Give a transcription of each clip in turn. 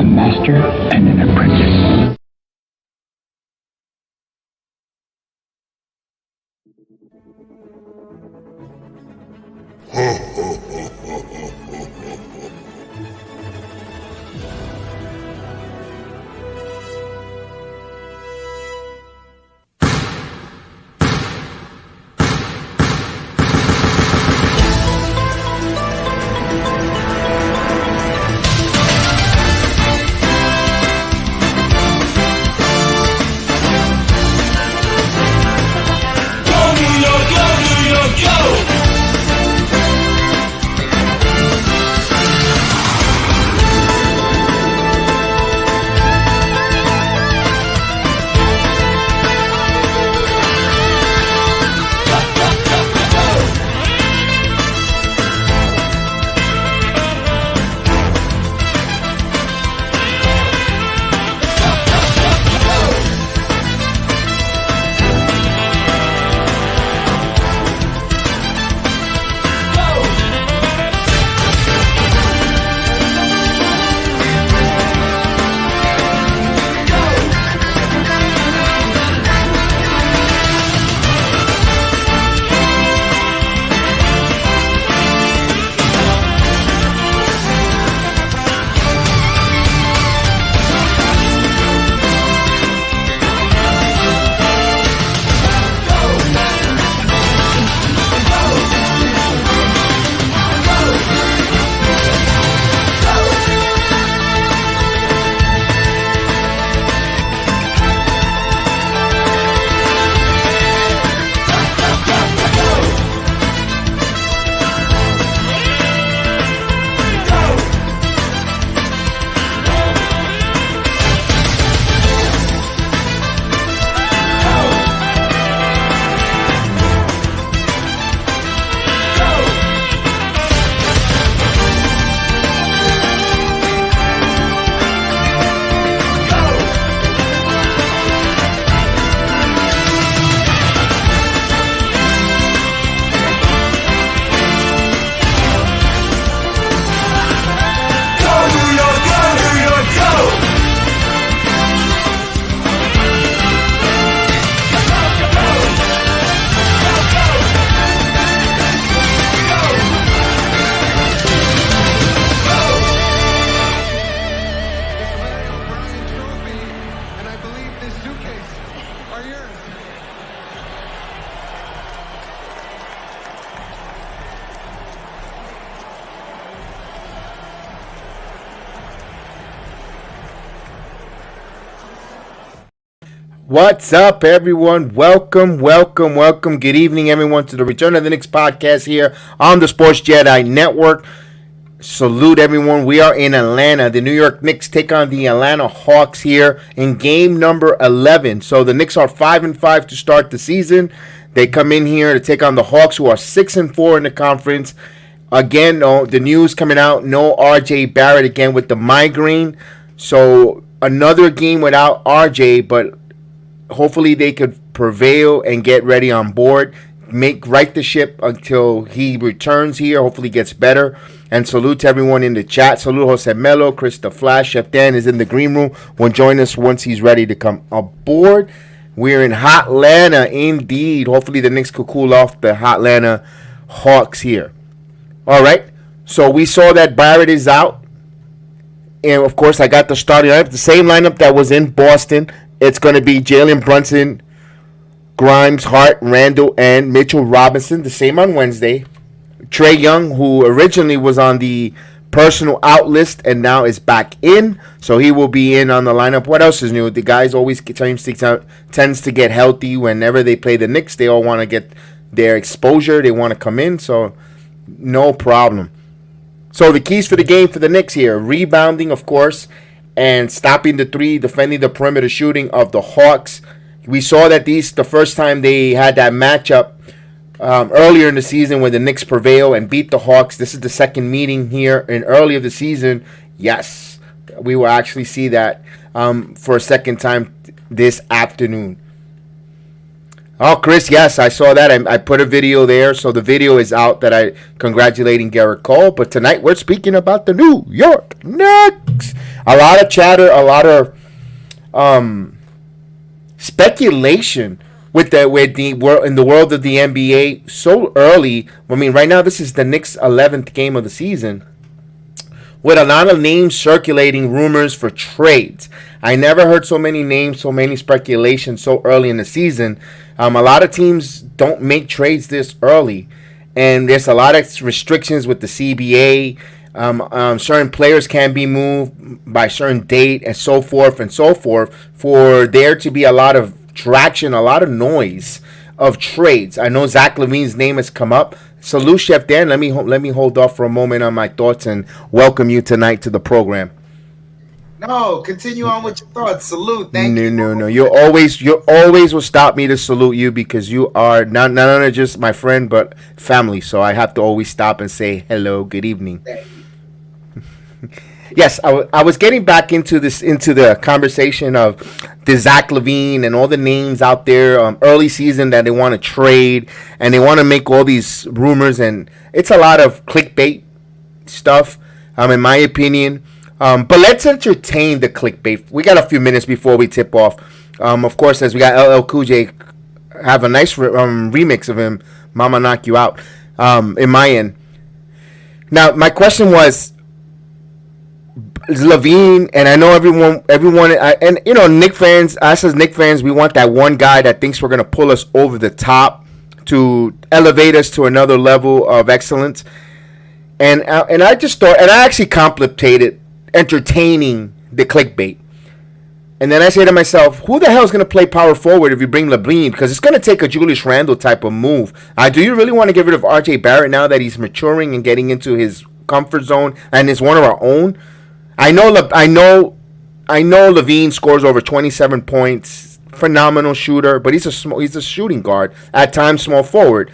master and an apprentice. What's up, everyone? Welcome. Good evening, everyone, to the Return of the Knicks podcast here on the Sports Jedi Network. Salute, everyone. We are in Atlanta. The New York Knicks take on the Atlanta Hawks here in game number 11. So the Knicks are 5-5 to start the season. They come in here to take on the Hawks, who are 6-4 in the conference. Again, the news coming out, no RJ Barrett again with the migraine. So another game without RJ, but hopefully they could prevail and get ready on board, right the ship until he returns here. Hopefully gets better. And salute to everyone in the chat. Salute Jose Melo, Chris the Flash. Chef Dan is in the green room. Will join us once he's ready to come aboard. We're in Hotlanta indeed. Hopefully the Knicks could cool off the Hotlanta Hawks here. All right. So we saw that Barrett is out. And of course I got the starting lineup. The same lineup that was in Boston. It's going to be Jalen Brunson, Grimes, Hart, Randall, and Mitchell Robinson. The same on Wednesday. Trae Young, who originally was on the personal out list and now is back in. So he will be in on the lineup. What else is new? The guys always tends to get healthy whenever they play the Knicks. They all want to get their exposure. They want to come in. So no problem. So the keys for the game for the Knicks here. Rebounding, of course, and stopping the three, defending the perimeter shooting of the Hawks. We saw that the first time they had that matchup earlier in the season when the Knicks prevail and beat the Hawks. This is the second meeting here in early of the season. Yes, we will actually see that for a second time this afternoon. Oh, Chris, yes, I saw that. I put a video there, so the video is out that I congratulating Garrett Cole. But tonight we're speaking about the New York Knicks. A lot of chatter, a lot of speculation with the world in the world of the NBA so early. I mean, right now this is the Knicks' 11th game of the season, with a lot of names circulating, rumors for trades. I never heard so many names, so many speculations so early in the season. A lot of teams don't make trades this early, and there's a lot of restrictions with the CBA. Certain players can be moved by certain date and so forth and so forth, for there to be a lot of traction, a lot of noise of trades. I know Zach LaVine's name has come up. Salute, Chef Dan. Let me hold off for a moment on my thoughts and welcome you tonight to the program. No, continue on with your thoughts. Salute. Thank you. No. You always will stop me to salute you, because you are not only just my friend but family. So I have to always stop and say hello, good evening. Yes, I was getting back into the conversation of the Zach LaVine and all the names out there early season that they want to trade, and they want to make all these rumors, and it's a lot of clickbait stuff, in my opinion. But let's entertain the clickbait. We got a few minutes before we tip off. Of course, as we got LL Cool J have a nice remix of him, "Mama Knock You Out," in my end. Now, my question was, LaVine, and I know everyone, and you know, Knick fans, us as Knick fans, we want that one guy that thinks we're gonna pull us over the top to elevate us to another level of excellence. And I just thought, and I actually contemplated entertaining the clickbait. And then I say to myself, who the hell is going to play power forward if you bring LaVine? Because it's going to take a Julius Randle type of move. Do you really want to get rid of RJ Barrett now that he's maturing and getting into his comfort zone and is one of our own? I know LaVine scores over 27 points, phenomenal shooter, but he's a shooting guard, at times small forward.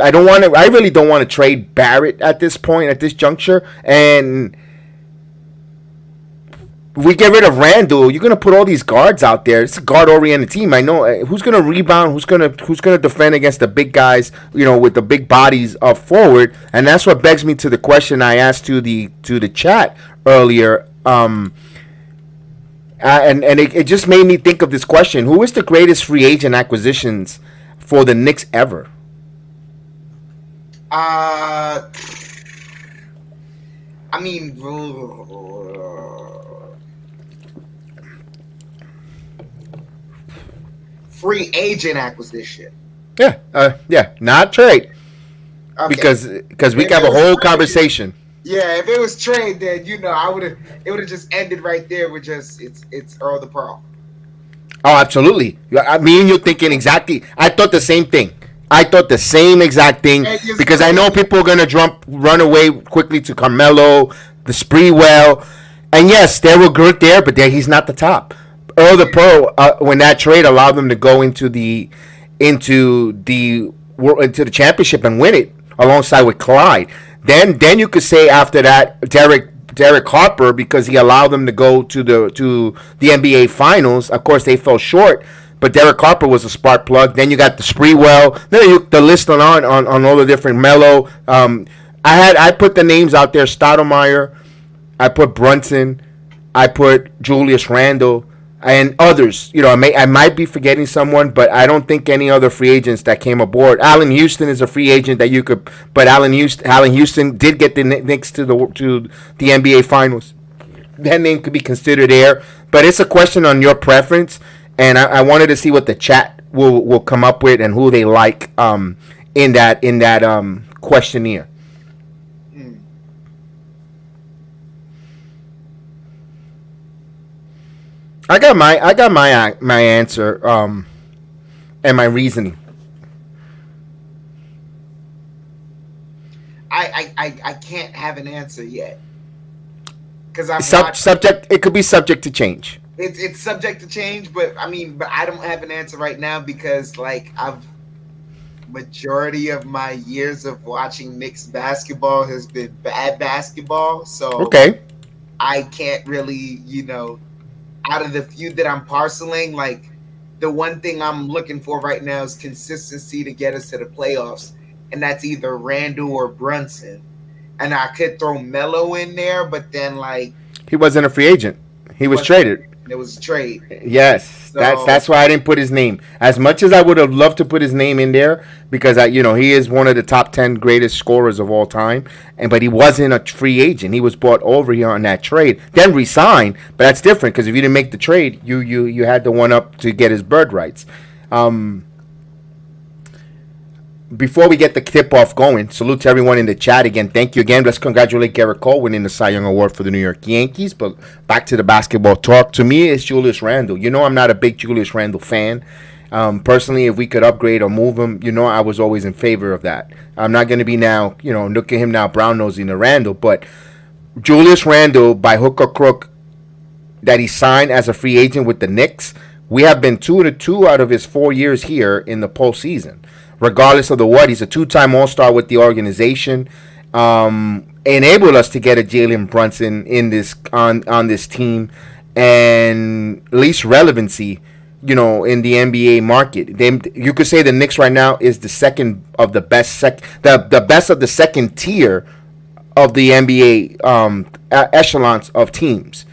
I really don't want to trade Barrett at this point, at this juncture, and we get rid of Randle, you're gonna put all these guards out there. It's a guard-oriented team. I know who's gonna rebound, who's gonna defend against the big guys, you know, with the big bodies up forward. And that's what begs me to the question I asked to the chat earlier. And it just made me think of this question: who is the greatest free agent acquisitions for the Knicks ever? I mean, free agent acquisition. Yeah, not trade. Okay. Because we have a whole conversation. Yeah, if it was trade, then it would have just ended right there with just it's Earl the Pearl. Oh, absolutely. Me and you thinking exactly. I thought the same thing. I thought the same exact thing, because I know people are gonna run away quickly to Carmelo, the Spreewell, and yes, they were good there, but he's not the top. Earl the Pearl, when that trade allowed them to go into the championship and win it alongside with Clyde. Then you could say after that Derek Harper, because he allowed them to go to the NBA Finals. Of course, they fell short, but Derek Harper was a spark plug. Then you got the Spreewell. Then the list on all the different Melo. I put the names out there: Stoudemire, I put Brunson, I put Julius Randle, and others. You know, I might be forgetting someone, but I don't think any other free agents that came aboard. Allen Houston is a free agent that you could, but Allen Houston did get the Knicks to the NBA Finals. That name could be considered there, but it's a question on your preference, and I wanted to see what the chat will come up with and who they like in that questionnaire. I got my answer and my reasoning. I can't have an answer yet because I'm subject. It could be subject to change. It's subject to change, but I don't have an answer right now because majority of my years of watching Knicks basketball has been bad basketball. So okay, I can't really, out of the few that I'm parceling, the one thing I'm looking for right now is consistency to get us to the playoffs, and that's either Randle or Brunson. And I could throw Melo in there, but then he wasn't a free agent. He was traded. It was a trade. Yes, So, that's why I didn't put his name. As much as I would have loved to put his name in there, because he is one of the top 10 greatest scorers of all time, but he wasn't a free agent. He was bought over here on that trade, then re-signed. But that's different because if you didn't make the trade, you had the one up to get his bird rights. Before we get the tip-off going, salute to everyone in the chat again. Thank you again. Let's congratulate Garrett Cole winning the Cy Young Award for the New York Yankees. But back to the basketball talk. To me, it's Julius Randle. I'm not a big Julius Randle fan. Personally, if we could upgrade or move him, I was always in favor of that. I'm not going to be now, look at him now brown-nosing the Randle. But Julius Randle, by hook or crook, that he signed as a free agent with the Knicks, we have been 2-2 out of his 4 years here in the postseason. Regardless of the what, he's a two-time All-Star with the organization. Enabled us to get a Jalen Brunson in this on this team, and at least relevancy, in the NBA market. You could say the Knicks right now is the second of the best, the best of the second tier of the NBA echelons of teams.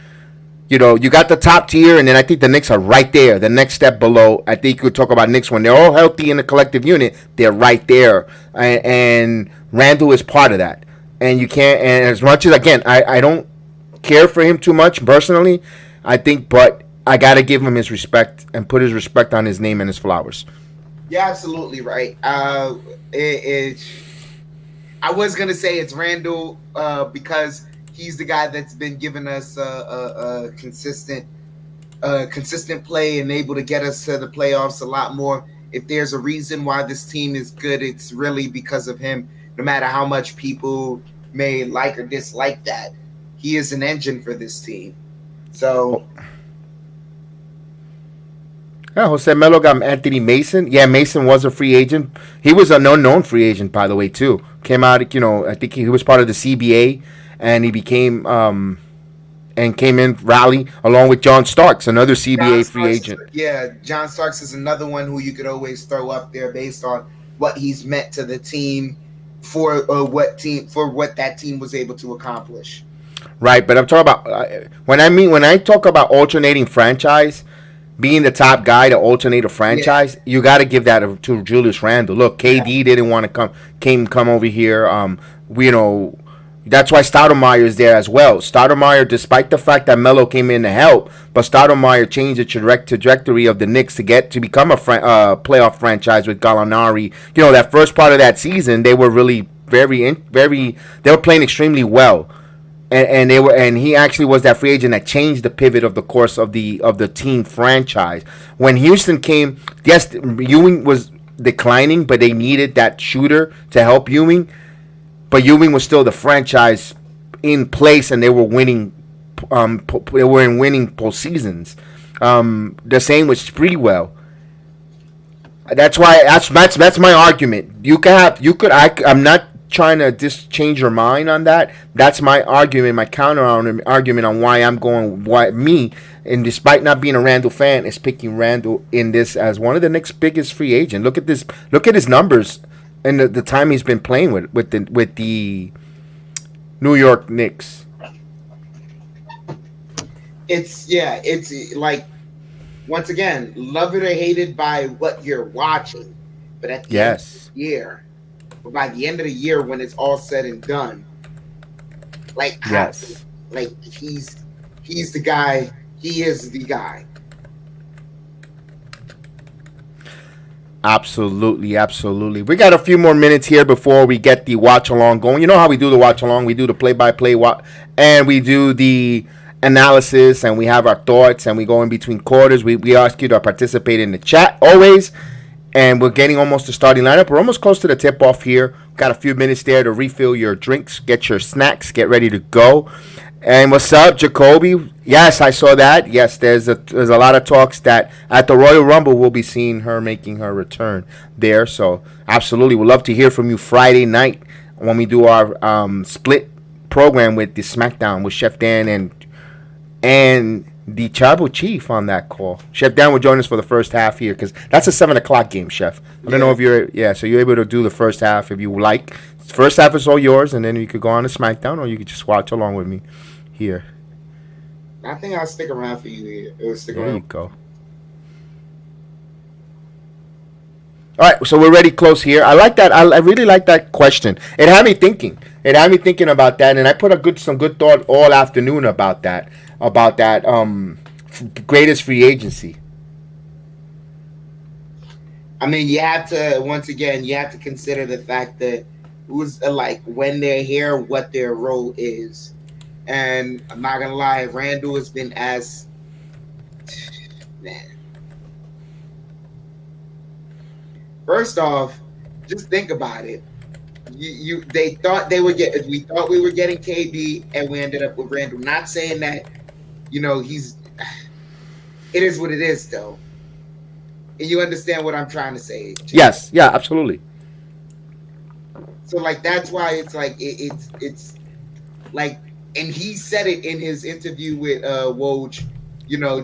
You got the top tier, and then I think the Knicks are right there, the next step below. I think you could talk about Knicks when they're all healthy in the collective unit. They're right there, and Randle is part of that. And you can't. And as much as again, I don't care for him too much personally. I think, but I gotta give him his respect and put his respect on his name and his flowers. Yeah, absolutely right. I was gonna say it's Randle because he's the guy that's been giving us a consistent play and able to get us to the playoffs a lot more. If there's a reason why this team is good, it's really because of him. No matter how much people may like or dislike that, he is an engine for this team. So, yeah, Jose Melo got Anthony Mason. Yeah, Mason was a free agent. He was an unknown free agent, by the way, too. Came out, I think he was part of the CBA. And he became and came in rally along with John Starks, another CBA free agent. Yeah, John Starks is another one who you could always throw up there based on what he's meant to the team for what that team was able to accomplish. Right, but I'm talking about when I talk about alternating franchise, being the top guy to alternate a franchise, you got to give that to Julius Randle. Look, KD didn't want to come over here. That's why Stoudemire is there as well. Stoudemire, despite the fact that Melo came in to help, but Stoudemire changed the trajectory of the Knicks to become a playoff franchise with Gallinari. That first part of that season, they were really they were playing extremely well. And he actually was that free agent that changed the pivot of the course of the team franchise. When Houston came, yes, Ewing was declining, but they needed that shooter to help Ewing. But Ewing was still the franchise in place, and they were winning. They were in winning postseasons. The same with Spreewell. That's why that's my argument. I'm not trying to just change your mind on that. That's my argument, my counter argument on why I'm going. And despite not being a Randle fan, is picking Randle in this as one of the Knicks' biggest free agent. Look at this. Look at his numbers. And the time he's been playing with the New York Knicks. It's like, once again, love it or hate it by what you're watching. But at the end of the year, but by the end of the year when it's all said and done, he's the guy. He is the guy. Absolutely, absolutely. We got a few more minutes here before we get the watch along going. You know how we do the watch along? We do the play-by-play and we do the analysis, and we have our thoughts, and we go in between quarters. We ask you to participate in the chat always, and we're getting almost the starting lineup. We're almost close to the tip-off here. Got a few minutes there to refill your drinks, get your snacks, get ready to go. And what's up, Jacoby? Yes, I saw that. Yes, there's a lot of talks that at the Royal Rumble we'll be seeing her making her return there. So absolutely, we'd love to hear from you Friday night when we do our split program with the SmackDown with Chef Dan and the Tribal Chief on that call. Chef Dan will join us for the first half here because that's a 7:00 game, Chef. I don't know if so you're able to do the first half if you like. First half is all yours, and then you could go on to SmackDown or you could just watch along with me here. I think I'll stick around for you here. It'll stick There you around. go. All right, so we're ready close here. I like that. I really like that question. It had me thinking. It had me thinking about that, and I put some good thought all afternoon about that. Greatest free agency. I mean, you have to once again, you have to consider the fact that who's like when they're here, what their role is. And I'm not gonna lie, Randall has been as man. First off, just think about it. They thought they would get. We thought we were getting KB, and we ended up with Randall. Not saying that, he's. It is what it is, though. And you understand what I'm trying to say? Jay? Yes, yeah, absolutely. So like that's why it's like it's like, and he said it in his interview with Woj,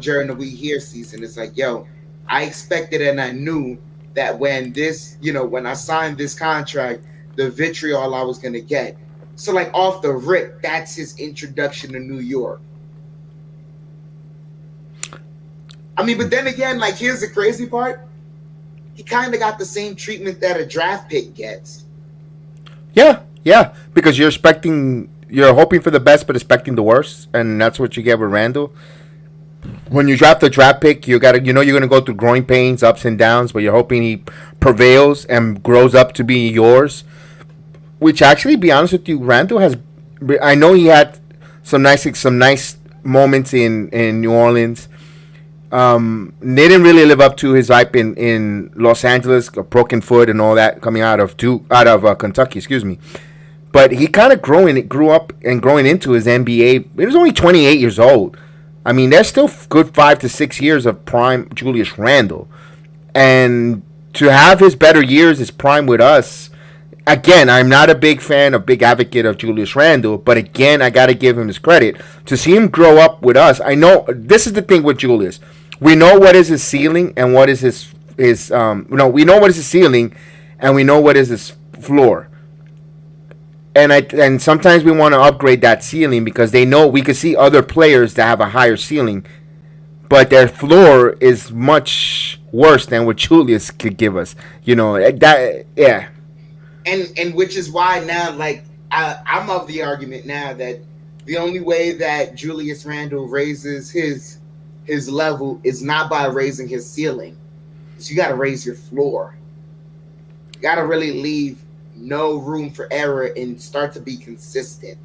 during the We Here season. It's like, yo, I expected and I knew that when this, when I signed this contract, the vitriol I was gonna get. So like off the rip, that's his introduction to New York. I mean, but then again, like here's the crazy part. He kind of got the same treatment that a draft pick gets. Yeah, because you're hoping for the best but expecting the worst, and that's what you get with Randall. When you draft a draft pick, you're gonna go through growing pains, ups and downs, but you're hoping he prevails and grows up to be yours. Which actually, be honest with you, Randall has. I know he had some nice moments in New Orleans. They didn't really live up to his hype in Los Angeles, a broken foot and all that coming out of Kentucky, excuse me. But he kind of grew up and growing into his NBA. He was only 28 years old. I mean, there's still good 5 to 6 years of prime Julius Randle, and to have his better years, his prime with us. Again, I'm not a big advocate of Julius Randle, but again, I got to give him his credit to see him grow up with us. I know this is the thing with Julius. We know what is his ceiling and what is his we know what is his ceiling and we know what is his floor. And sometimes we want to upgrade that ceiling because they know we could see other players that have a higher ceiling, but their floor is much worse than what Julius could give us. And which is why now, like I'm of the argument now that the only way that Julius Randle raises his level is not by raising his ceiling. So you got to raise your floor. You got to really leave no room for error and start to be consistent.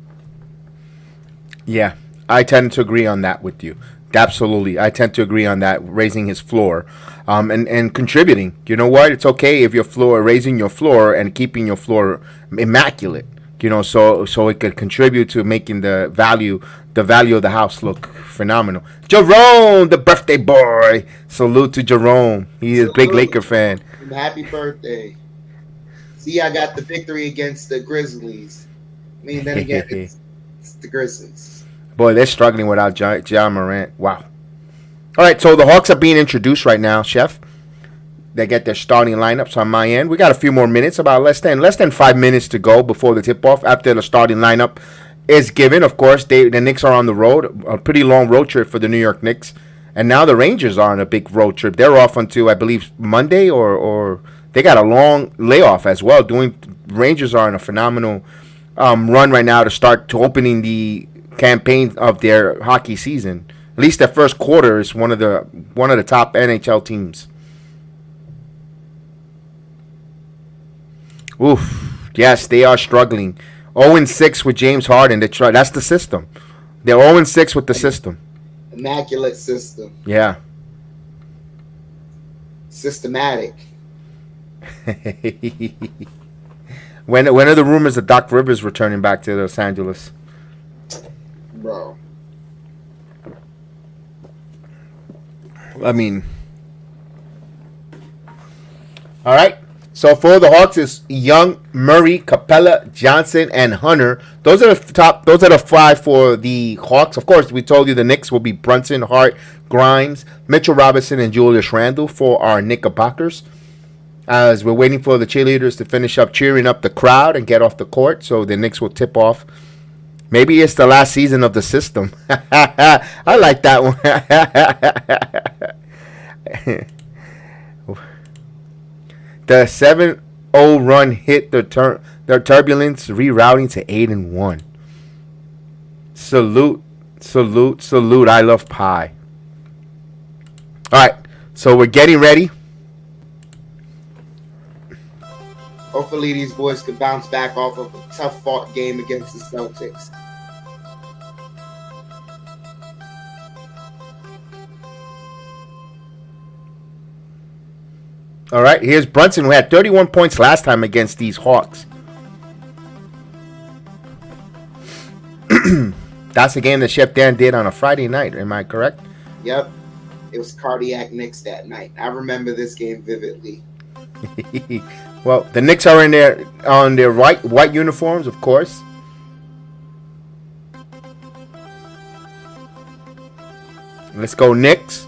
Yeah, I tend to agree on that with you. Absolutely, I tend to agree on that, raising his floor, and contributing. You know what? It's okay if raising your floor and keeping your floor immaculate. So it could contribute to making the value of the house look phenomenal. Jerome, the birthday boy. Salute to Jerome. He is a big Laker fan. Happy birthday. See, I got the victory against the Grizzlies. I mean, then again, it's the Grizzlies. Boy, they're struggling without Ja Morant. Wow. All right, so the Hawks are being introduced right now, Chef. They get their starting lineups on my end. We got a few more minutes, about less than 5 minutes to go before the tip-off. After the starting lineup is given, of course, the Knicks are on the road. A pretty long road trip for the New York Knicks. And now the Rangers are on a big road trip. They're off until, I believe, Monday, or they got a long layoff as well. Rangers are on a phenomenal run right now to opening the campaign of their hockey season. At least their first quarter is one of the top NHL teams. Oof. Yes, they are struggling. 0-6 with James Harden. That's the system. They're 0-6 with the system. Immaculate system. Yeah. Systematic. When are the rumors of Doc Rivers returning back to Los Angeles? Bro. I mean, all right. So for the Hawks is Young, Murray, Capella, Johnson, and Hunter. Those are the top. Those are the 5 for the Hawks. Of course, we told you the Knicks will be Brunson, Hart, Grimes, Mitchell Robinson, and Julius Randle for our Knickerbockers. As we're waiting for the cheerleaders to finish up cheering up the crowd and get off the court, so the Knicks will tip off Maybe it's the last season of the system. I like that one. The 7-0 run hit their turbulence, rerouting to 8-1. Salute. I love pie. All right, so we're getting ready. Hopefully these boys can bounce back off of a tough fought game against the Celtics. All right, here's Brunson, who had 31 points last time against these Hawks. That's the game that Chef Dan did on a Friday night. Am I correct? Yep. It was Cardiac Knicks that night. I remember this game vividly. Well, the Knicks are on their white uniforms, of course. Let's go, Knicks.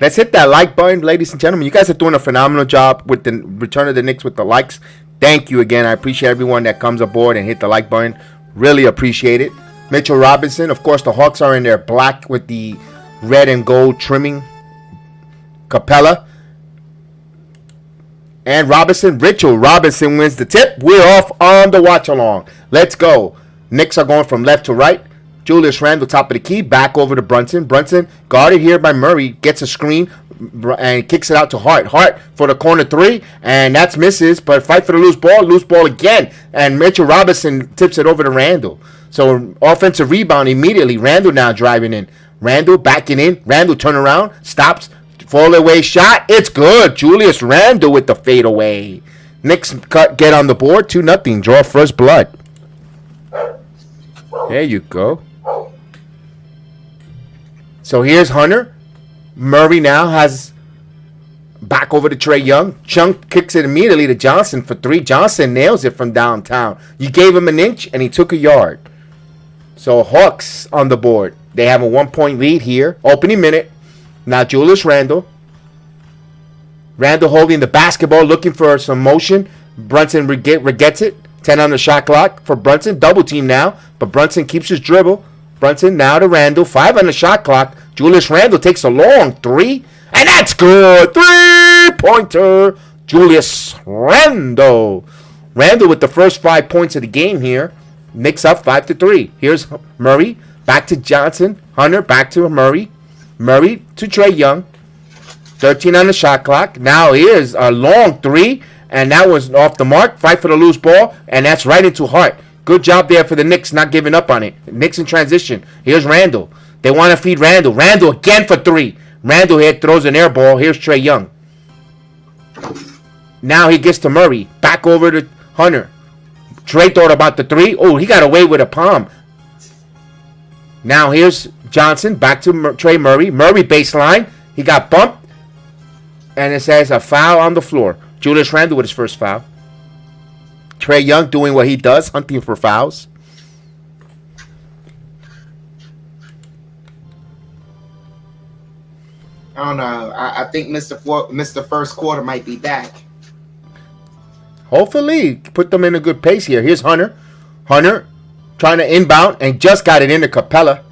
Let's hit that like button, ladies and gentlemen. You guys are doing a phenomenal job with the return of the Knicks with the likes. Thank you again. I appreciate everyone that comes aboard and hit the like button. Really appreciate it. Mitchell Robinson. Of course, the Hawks are in their black with the red and gold trimming. Capella. And Mitchell Robinson wins the tip. We're off on the watch along. Let's go. Knicks are going from left to right. Julius Randle, top of the key, back over to Brunson. Brunson, guarded here by Murray, gets a screen and kicks it out to Hart. Hart for the corner three, and that's misses, but fight for the loose ball again. And Mitchell Robinson tips it over to Randle. So offensive rebound immediately. Randle now driving in. Randle backing in. Randle turn around, stops, fall away shot. It's good. Julius Randle with the fadeaway. Knicks get on the board, 2-0. Draw first blood. There you go. So here's Hunter. Murray now has back over to Trae Young. Chunk kicks it immediately to Johnson for three. Johnson nails it from downtown. You gave him an inch and he took a yard. So Hawks on the board. They have a 1-point lead here. Opening minute. Now Julius Randle. Randle holding the basketball, looking for some motion. Brunson gets it. 10 on the shot clock for Brunson. Double team now, but Brunson keeps his dribble. Brunson now to Randle. 5 on the shot clock. Julius Randle takes a long three, and that's good. 3-pointer. Julius Randle. Randle with the first 5 points of the game here. Knicks up 5-3. Here's Murray. Back to Johnson. Hunter back to Murray. Murray to Trae Young. 13 on the shot clock. Now here's a long three, and that was off the mark. Fight for the loose ball, and that's right into Hart. Good job there for the Knicks, not giving up on it. Knicks in transition. Here's Randle. They want to feed Randle. Randle again for three. Randle here throws an air ball. Here's Trae Young. Now he gets to Murray. Back over to Hunter. Trae thought about the three. Oh, he got away with a palm. Now here's Johnson. Back to Trae Murray. Murray baseline. He got bumped. And it says a foul on the floor. Julius Randle with his first foul. Trae Young doing what he does, hunting for fouls. I don't know. I think Mr. First Quarter might be back. Hopefully, put them in a good pace here. Here's Hunter. Hunter trying to inbound and just got it into Capella.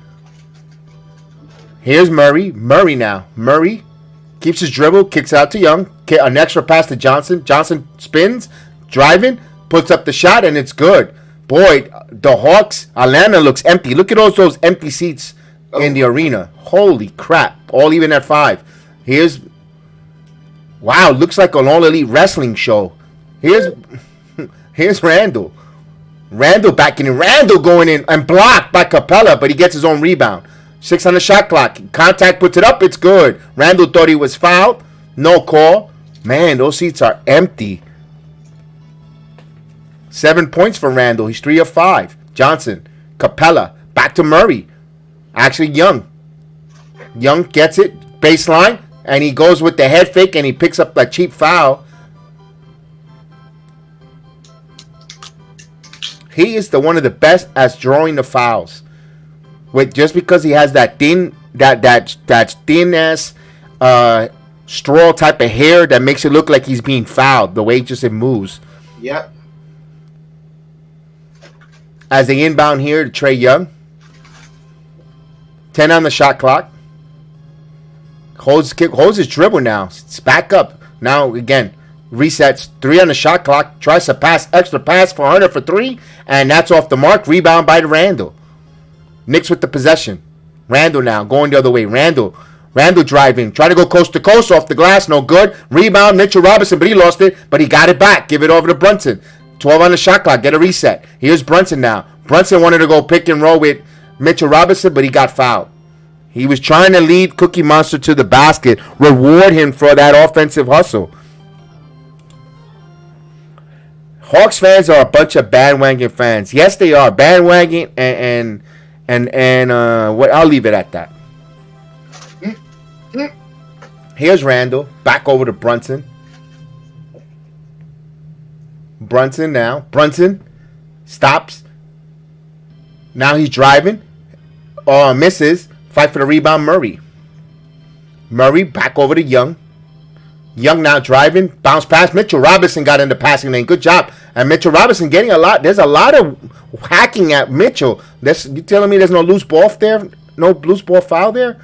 Here's Murray. Murray now. Murray keeps his dribble, kicks out to Young. An extra pass to Johnson. Johnson spins, driving, puts up the shot, and it's good. Boy, the Hawks, Atlanta looks empty. Look at those empty seats in the arena. Holy crap. All even at 5. Wow, looks like an All Elite Wrestling show. Here's Randle. Randle backing in. Randle going in and blocked by Capella, but he gets his own rebound. 6 on the shot clock. Contact puts it up. It's good. Randle thought he was fouled. No call. Man, those seats are empty. 7 points for Randle. He's 3 of 5. Johnson. Capella. Back to Murray. Actually, Young. Young gets it. Baseline. And he goes with the head fake and he picks up that cheap foul. He is one of the best at drawing the fouls. Just because he has that thin, that thin ass straw type of hair that makes it look like he's being fouled. The way it moves. Yep. As they inbound here to Trey Young. 10 on the shot clock. Holds his dribble now. It's back up. Now, again, resets. 3 on the shot clock. Tries to pass. Extra pass for Hunter for 3. And that's off the mark. Rebound by Randall. Knicks with the possession. Randall now going the other way. Randall driving. Try to go coast to coast off the glass. No good. Rebound. Mitchell Robinson, but he lost it. But he got it back. Give it over to Brunson. 12 on the shot clock. Get a reset. Here's Brunson now. Brunson wanted to go pick and roll with Mitchell Robinson, but he got fouled. He was trying to lead Cookie Monster to the basket. Reward him for that offensive hustle. Hawks fans are a bunch of bandwagon fans. Yes, they are. Bandwagon and what? I'll leave it at that. Here's Randall. Back over to Brunson. Brunson now. Brunson stops. Now he's driving. Misses. Fight for the rebound, Murray. Murray back over to Young. Young now driving. Bounce pass. Mitchell Robinson got in the passing lane. Good job. And Mitchell Robinson getting a lot. There's a lot of hacking at Mitchell. You telling me there's no loose ball there? No loose ball foul there?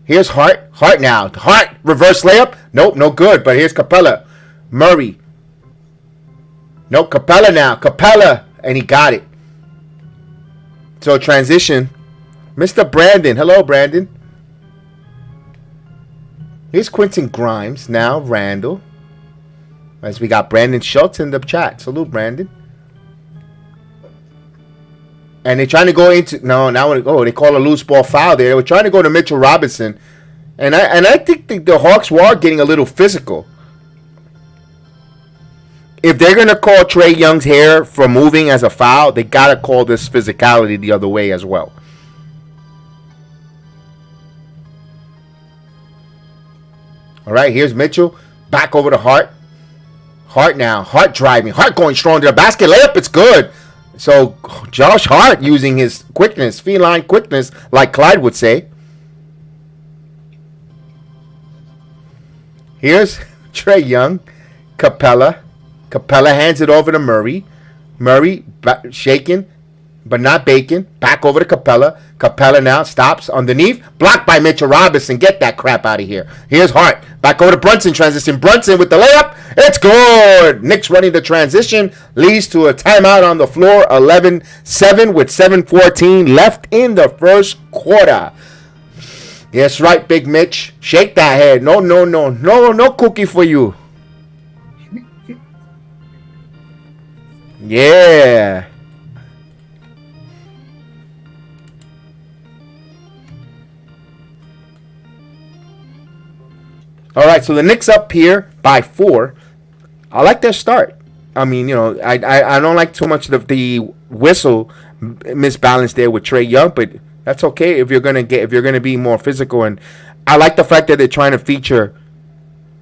Here's Hart. Hart now. Hart. Reverse layup. Nope, no good. But here's Capella. Murray. Nope, Capella now. Capella. And he got it. So transition. Mr. Brandon. Hello, Brandon. Here's Quentin Grimes. Now Randall. As we got Brandon Schultz in the chat. Salute, Brandon. And they're trying to go into... No, now they call a loose ball foul there. They were trying to go to Mitchell Robinson. And I think the Hawks were getting a little physical. If they're going to call Trey Young's hair for moving as a foul, they got to call this physicality the other way as well. All right, here's Mitchell. Back over to Hart. Hart now. Hart driving. Hart going strong to the basket. Layup, it's good. So, Josh Hart using his quickness, feline quickness, like Clyde would say. Here's Trey Young. Capella. Capella hands it over to Murray. Murray shaking, but not baking. Back over to Capella. Capella now stops underneath. Blocked by Mitchell Robinson. Get that crap out of here. Here's Hart. Back over to Brunson. Transition. Brunson with the layup. It's good. Knicks running the transition. Leads to a timeout on the floor. 11-7 with 7:14 left in the first quarter. Yes, right, Big Mitch. Shake that head. No cookie for you. Yeah. All right, so the Knicks up here by 4. I like their start. I mean, I don't like too much of the whistle misbalance there with Trey Young, but that's okay if you're gonna be more physical. And I like the fact that they're trying to feature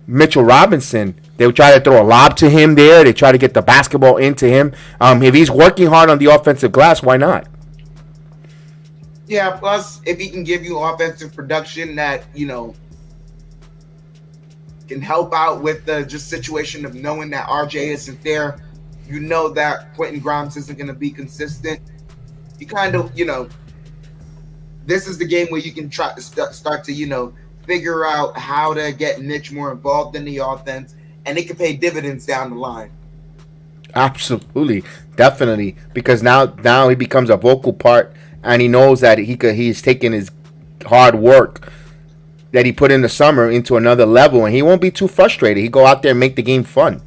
Mitchell Robinson. They would try to throw a lob to him there. They try to get the basketball into him. If he's working hard on the offensive glass, why not? Yeah, plus if he can give you offensive production that, can help out with the just situation of knowing that RJ isn't there, that Quentin Grimes isn't going to be consistent. You kind of, this is the game where you can try to start to, figure out how to get Mitch more involved in the offense, and it can pay dividends down the line. Absolutely, definitely, because now he becomes a vocal part, and he knows that he's taking his hard work that he put in the summer into another level, and he won't be too frustrated. He go out there and make the game fun.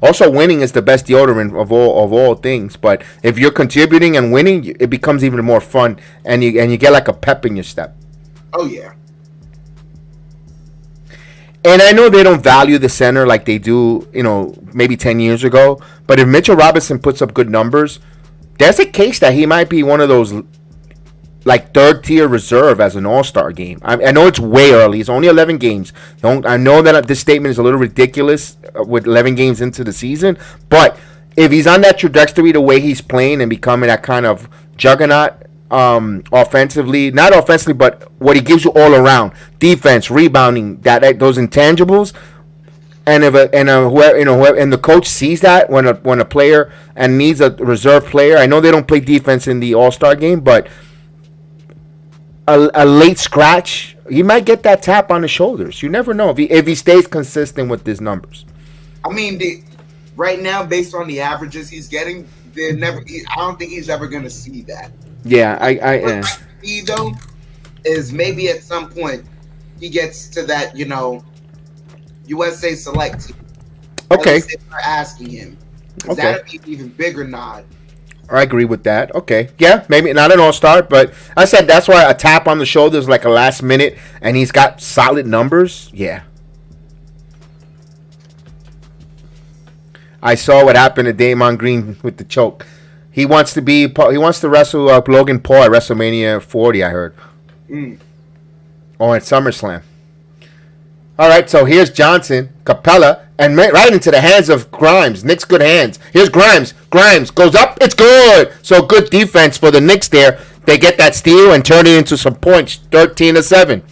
Also, winning is the best deodorant of all things. But if you're contributing and winning, it becomes even more fun, and you get like a pep in your step. Oh yeah. And I know they don't value the center like they do, maybe 10 years ago. But if Mitchell Robinson puts up good numbers, there's a case that he might be one of those like third-tier reserve as an all-star game. I know it's way early. It's only 11 games. I know that this statement is a little ridiculous with 11 games into the season. But if he's on that trajectory the way he's playing and becoming that kind of juggernaut offensively, not offensively, but what he gives you all around, defense, rebounding, those intangibles, And if whoever and the coach sees that when a player and needs a reserve player, I know they don't play defense in the All-Star game, but a late scratch, he might get that tap on the shoulders. You never know if he stays consistent with his numbers. I mean, right now, based on the averages he's getting, I don't think he's ever going to see that. Yeah, I see though is maybe at some point he gets to that, USA select team. Okay. They start asking him. Okay. That'd be an even bigger nod. I agree with that. Okay. Yeah, maybe not an all-star, but I said that's why a tap on the shoulder is like a last minute, and he's got solid numbers. Yeah. I saw what happened to Damon Green with the choke. He wants to wrestle Logan Paul at WrestleMania 40, I heard. Or at SummerSlam. All right, so here's Johnson, Capella, and right into the hands of Grimes. Knicks good hands. Here's Grimes. Grimes goes up. It's good. So good defense for the Knicks there. They get that steal and turn it into some points, 13-7.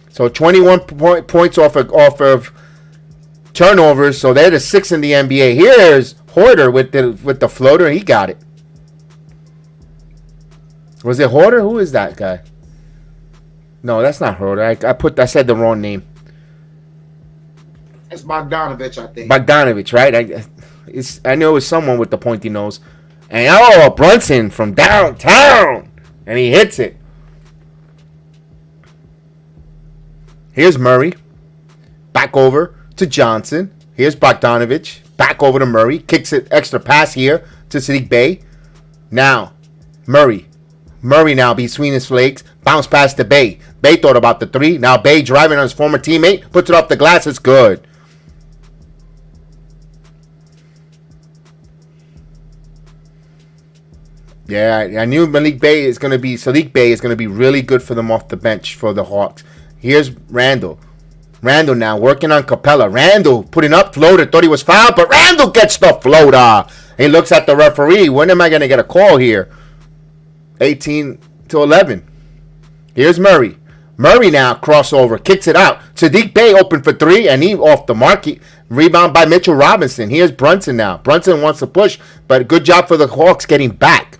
So 21 points off of turnovers. So they're the 6th in the NBA. Here's Hoarder with the floater. He got it. Was it Hoarder? Who is that guy? No, that's not Hoarder. I said the wrong name. It's Bogdanovich, I think. Bogdanovich, right? I know it was someone with the pointy nose. And Brunson from downtown. And he hits it. Here's Murray. Back over to Johnson. Here's Bogdanovich. Back over to Murray. Kicks it extra pass here to Sadiq Bey. Now, Murray now between his legs. Bounce pass to Bey. Bey thought about the three. Now Bey driving on his former teammate. Puts it off the glass. It's good. Yeah, I knew Sadiq Bey is going to be really good for them off the bench for the Hawks. Here's Randall. Randall now working on Capella. Randall putting up floater. Thought he was fouled, but Randall gets the floater. He looks at the referee. When am I going to get a call here? 18-11. Here's Murray. Murray now crossover. Kicks it out. Sadiq Bey open for three, and he off the mark. Rebound by Mitchell Robinson. Here's Brunson now. Brunson wants to push, but good job for the Hawks getting back.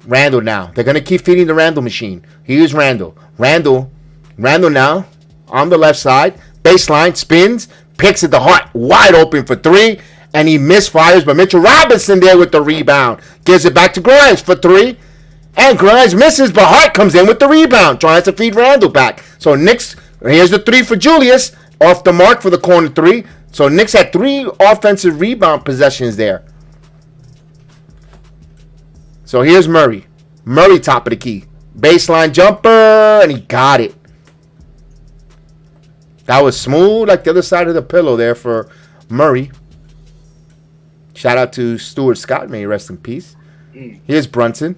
Randall now. They're going to keep feeding the Randall machine. Here's Randall. Randall now on the left side. Baseline, spins, picks it to Hart. Wide open for three, and he misfires, but Mitchell Robinson there with the rebound. Gives it back to Grimes for three, and Grimes misses, but Hart comes in with the rebound. Tries to feed Randall back. So Knicks, here's the three for Julius. Off the mark for the corner three. So Knicks had 3 offensive rebound possessions there. So here's Murray. Murray top of the key. Baseline jumper, and he got it. That was smooth like the other side of the pillow there for Murray. Shout out to Stuart Scott. May he rest in peace. Here's Brunson.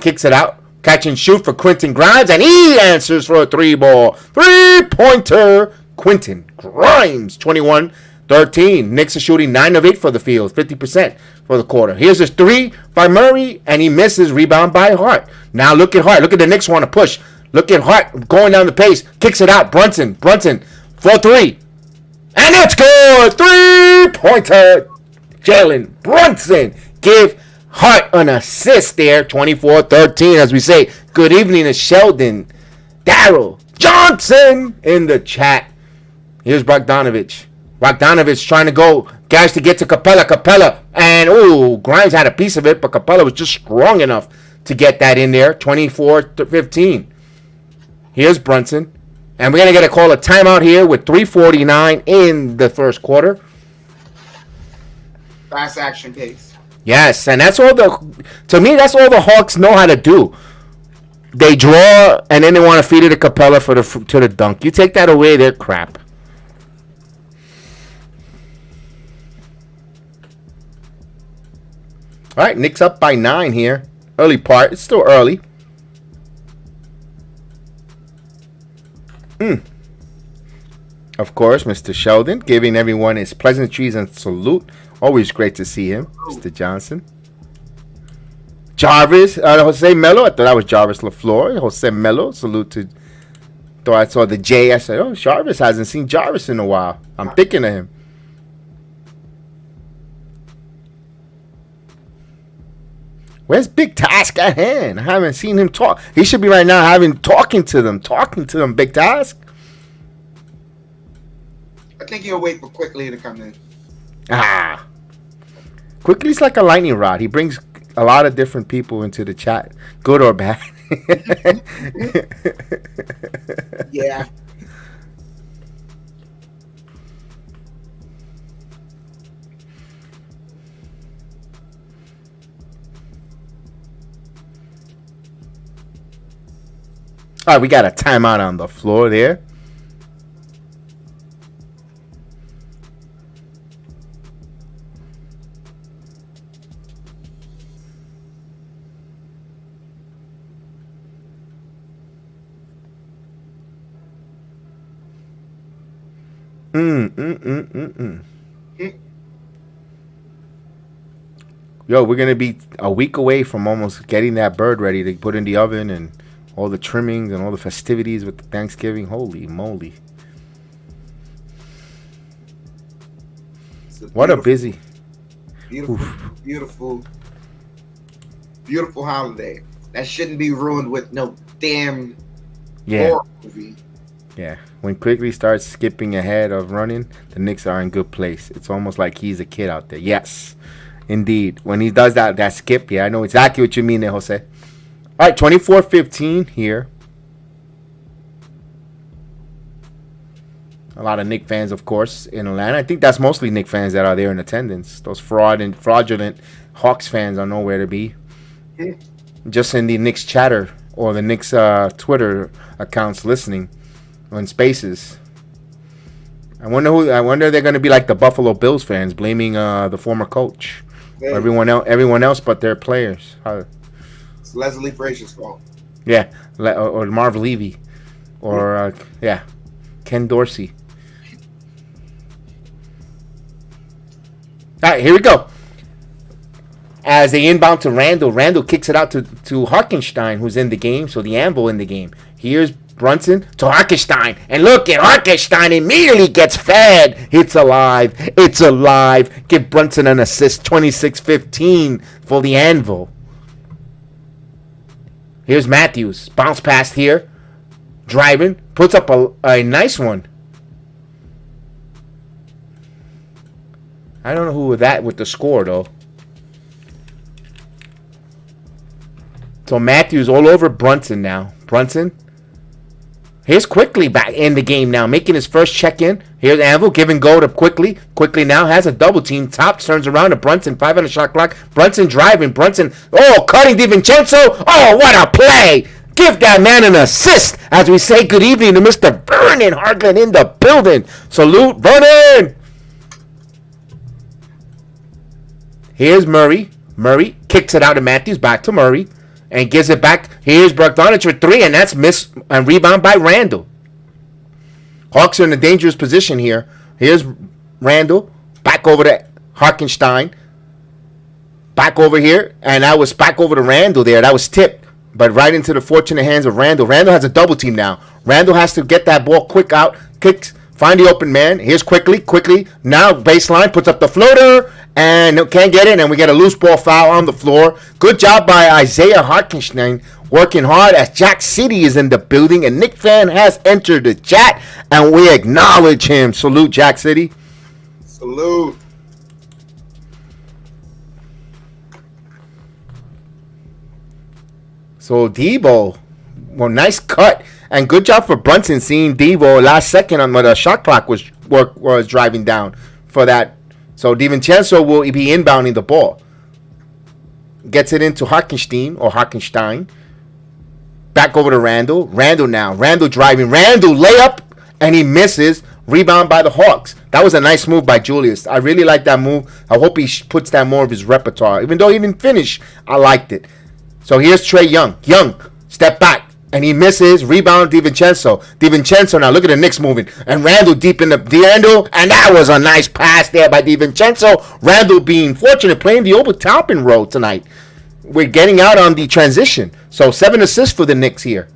Kicks it out. Catch and shoot for Quentin Grimes, and he answers for a 3-ball. 3-pointer. Quentin Grimes, 21-13. Knicks are shooting 9 of 8 for the field, 50% for the quarter. Here's his 3 by Murray, and he misses. Rebound by Hart. Now look at Hart. Look at the Knicks want to push. Look at Hart going down the pace. Kicks it out. Brunson for 3. And it's good. 3-pointer. Jalen Brunson. Give Hart an assist there. 24-13, as we say. Good evening to Sheldon. Daryl Johnson in the chat. Here's Bogdanovich. Bogdanovich trying to go. Guys to get to Capella. And, Grimes had a piece of it, but Capella was just strong enough to get that in there. 24-15. Here's Brunson. And we're going to get a call a timeout here with 3:49 in the first quarter. Fast action pace. Yes, and that's all to me, that's all the Hawks know how to do. They draw, and then they want to feed it to Capella to the dunk. You take that away, they're crap. All right, Knicks up by 9 here. Early part. It's still early. Of course, Mr. Sheldon giving everyone his pleasantries and salute. Always great to see him, Mr. Johnson. Jarvis, Jose Melo. I thought that was Jarvis LaFleur. Jose Melo, salute thought I saw the J. I said, oh, Jarvis hasn't seen Jarvis in a while. I'm thinking of him. Where's Big Task at hand? I haven't seen him talk. He should be right now talking to them, Big Task. I think he'll wait for Quickly to come in. Quickly's like a lightning rod. He brings a lot of different people into the chat, good or bad. Yeah. All right, we got a timeout on the floor there. Yo, we're going to be a week away from almost getting that bird ready to put in the oven and all the trimmings and all the festivities with Thanksgiving. Holy moly. What a busy. Beautiful holiday. That shouldn't be ruined with no damn horror movie. Yeah. When Quigley starts skipping ahead of running, the Knicks are in good place. It's almost like he's a kid out there. Yes, indeed. When he does that skip, I know exactly what you mean there, Jose. All right, 24-15 here. A lot of Knicks fans, of course, in Atlanta. I think that's mostly Knicks fans that are there in attendance. Those fraudulent Hawks fans are nowhere to be. Just in the Knicks chatter or the Knicks Twitter accounts listening on Spaces. I wonder if they're going to be like the Buffalo Bills fans, blaming the former coach. Yeah. Everyone else but their players. It's Leslie Frazier's fault. Yeah, or Marv Levy, or Ken Dorsey. All right, here we go. As they inbound to Randall kicks it out to Hartenstein, who's in the game. So the Anvil in the game. Here's Brunson to Hartenstein, and look at Hartenstein immediately gets fed. It's alive. Give Brunson an assist. 26-15 for the Anvil. Here's Matthews. Bounce pass here. Driving. Puts up a nice one. I don't know who with the score, though. So Matthews all over Brunson now. Brunson. Here's Quickly back in the game now, making his first check-in. Here's Anvil, give and go to Quickly. Quickly now has a double team. Top turns around to Brunson. 5 on the shot clock. Brunson driving. Brunson, cutting DiVincenzo. Oh, what a play. Give that man an assist as we say good evening to Mr. Vernon Hartland in the building. Salute, Vernon. Here's Murray. Murray kicks it out to Matthews. Back to Murray. And gives it back. Here's Bogdanovic with 3, and that's missed and rebound by Randall. Hawks are in a dangerous position here. Here's Randall. Back over to Hartenstein. Back over here. And that was back over to Randall there. That was tipped. But right into the fortunate hands of Randall. Randall has a double team now. Randall has to get that ball quick out. Kicks. Find the open man. Here's Quickly. Now baseline. Puts up the floater. And can't get it, and we get a loose ball foul on the floor. Good job by Isaiah Hartenstein, working hard as Jack City is in the building. And Knick fan has entered the chat, and we acknowledge him. Salute, Jack City. Salute. So Debo, nice cut. And good job for Brunson seeing Debo last second on when the shot clock was driving down for that. So DiVincenzo will be inbounding the ball. Gets it into Hartenstein. Back over to Randall. Randall now. Randall driving. Randall layup. And he misses. Rebound by the Hawks. That was a nice move by Julius. I really like that move. I hope he puts that more of his repertoire. Even though he didn't finish, I liked it. So here's Trae Young. Young. Step back. And he misses. Rebound, DiVincenzo. DiVincenzo now. Look at the Knicks moving. And Randall deep in the Randall. And that was a nice pass there by DiVincenzo. Randall being fortunate, playing the Obi Toppin role tonight. We're getting out on the transition. So 7 assists for the Knicks here.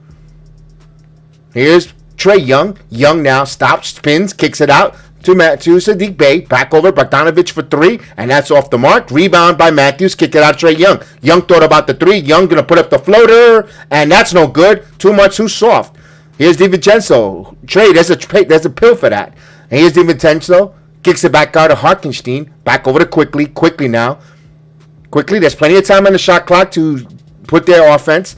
Here's Trey Young. Young now stops, spins, kicks it out to Sadiq Bey. Back over Bogdanovich for three, and that's off the mark. Rebound by Matthews. Kick it out Trey Young. Young thought about the three. Young going to put up the floater, and that's no good. Too much, too soft. Here's DiVincenzo. Trey, there's a pill for that. And here's DiVincenzo. Kicks it back out to Hartenstein. Back over to Quickly. Quickly now. Quickly, there's plenty of time on the shot clock to put their offense.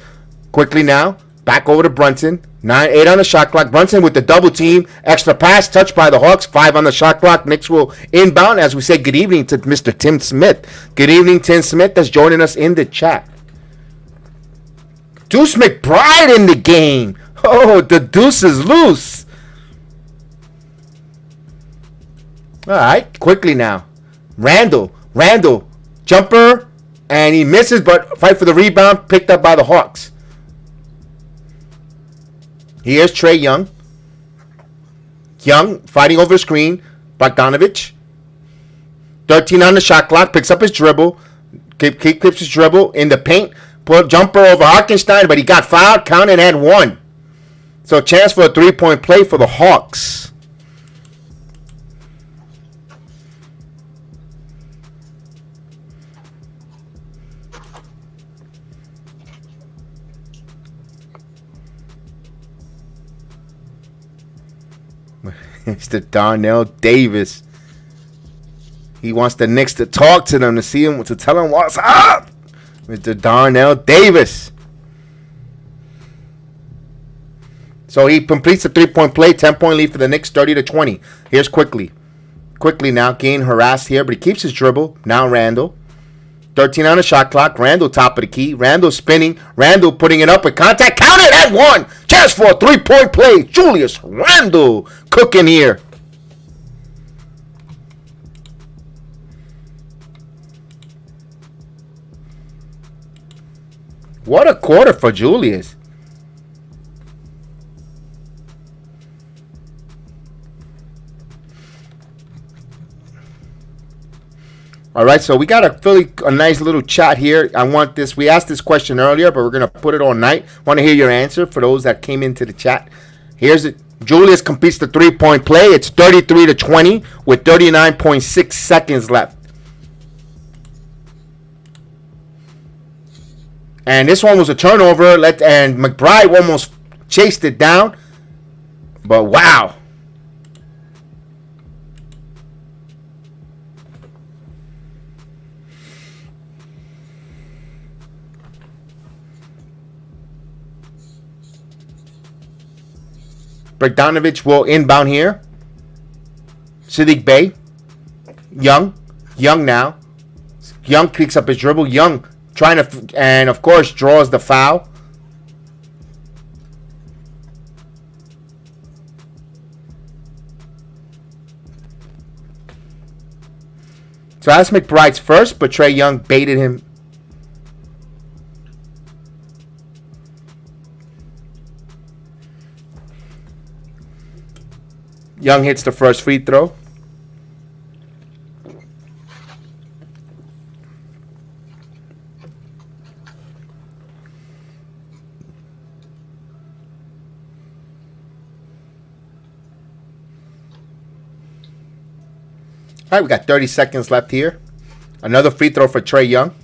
Quickly now. Back over to Brunson. 9-8 on the shot clock. Brunson with the double team. Extra pass touched by the Hawks. 5 on the shot clock. Knicks will inbound as we say good evening to Mr. Tim Smith. Good evening, Tim Smith, that's joining us in the chat. Deuce McBride in the game. Oh, the deuce is loose. All right, Quickly now. Randall. Jumper, and he misses, but fight for the rebound. Picked up by the Hawks. Here's Trey Young. Young fighting over the screen. Bogdanovich. 13 on the shot clock. Picks up his dribble. Keeps his dribble in the paint. Put jumper over Hartenstein, but he got fouled. Counted and one. So chance for a 3-point play for the Hawks. Mr. Darnell Davis. He wants the Knicks to talk to them, to see him, to tell him what's up. Mr. Darnell Davis. So he completes the 3-point play. 10-point lead for the Knicks, 30-20. Here's Quickly. Quickly now getting harassed here, but he keeps his dribble. Now Randall. 13 on the shot clock. Randall top of the key. Randall spinning. Randall putting it up with contact. Counted at one. Chance for a 3-point play. Julius Randall cooking here. What a quarter for Julius. All right, so we got a nice little chat here. I want this. We asked this question earlier, but we're going to put it all night. Want to hear your answer for those that came into the chat. Here's it. Julius completes the 3-point play. It's 33-20 with 39.6 seconds left. And this one was a turnover. And McBride almost chased it down. But wow. Bogdanovich will inbound here. Sadiq Bey. Young now. Young kicks up his dribble. Young trying to, and of course draws the foul. So that's McBride's first, but Trey Young baited him. Young hits the first free throw. All right, we got 30 seconds left here. Another free throw for Trey Young.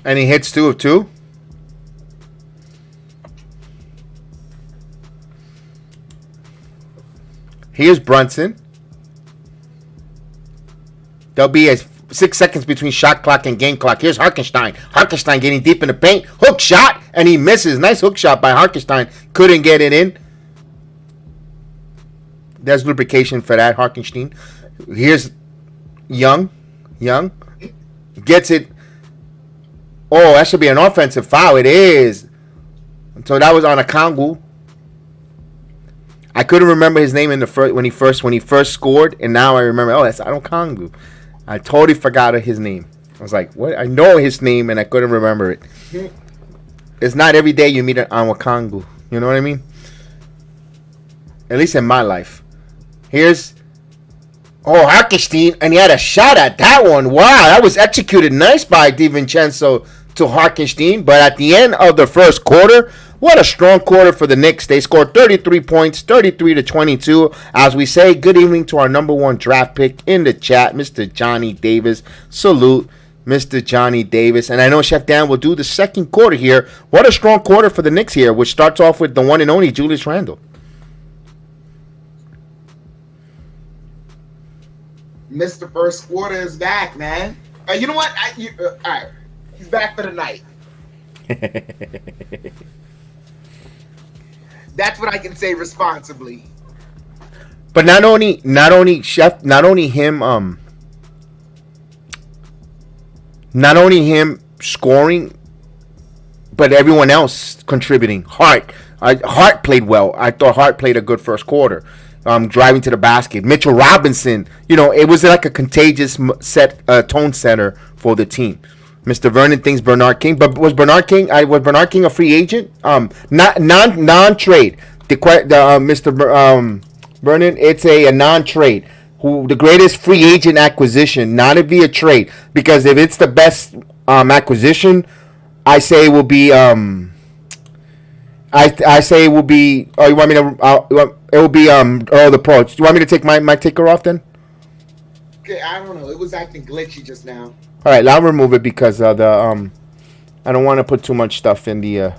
And he hits 2 of 2. Here's Brunson. There'll be 6 seconds between shot clock and game clock. Here's Hartenstein. Hartenstein getting deep in the paint. Hook shot, and he misses. Nice hook shot by Hartenstein. Couldn't get it in. There's lubrication for that, Hartenstein. Here's Young. Young gets it. Oh, that should be an offensive foul. It is. So that was on a Kongu. I couldn't remember his name in the first when he first scored, and now I remember. Oh, that's Adon Kongu. I totally forgot his name. I was like, what? I know his name, and I couldn't remember it. It's not every day you meet an Adon Kongu. You know what I mean? At least in my life. Here's Hartenstein, and he had a shot at that one. Wow, that was executed nice by DiVincenzo to Hartenstein. But at the end of the first quarter, what a strong quarter for the Knicks. They scored 33 points, 33-22. As we say, good evening to our number one draft pick in the chat, Mr. Johnny Davis. Salute, Mr. Johnny Davis. And I know Chef Dan will do the second quarter here. What a strong quarter for the Knicks here, which starts off with the one and only Julius Randle. Mr. First Quarter is back, man. You know what? All right. He's back for the night. That's what I can say responsibly. But not only him scoring, but everyone else contributing. Hart played well. I thought Hart played a good first quarter. Driving to the basket. Mitchell Robinson, it was like a contagious tone setter for the team. Mr. Vernon thinks Bernard King, but was Bernard King a free agent? Not non-trade. Mr. Vernon, it's a non-trade. The greatest free agent acquisition, not via trade, because if it's the best acquisition, I say it will be. I say it will be. Oh, you want me to? It will be the Pro. Do you want me to take my ticker off then? Okay, I don't know. It was acting glitchy just now. All right, I'll remove it because I don't want to put too much stuff in the.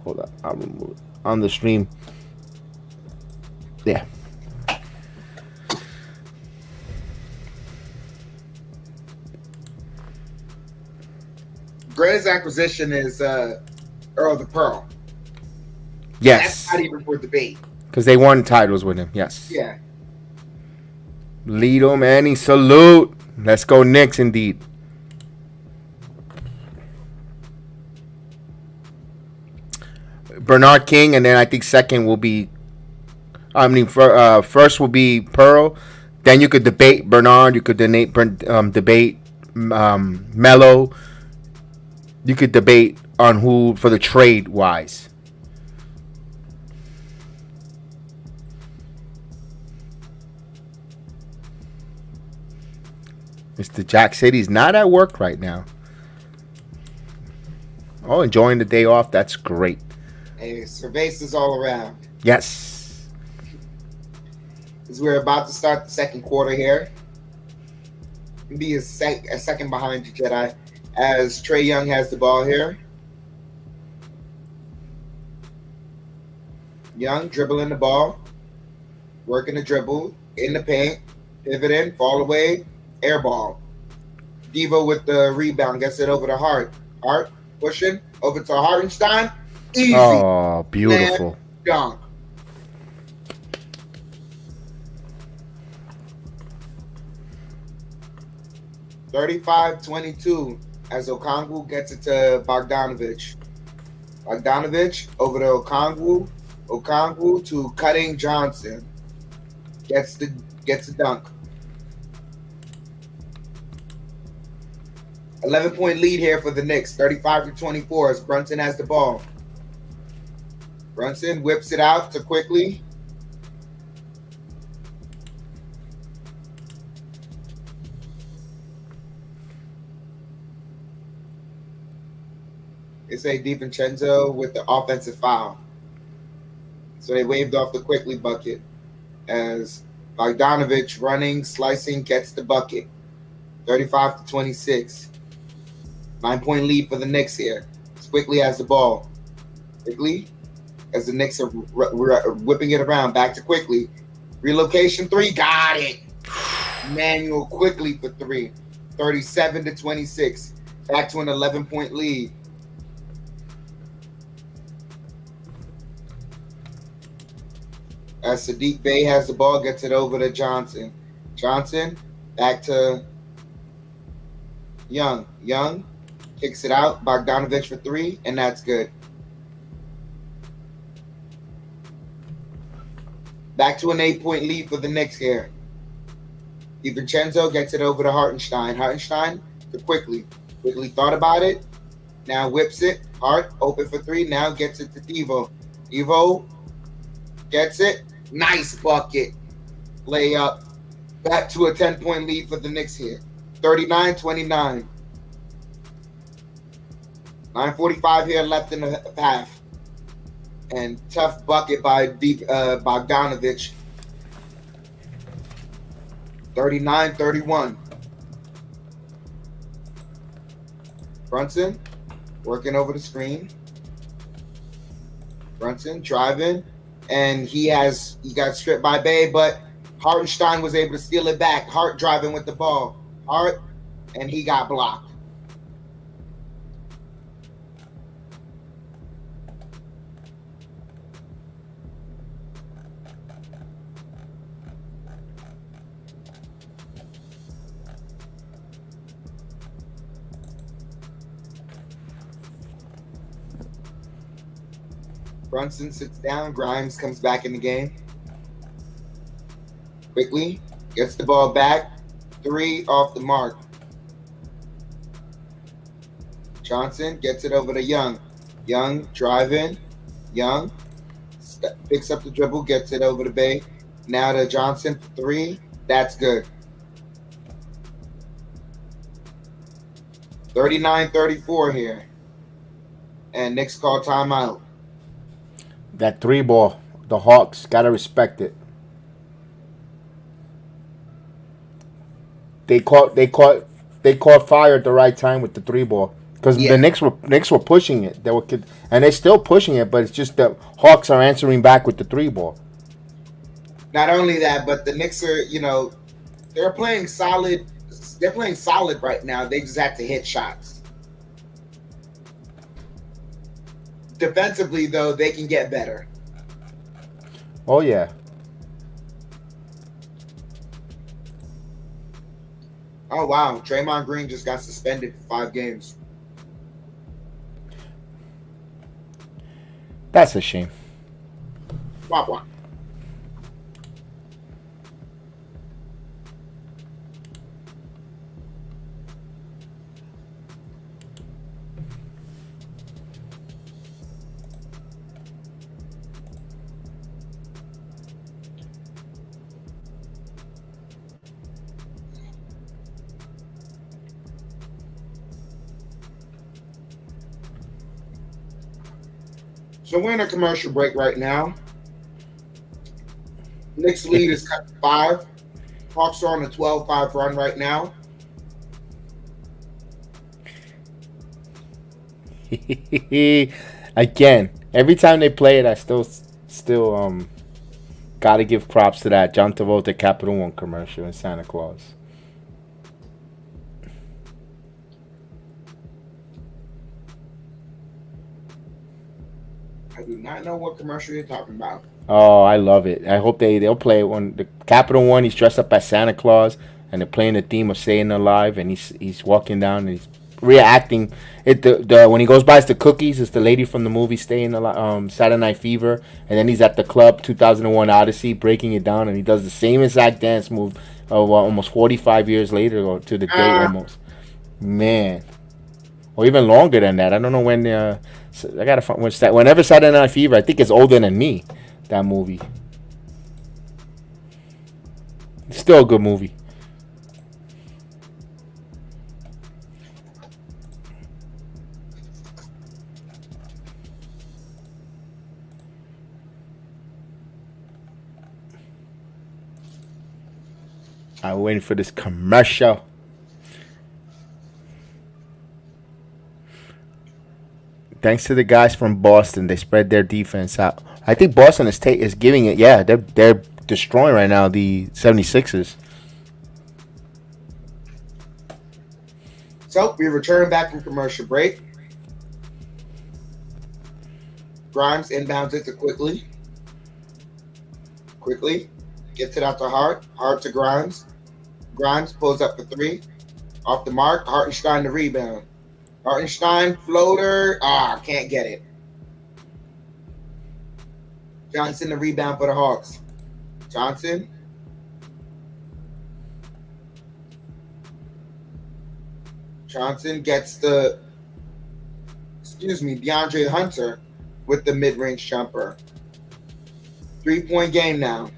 Hold on, I'll remove it on the stream. Yeah. Greatest acquisition is Earl the Pearl. Yes. That's not even for debate. Because they won titles with him. Yes. Yeah. Lido Manny, salute. Let's go Knicks indeed. Bernard King, and then I think second will be. First will be Pearl. Then you could debate Bernard. You could debate Melo. You could debate on who for the trade wise. Mr. Jack City's not at work right now. Oh, enjoying the day off. That's great. Hey, cervezas all around. Yes. As we're about to start the second quarter here. Be a second behind you, Jedi. As Trae Young has the ball here. Young dribbling the ball. Working the dribble. In the paint. Pivoting. Fall away. Air ball. Devo with the rebound. Gets it over to Hart. Hart pushing. Over to Hartenstein. Easy. Oh, beautiful. Man, dunk. (35-22) as Okongwu gets it to Bogdanovich. Bogdanovich over to Okongwu. Okongwu to Cutting Johnson. Gets the dunk. 11-point lead here for the Knicks. 35-24 as Brunson has the ball. Brunson whips it out to Quickly. It's a DiVincenzo with the offensive foul. So they waved off the Quickly bucket as Bogdanovich running, slicing, gets the bucket. 35-26. 9-point lead for the Knicks here. Quickly has the ball. Quickly, as the Knicks are whipping it around. Back to Quickly. Relocation three. Got it. Manuel Quickly for three. 37-26. Back to an 11-point lead. As Sadiq Bey has the ball, gets it over to Johnson. Johnson, back to Young. Young kicks it out. Bogdanovich for three, and that's good. Back to an 8-point lead for the Knicks here. DiVincenzo gets it over to Hartenstein. Hartenstein to Quickly. Quickly thought about it. Now whips it. Hart open for three. Now gets it to Devo. Devo gets it. Nice bucket. Layup. Back to a 10-point lead for the Knicks here. 39-29. 9:45 here left in the half. And tough bucket by Bogdanovich. 39-31. Brunson working over the screen. Brunson driving, and he got stripped by Bay, but Hartenstein was able to steal it back. Hart driving with the ball. Hart, and he got blocked. Brunson sits down. Grimes comes back in the game. Quickly gets the ball back. 3 off the mark. Johnson gets it over to Young. Young driving. Young picks up the dribble, gets it over to Bay. Now to Johnson for 3. That's good. 39-34 here. And Knicks call timeout. That 3 ball, the Hawks gotta respect it. They caught fire at the right time with the 3 ball because the Knicks were pushing it. And they're still pushing it, but it's just the Hawks are answering back with the 3 ball. Not only that, but the Knicks are, they're playing solid. They're playing solid right now. They just have to hit shots. Defensively, though, they can get better. Oh, yeah. Oh, wow. Draymond Green just got suspended for 5 games. That's a shame. Wah, wah. So we're in a commercial break right now. Knicks lead is cut to 5. Hawks are on a 12-5 run right now. Again, every time they play it, I still gotta give props to that John Travolta Capital One commercial in Santa Claus. I do not know what commercial you're talking about. Oh, I love it. I hope they'll play it when the Capital One. He's dressed up as Santa Claus, and they're playing the theme of Staying Alive, and he's walking down and he's reacting. When he goes buys the cookies, it's the lady from the movie Staying Alive, Saturday Night Fever, and then he's at the club 2001 Odyssey breaking it down, and he does the same exact dance move almost 45 years later, or to the day almost. Man, or even longer than that. I don't know when. I gotta find whenever Saturday Night Fever. I think it's older than me. That movie. It's still a good movie. I'm waiting for this commercial. Thanks to the guys from Boston, they spread their defense out. I think Boston is giving it. Yeah, they're destroying right now the 76ers. So we return back from commercial break. Grimes inbounds it to Quickly. Quickly gets it out to Hart. Hart to Grimes. Grimes pulls up for 3. Off the mark. Hartenstein the rebound. Hartenstein floater. Can't get it. Johnson the rebound for the Hawks. Johnson. Johnson gets DeAndre Hunter with the mid-range jumper. 3-point game now.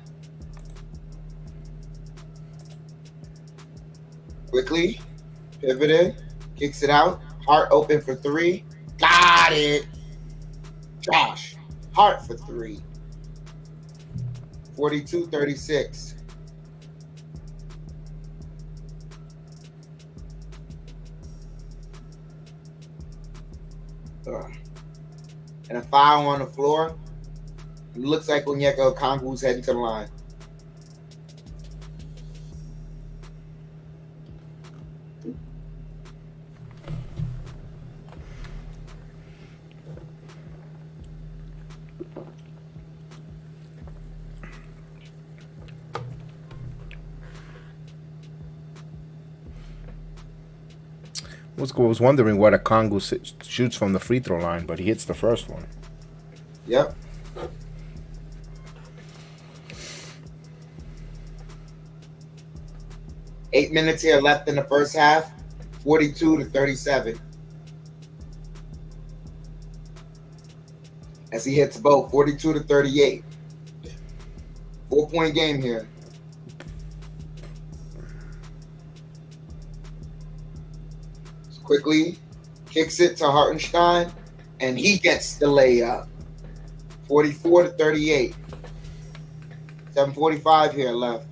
Quickly pivoted, kicks it out. Hart open for 3. Got Got it. Josh Hart for 3. 42-36. And a foul on the floor. It looks like Onyeka Okongwu's heading to the line. I was wondering what Okongwu shoots from the free throw line, but he hits the first one. Yep. Eight minutes here left in the first half. 42-37. As he hits both. 42-38. 4-point game here. Quickly kicks it to Hartenstein, and he gets the layup. 44-38. 7:45 here left.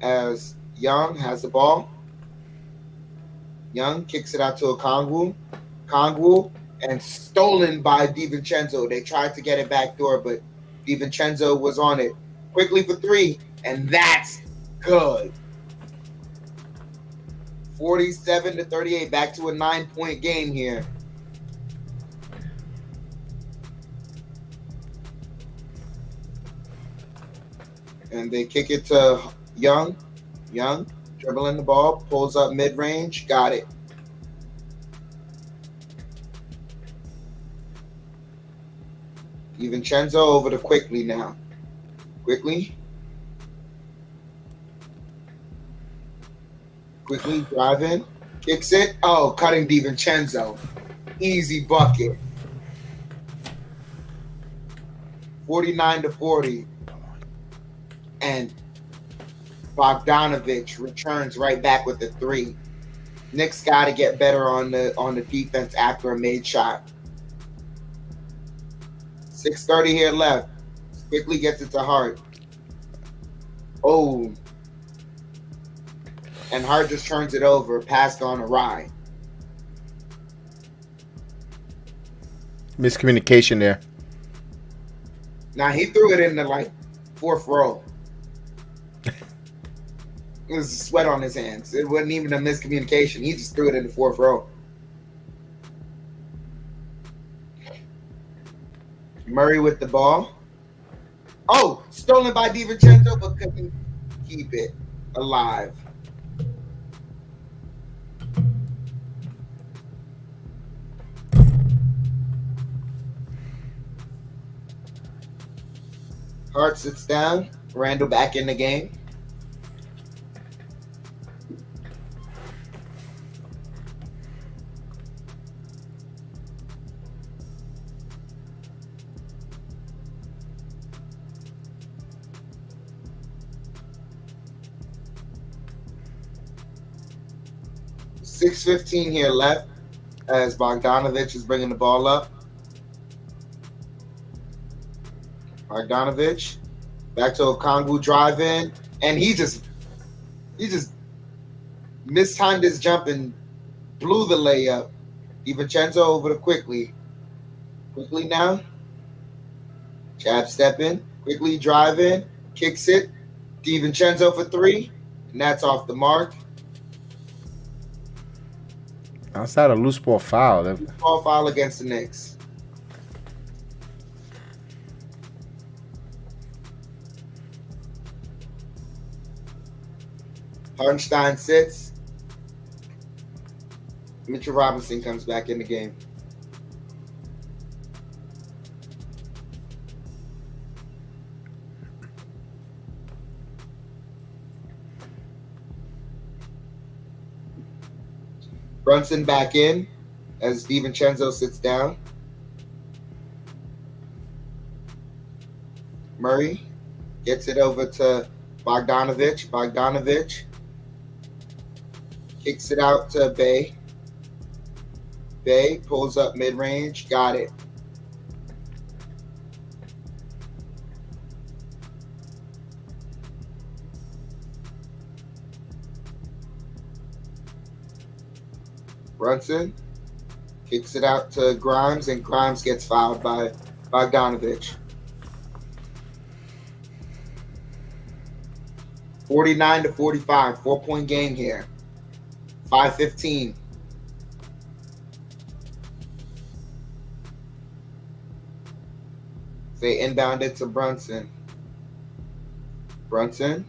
As Young has the ball. Young kicks it out to Okongwu. Okongwu, and stolen by DiVincenzo. They tried to get it back door, but DiVincenzo was on it. Quickly for 3, and that's good. 47-38, back to a 9-point game here. And they kick it to Young. Young, dribbling the ball, pulls up mid-range, got it. DiVincenzo over to Quickly now. Quickly driving, kicks it. Oh, cutting DiVincenzo. Easy bucket. 49-40. And Bogdanovich returns right back with the 3. Knicks got to get better on the defense after a made shot. 6:30 here left. Quickly gets it to Hart. Oh. And Hart just turns it over, passed on awry. Miscommunication there. Now he threw it in the 4th row. It was sweat on his hands. It wasn't even a miscommunication. He just threw it in the 4th row. Murray with the ball. Oh, stolen by DiVincenzo, but couldn't keep it alive. Hart sits down. Randall back in the game. $6:15 here left as Bogdanovich is bringing the ball up. Bogdanovich back to Okongwu driving, and he just mistimed his jump and blew the layup. DiVincenzo over to Quickly now. Jab stepping, Quickly driving, kicks it. DiVincenzo for 3, and that's off the mark. Outside a loose ball foul. Loose ball foul against the Knicks. Hartenstein sits. Mitchell Robinson comes back in the game. Brunson back in as DiVincenzo sits down. Murray gets it over to Bogdanovich. Bogdanovich kicks it out to Bay. Bay pulls up mid-range. Got it. Brunson kicks it out to Grimes, and Grimes gets fouled by Bogdanovich. 49-45, 4-point game here. 5:15. They inbound it to Brunson. Brunson.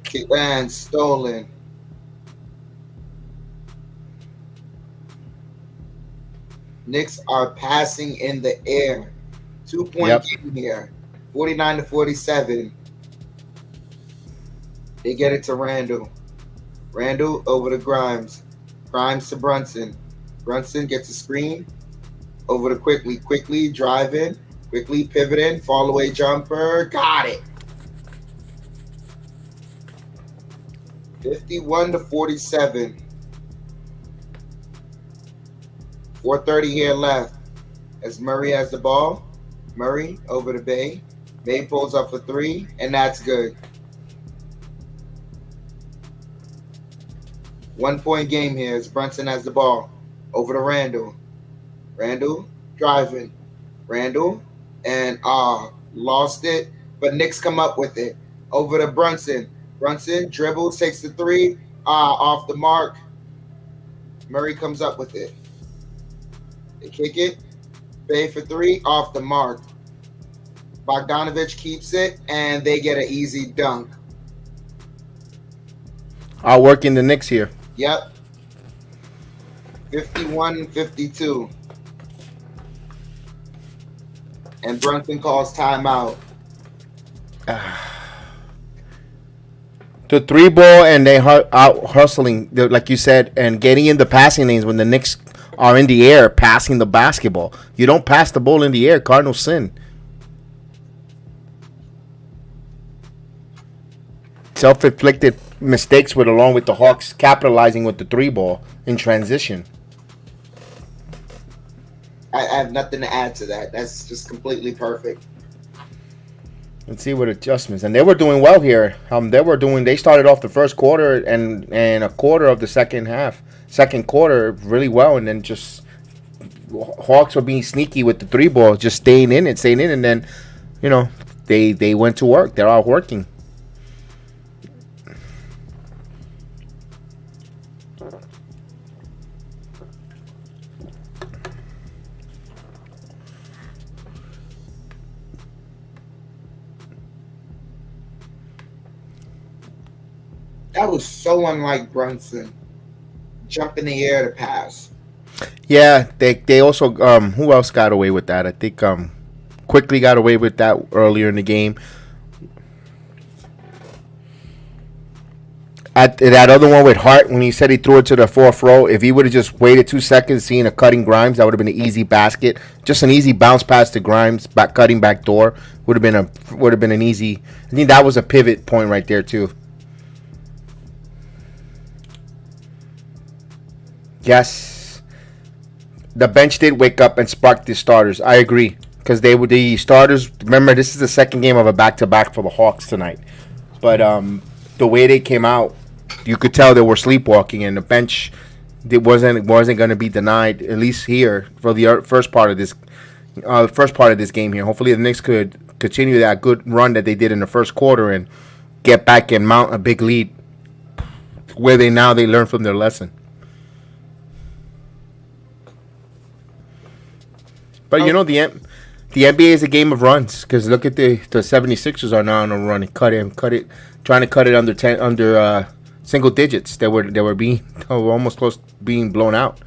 Kick and stolen. Knicks are passing in the air. 2-point game here. 49-47. They get it to Randall. Randall over to Grimes. Grimes to Brunson. Brunson gets a screen. Over to Quickly. Quickly driving. Quickly pivoting. Fall away jumper. Got it. 51-47. 4:30 here left. As Murray has the ball. Murray over to Bay. Bay pulls up for 3, and that's good. 1-point game here as Brunson has the ball. Over to Randall. Randall driving. Randall and lost it, but Knicks come up with it. Over to Brunson. Brunson dribbles, takes the 3, off the mark. Murray comes up with it. They kick it. Bay for 3, off the mark. Bogdanovich keeps it, and they get an easy dunk. Outworking the Knicks here. Yep. 51-52. And Brunson calls timeout. The 3-ball, and they out hustling, like you said, and getting in the passing lanes when the Knicks are in the air passing the basketball. You don't pass the ball in the air, Cardinals sin. Self-inflicted mistakes along with the Hawks capitalizing with the 3-ball in transition. I have nothing to add to that. That's just completely perfect. Let's see what adjustments. And they were doing well here. They started off the first quarter and a quarter of the second quarter really well, and then just Hawks were being sneaky with the 3-ball, just staying in, and then they went to work. They're out working. That was so unlike Brunson. Jump in the air to pass. Yeah, they also who else got away with that? I think Quickly got away with that earlier in the game. At that other one with Hart, when he said he threw it to the 4th row, if he would have just waited 2 seconds, seeing a cutting Grimes, that would have been an easy basket. Just an easy bounce pass to Grimes, cutting back door would have been an easy. I think that was a pivot point right there too. Yes, the bench did wake up and spark the starters. I agree, because they were the starters. Remember, this is the second game of a back-to-back for the Hawks tonight. But the way they came out, you could tell they were sleepwalking, and the bench wasn't going to be denied. At least here for the first part of this game here. Hopefully, the Knicks could continue that good run that they did in the first quarter and get back and mount a big lead, where they learn from their lesson. But the NBA is a game of runs, because look at the 76ers are now on a run and trying to cut it under single digits. They were almost close to being blown out.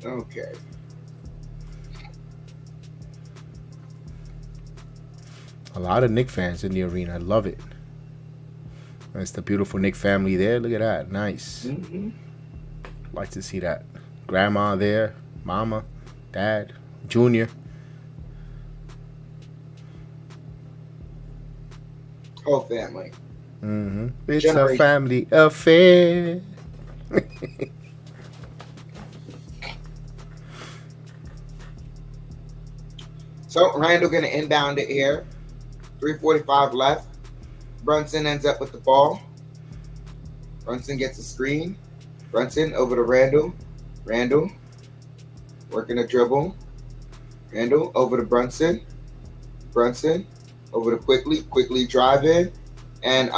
Okay. A lot of Knick fans in the arena. I love it. That's the beautiful Knick family there. Look at that. Nice. Mm-hmm. Like to see that. Grandma there, mama, dad, Junior. Whole family. It's a Generation. family affair. So Randall gonna inbound the air. 3:45 left. Brunson ends up with the ball. Brunson gets a screen. Brunson over to Randall. Randall working a dribble. Randall over to Brunson. Brunson over to Quickly. Quickly drive in. And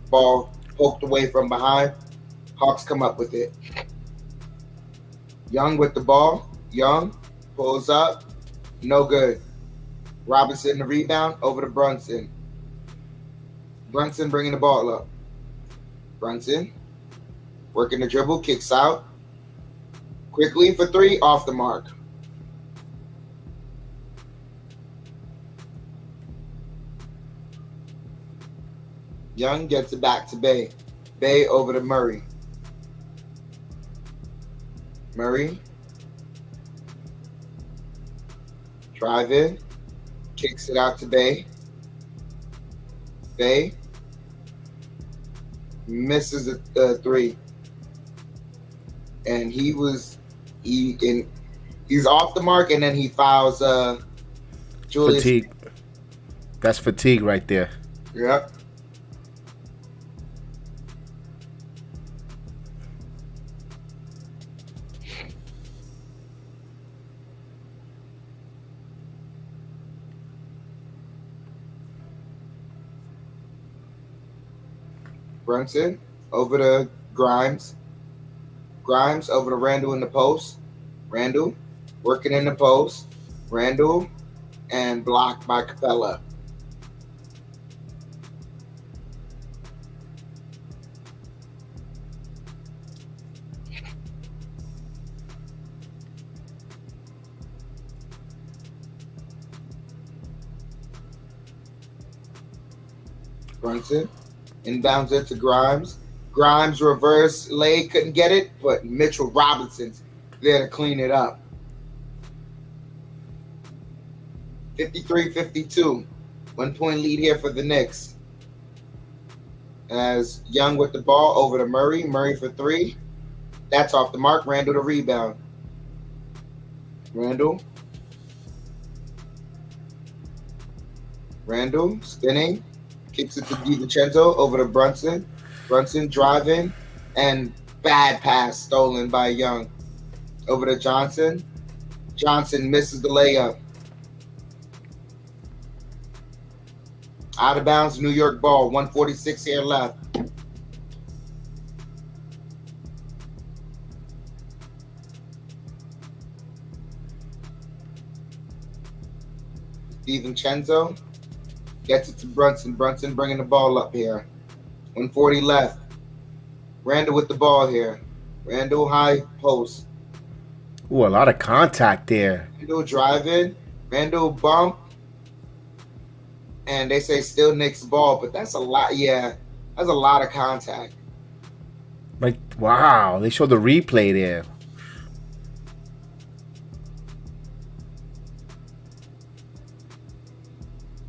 ball poked away from behind. Hawks come up with it. Young with the ball. Young pulls up. No good. Robinson the rebound over to Brunson. Brunson bringing the ball up. Brunson working the dribble, kicks out. Quickly for three, off the mark. Young gets it back to Bay. Bay over to Murray. Murray. Drive in. Kicks it out to Bay. Bay. Misses the three. And he's off the mark, and then he fouls Julius. Fatigue. That's fatigue right there. Yep. Brunson over to Grimes. Grimes over to Randall in the post. Randall working in the post. Randall and blocked by Capella. Brunson inbounds it to Grimes. Grimes reverse lay, couldn't get it, but Mitchell Robinson's there to clean it up. 53-52. 1 point lead here for the Knicks. As Young with the ball over to Murray. Murray for three. That's off the mark. Randall the rebound. Randall spinning. Kicks it to DiVincenzo over to Brunson. Brunson driving, and bad pass stolen by Young. Over to Johnson. Johnson misses the layup. Out of bounds, New York ball. 1:46 here left. DiVincenzo gets it to Brunson. Brunson bringing the ball up here. 1:40 left. Randall with the ball here. Randall high post. Ooh, a lot of contact there. Randall driving. Randall bump. And they say still Knicks ball, but that's a lot. Yeah, that's a lot of contact. Like, wow, they showed the replay there.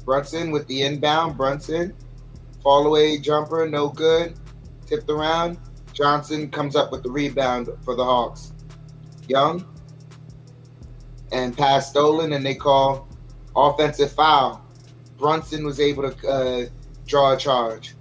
Brunson with the inbound. Brunson. Fall away jumper, no good. Tipped around. Johnson comes up with the rebound for the Hawks. Young. And pass stolen, and they call offensive foul. Brunson was able to draw a charge.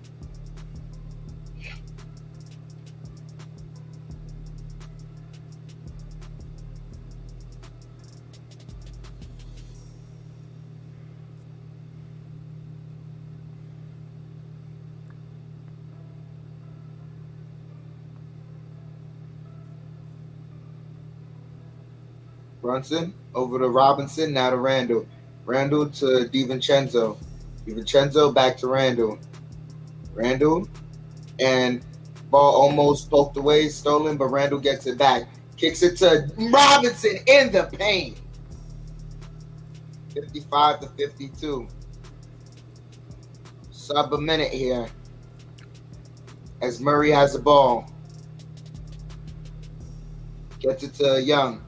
Brunson over to Robinson, now to Randall. Randall to DiVincenzo. DiVincenzo back to Randall. Randall, and ball almost poked away, stolen, but Randall gets it back. Kicks it to Robinson in the paint. 55-52. Sub a minute here as Murray has the ball. Gets it to Young.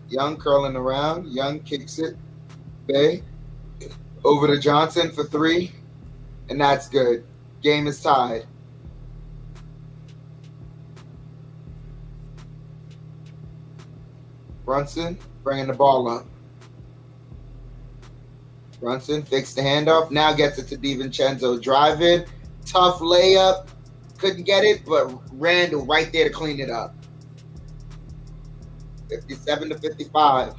Young curling around. Young kicks it. Bay over to Johnson for three, and that's good. Game is tied. Brunson bringing the ball up. Brunson fakes the handoff. Now gets it to DiVincenzo. Driving. Tough layup. Couldn't get it, but Randall right there to clean it up. 57-55.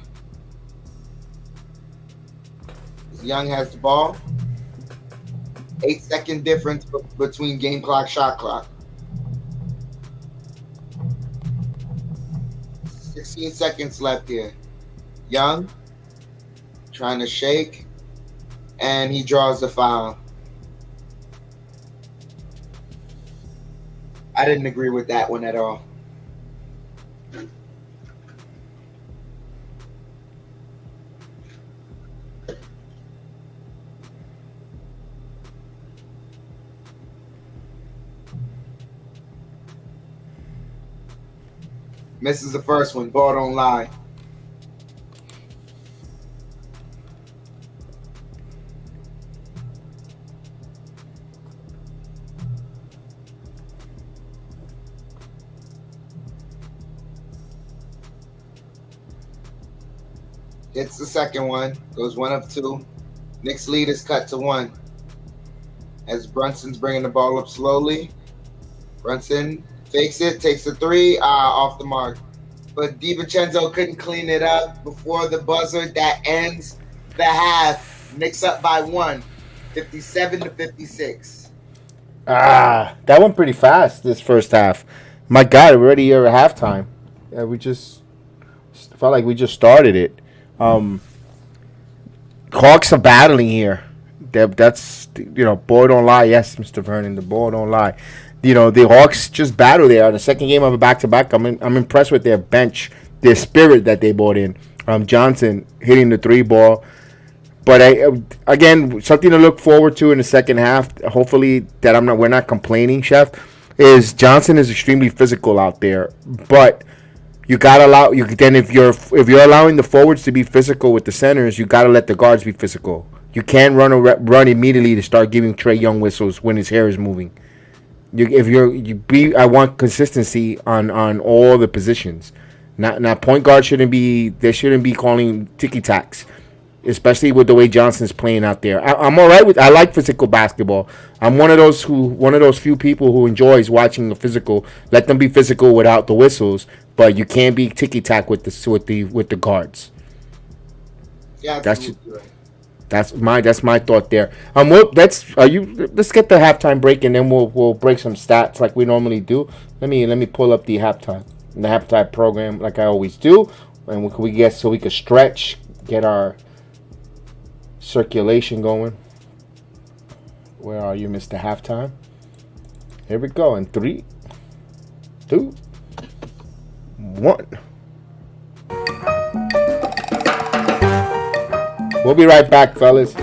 Young has the ball. 8-second difference between game clock, shot clock. 16 seconds left here. Young trying to shake, and he draws the foul. I didn't agree with that one at all. Misses the first one. Ball don't lie. Hits the second one. Goes 1 of 2. Knicks lead is cut to 1. As Brunson's bringing the ball up slowly. Brunson fakes it, takes the 3, off the mark. But DiVincenzo couldn't clean it up before the buzzer. That ends the half. Knicks up by 1, 57-56. That went pretty fast this first half. My God, we're already here at halftime. Yeah, we just felt like we just started it. Hawks are battling here. That's, ball don't lie. Yes, Mr. Vernon, the ball don't lie. The Hawks just battle there. The second game of a back-to-back, I'm impressed with their bench, their spirit that they brought in. Johnson hitting the 3 ball. But again, something to look forward to in the second half. Hopefully that we're not complaining, Chef. Is Johnson is extremely physical out there, but you gotta allow if you're allowing the forwards to be physical with the centers, you gotta let the guards be physical. You can't run immediately to start giving Trae Young whistles when his hair is moving. I want consistency on all the positions. Not point guard shouldn't be calling ticky tacks, especially with the way Johnson's playing out there. I'm all right with. I like physical basketball. I'm one of those few people who enjoys watching the physical. Let them be physical without the whistles, but you can't be ticky tack with the guards. Yeah, That's my thought there. Let's get the halftime break and then we'll break some stats like we normally do. Let me pull up the halftime program like I always do, and we can stretch, get our circulation going. Where are you, Mr. Halftime? Here we go in 3, 2, 1. We'll be right back, fellas.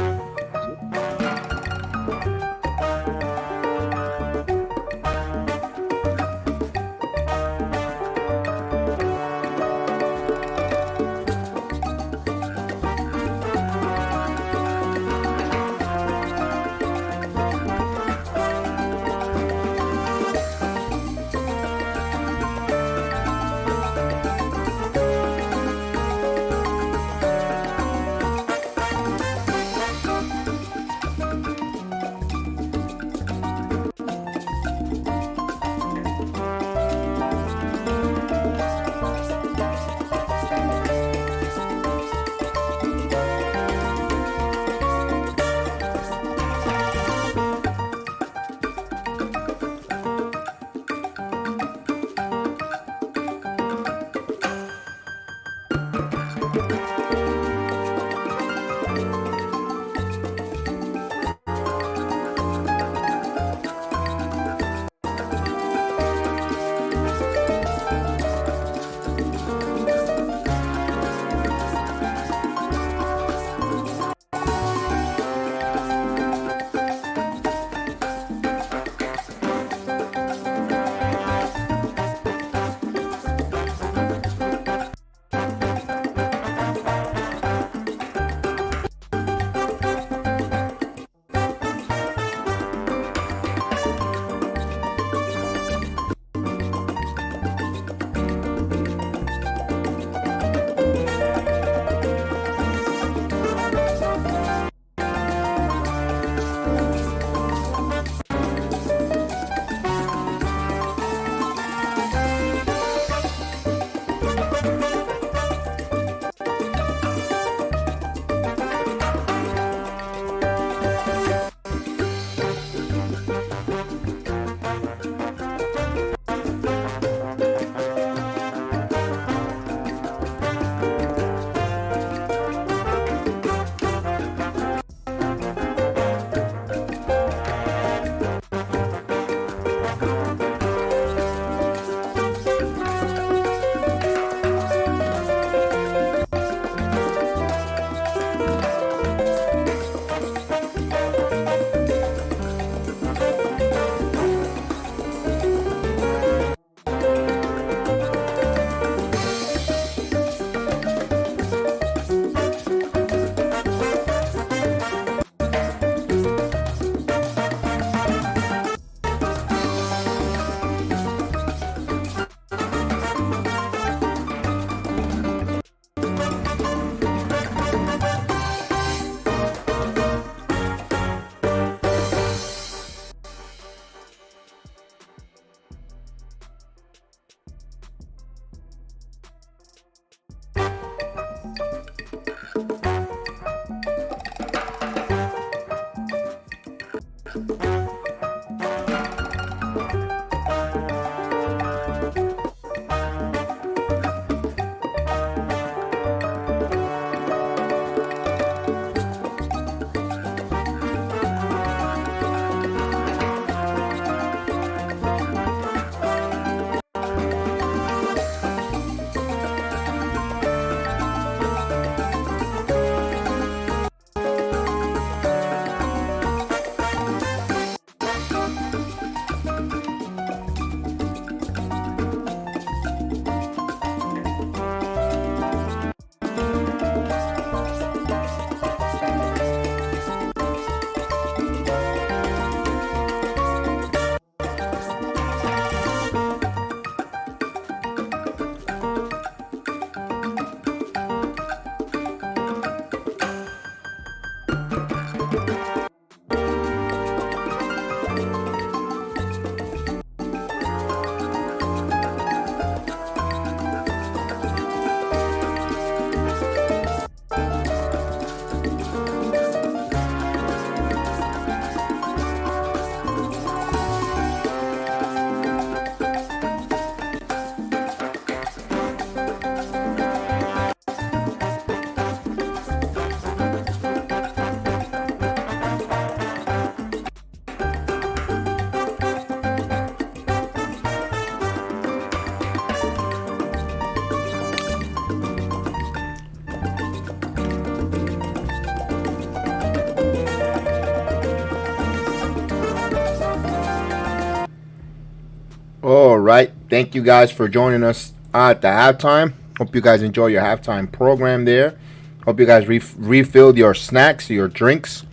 right. Thank you guys for joining us at the halftime. Hope you guys enjoy your halftime program there. Hope you guys refilled your snacks, your drinks.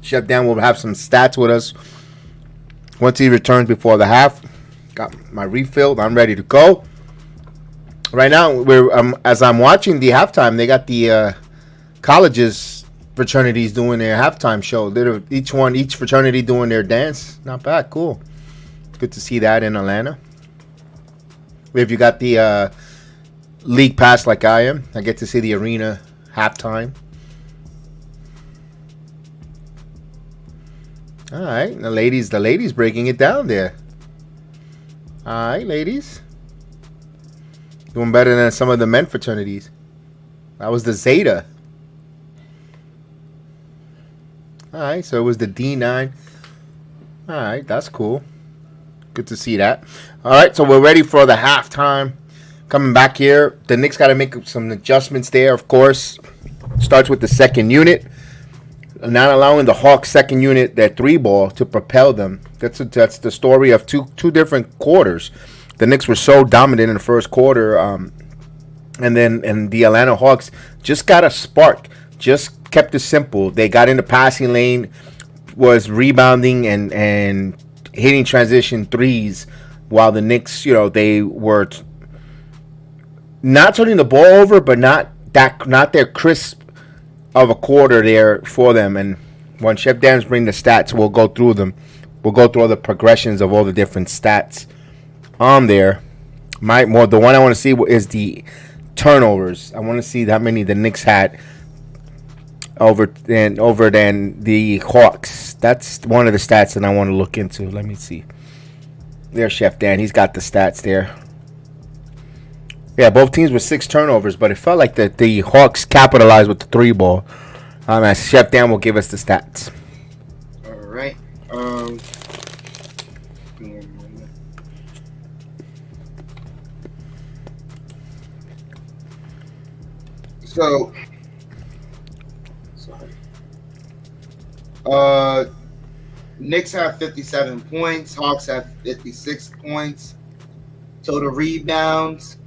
Chef Dan will have some stats with us once he returns before the half. Got my refill. I'm ready to go. Right now, as I'm watching the halftime, they got the colleges fraternities doing their halftime show. Each fraternity doing their dance. Not bad. Cool. Good to see that in Atlanta. If you got the league pass like I am, I get to see the arena halftime. All right, the ladies breaking it down there. All right, ladies. Doing better than some of the men fraternities. That was the Zeta. All right, so it was the D9. All right, that's cool. Good to see that. All right, so we're ready for the halftime. Coming back here, the Knicks got to make some adjustments there, of course. Starts with the second unit. Not allowing the Hawks second unit, their three ball, to propel them. That's the story of two different quarters. The Knicks were so dominant in the first quarter, and the Atlanta Hawks just got a spark. Just kept it simple. They got in the passing lane, was rebounding and hitting transition threes, while the Knicks, they were not turning the ball over, but not their crisp of a quarter there for them. And when Chef Dan's bring the stats, we'll go through them. We'll go through all the progressions of all the different stats on there. The one I want to see is the turnovers. I want to see how many the Knicks had over than the Hawks. That's one of the stats that I want to look into. Let me see. There's Chef Dan. He's got the stats there. Yeah, both teams with 6 turnovers, but it felt like the Hawks capitalized with the three ball. As Chef Dan will give us the stats. All right. So, sorry. Knicks have 57 points. Hawks have 56 points. Total rebounds.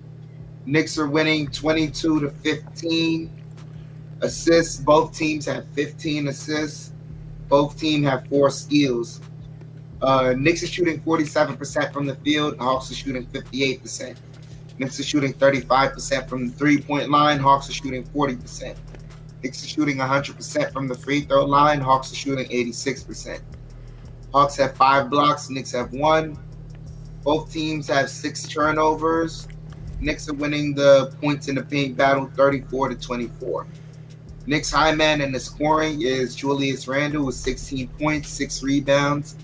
Knicks are winning 22-15. Assists. Both teams have 15 assists. Both teams have 4 steals. Knicks are shooting 47% from the field. Hawks are shooting 58%. Knicks are shooting 35% from the three-point line. Hawks are shooting 40%. Knicks are shooting 100% from the free throw line. Hawks are shooting 86%. Hawks have 5 blocks. Knicks have 1. Both teams have 6 turnovers. Knicks are winning the points in the paint battle 34-24. Knicks high man in the scoring is Julius Randle with 16 points, 6 rebounds,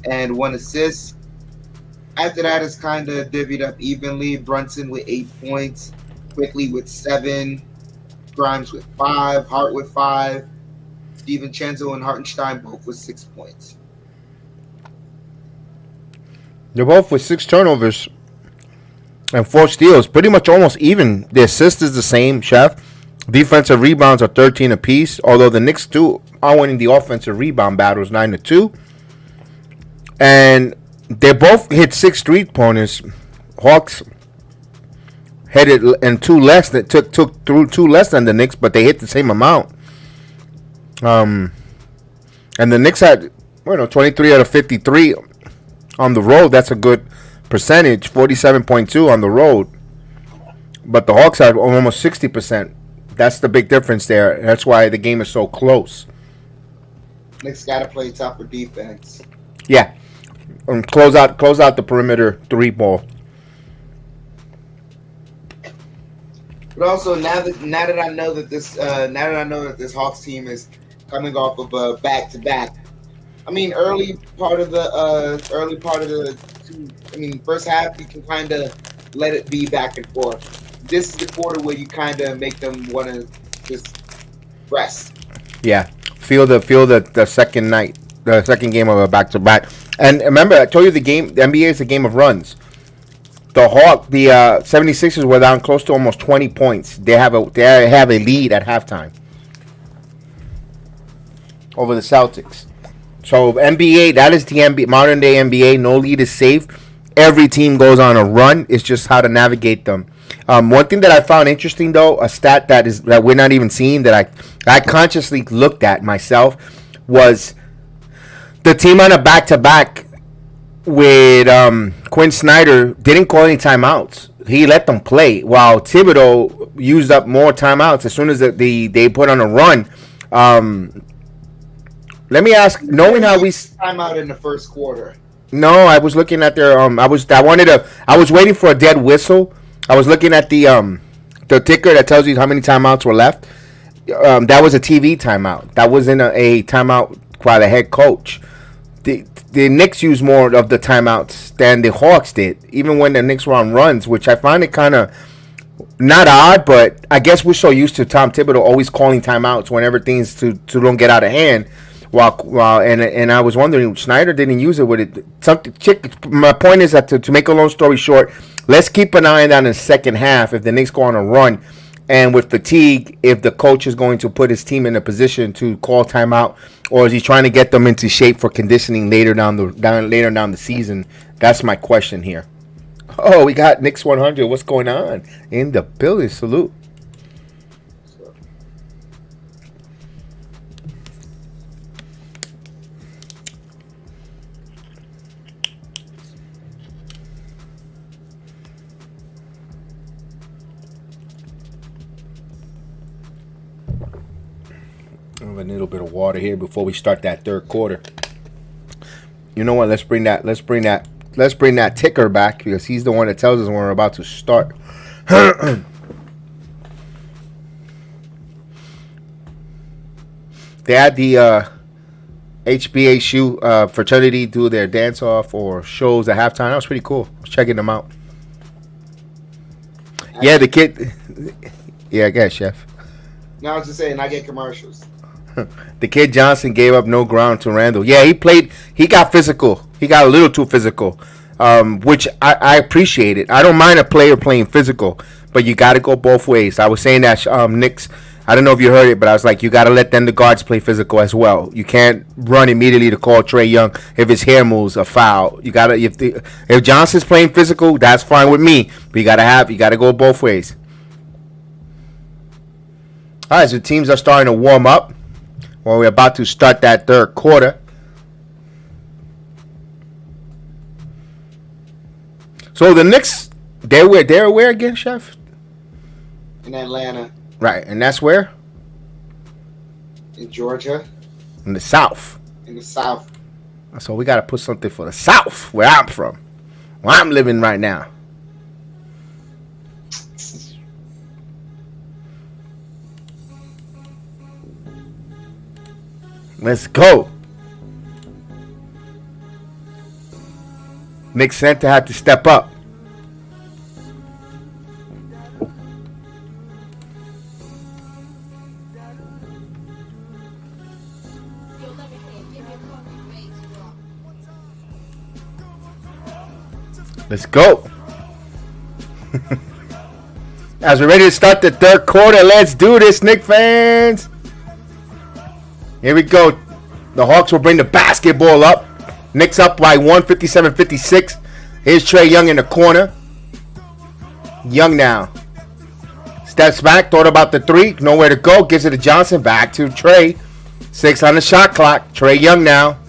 and 1 assist. After that, it's kind of divvied up evenly. Brunson with 8 points, Quickly with 7, Grimes with 5, Hart with 5, DiVincenzo and Hartenstein both with 6 points. They're both with 6 turnovers and 4 steals. Pretty much almost even. The assist is the same, Chef. Defensive rebounds are 13 apiece, although the Knicks too are winning the offensive rebound battles 9-2. And they both hit 6 three-pointers. Hawks hit it and 2 less that took through 2 less than the Knicks, but they hit the same amount. And the Knicks had 23 out of 53 on the road. That's a good percentage, 47.2 on the road. But the Hawks had almost 60%. That's the big difference there. That's why the game is so close. Knicks got to play tougher defense. Yeah, and close out the perimeter 3 ball. But also now that I know that this Hawks team is coming off of a back-to-back. I mean, early part of the first half, you can kind of let it be back and forth. This is the quarter where you kind of make them want to just rest. Yeah, feel the second night, the second game of a back-to-back. And remember, I told you the NBA is a game of runs. The 76ers were down close to almost 20 points. They have a lead at halftime over the Celtics. So NBA, that is the modern day NBA. No lead is safe. every team goes on a run. It's just how to navigate them. One thing that I found interesting, though, a stat that we're not even seeing, that I consciously looked at myself, was the team on a back-to-back with Quinn Snyder didn't call any timeouts. He let them play, while Thibodeau used up more timeouts as soon as they put on a run. Let me ask, knowing how we timeout in the first quarter. No, I was looking at their I was waiting for a dead whistle. I was looking at the ticker that tells you how many timeouts were left. That was a TV timeout. That wasn't a timeout by the head coach. The Knicks used more of the timeouts than the Hawks did, even when the Knicks were on runs, which I find it kind of not odd, but I guess we're so used to Tom Thibodeau always calling timeouts whenever things to don't get out of hand. And I was wondering, Snyder didn't use it with it. My point is that to make a long story short, let's keep an eye on that in the second half if the Knicks go on a run. And with fatigue, if the coach is going to put his team in a position to call timeout, or is he trying to get them into shape for conditioning later down the season? That's my question here. Oh, we got Knicks 100. What's going on in the building? Salute. A little bit of water here before we start that third quarter. You know what? Let's bring that ticker back, because he's the one that tells us when we're about to start. They had the HBAU fraternity do their dance off or shows at halftime. That was pretty cool. I was checking them out. Yeah, the kid. Yeah, I guess, Chef. No, I was just saying, I get commercials. The kid Johnson gave up no ground to Randall. Yeah, he got physical. He got a little too physical, which I appreciate it. I don't mind a player playing physical, but you got to go both ways. I was saying that, Knicks, I don't know if you heard it, but I was like, you got to let the guards play physical as well. You can't run immediately to call Trae Young if his hair moves a foul. You got to, if Johnson's playing physical, that's fine with me, but you got to go both ways. All right, so teams are starting to warm up. Well, we're about to start that third quarter. So the Knicks, they're where again, Chef? In Atlanta. Right, and that's where? In Georgia. In the South. In the South. So we got to put something for the South, where I'm from, where I'm living right now. Let's go. Nick Center had to step up. Let's go. As we're ready to start the third quarter, let's do this, Knicks fans. Here we go. The Hawks will bring the basketball up. Knicks up by 157-56. Here's Trae Young in the corner. Young now. Steps back, thought about the three. Nowhere to go. Gives it to Johnson. Back to Trae. 6 on the shot clock. Trae Young now.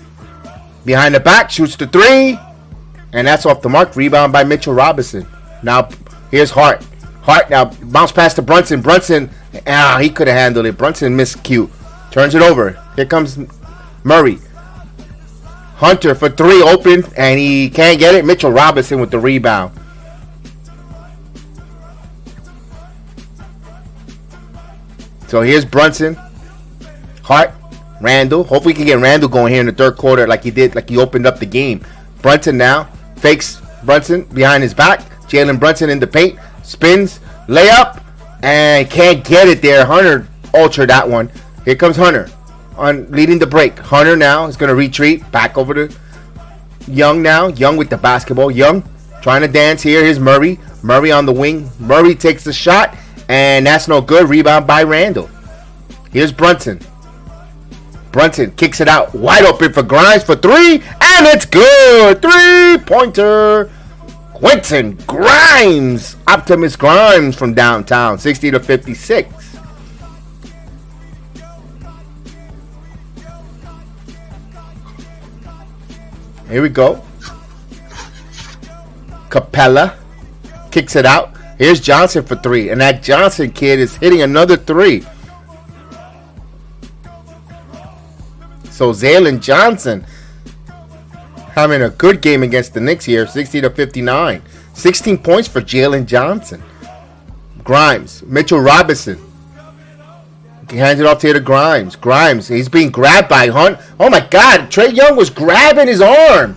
Behind the back. Shoots the three. And that's off the mark. Rebound by Mitchell Robinson. Now, here's Hart. Hart now bounce past to Brunson. Brunson, he could have handled it. Brunson missed cute. Turns it over. Here comes Murray. Hunter for three, open, and he can't get it. Mitchell Robinson with the rebound. So here's Brunson. Hart. Randall. Hopefully we can get Randall going here in the third quarter like he did, like he opened up the game. Brunson now. Fakes Brunson behind his back. Jalen Brunson in the paint. Spins. Layup. And can't get it there. Hunter ultra that one. Here comes Hunter on leading the break. Hunter now is going to retreat back over to Young now. Young with the basketball. Young trying to dance here. Here's Murray. Murray on the wing. Murray takes the shot, and that's no good. Rebound by Randall. Here's Brunson. Brunson kicks it out. Wide open for Grimes for three, and it's good. 3-pointer Quentin Grimes. Optimus Grimes from downtown. 60-56. Here we go. Capella kicks it out. Here's Johnson for 3. And that Johnson kid is hitting another 3. So Jalen Johnson having a good game against the Knicks here. 60-59. 16 points for Jalen Johnson. Grimes. Mitchell Robinson. He hands it off here to Grimes. Grimes, he's being grabbed by Hunt. Oh my God, Trae Young was grabbing his arm.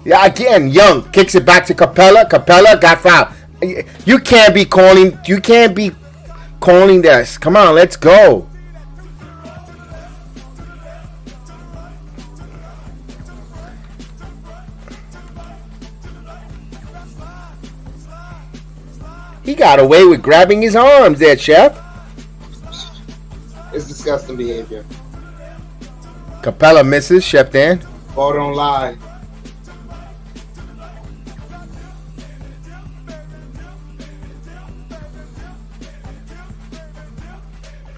Yeah, again, Young kicks it back to Capella. Capella got fouled. You can't be calling this. Come on, let's go. He got away with grabbing his arms there, Chef. It's disgusting behavior. Capella misses, Chef Dan. Ball don't lie.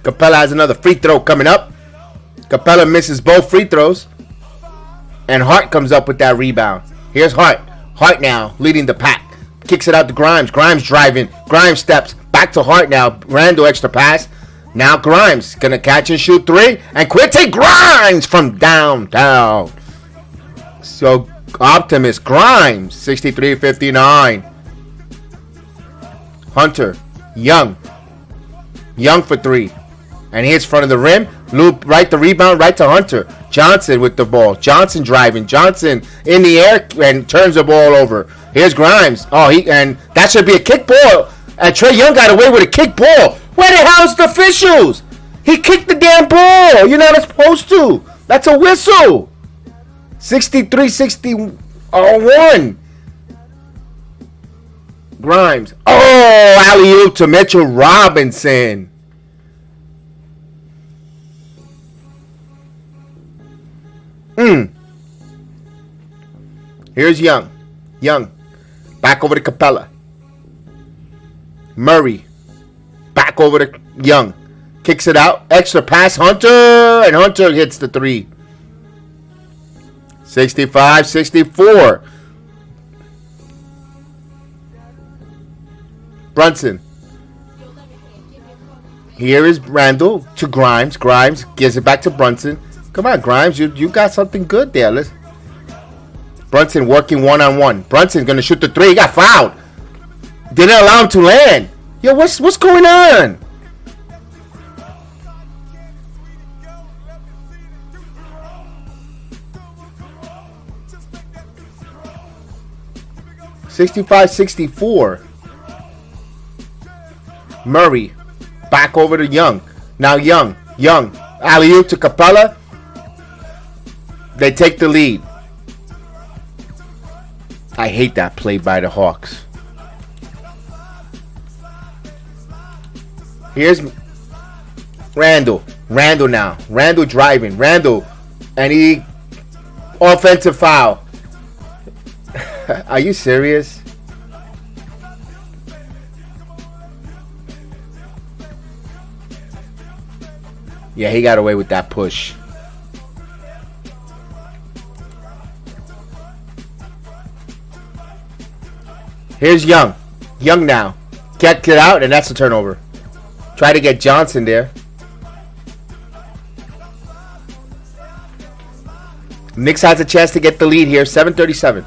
Capella has another free throw coming up. Capella misses both free throws. And Hart comes up with that rebound. Here's Hart. Hart now leading the pack. Kicks it out to Grimes. Grimes driving. Grimes steps. Back to Hart now. Randall extra pass. Now Grimes going to catch and shoot 3. And Quentin Grimes from downtown. So Optimus Grimes. 63-59. Hunter. Young. Young for 3. And he hits front of the rim. Loop right the rebound right to Hunter. Johnson with the ball. Johnson driving. Johnson in the air and turns the ball over. Here's Grimes. And that should be a kick ball. And Trae Young got away with a kick ball. Where the hell's the officials? He kicked the damn ball. You're not supposed to. That's a whistle. 63-61. Grimes. Oh, alley-oop to Mitchell Robinson. Here's Young. Young. Back over to Capella. Murray. Back over to Young. Kicks it out. Extra pass. Hunter. And Hunter hits the 3. 65-64. Brunson. Here is Randall to Grimes. Grimes gives it back to Brunson. Come on, Grimes. You got something good there. Brunson working one-on-one. Brunson's going to shoot the 3. He got fouled. Didn't allow him to land. Yo, what's going on? (65-64). Murray back over to Young. Now Young. Alley-oop to Capella. They take the lead. I hate that play by the Hawks. Here's Randall. Randall now. Randall driving. Randall. And he... offensive foul. Are you serious? Yeah, he got away with that push. Here's Young. Young now. Get out, and that's a turnover. Try to get Johnson there. Knicks has a chance to get the lead here. 7:37.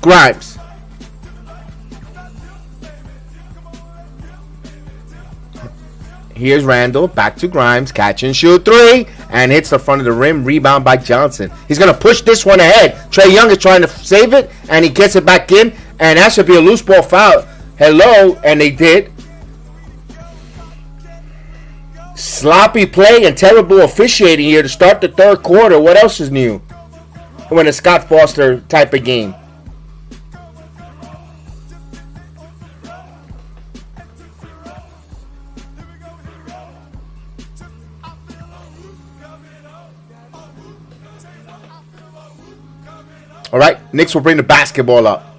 Grimes. Here's Randall. Back to Grimes. Catch and shoot 3. And hits the front of the rim. Rebound by Johnson. He's going to push this one ahead. Trae Young is trying to save it. And he gets it back in. And that should be a loose ball foul. Hello. And they did. Sloppy play and terrible officiating here to start the third quarter. What else is new? When a Scott Foster type of game. All right, Knicks will bring the basketball up.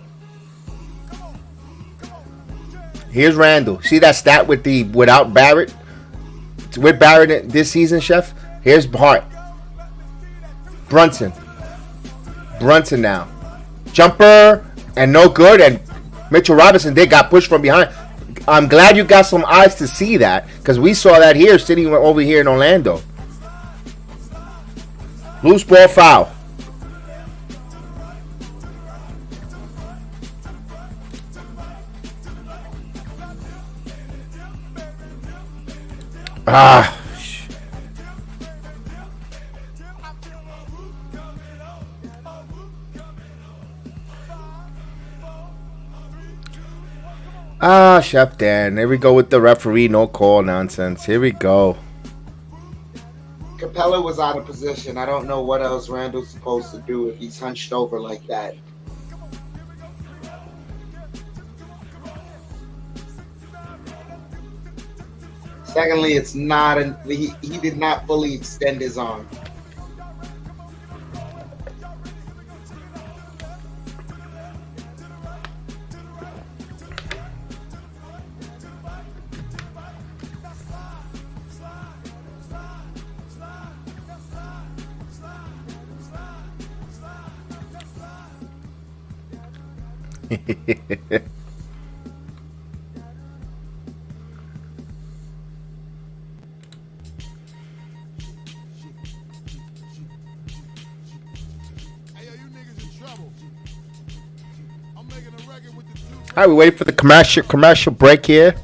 Here's Randall. See that stat without Barrett? With Barrett this season, Chef? Here's Hart. Brunson now. Jumper and no good. And Mitchell Robinson, they got pushed from behind. I'm glad you got some eyes to see that, because we saw that here sitting over here in Orlando. Loose ball foul. Chef Dan. Here we go with the referee no call nonsense. Here we go. Capella was out of position. I don't know what else Randall's supposed to do if he's hunched over like that. Secondly, it's not he did not fully extend his arm. All right, we wait for the commercial break here.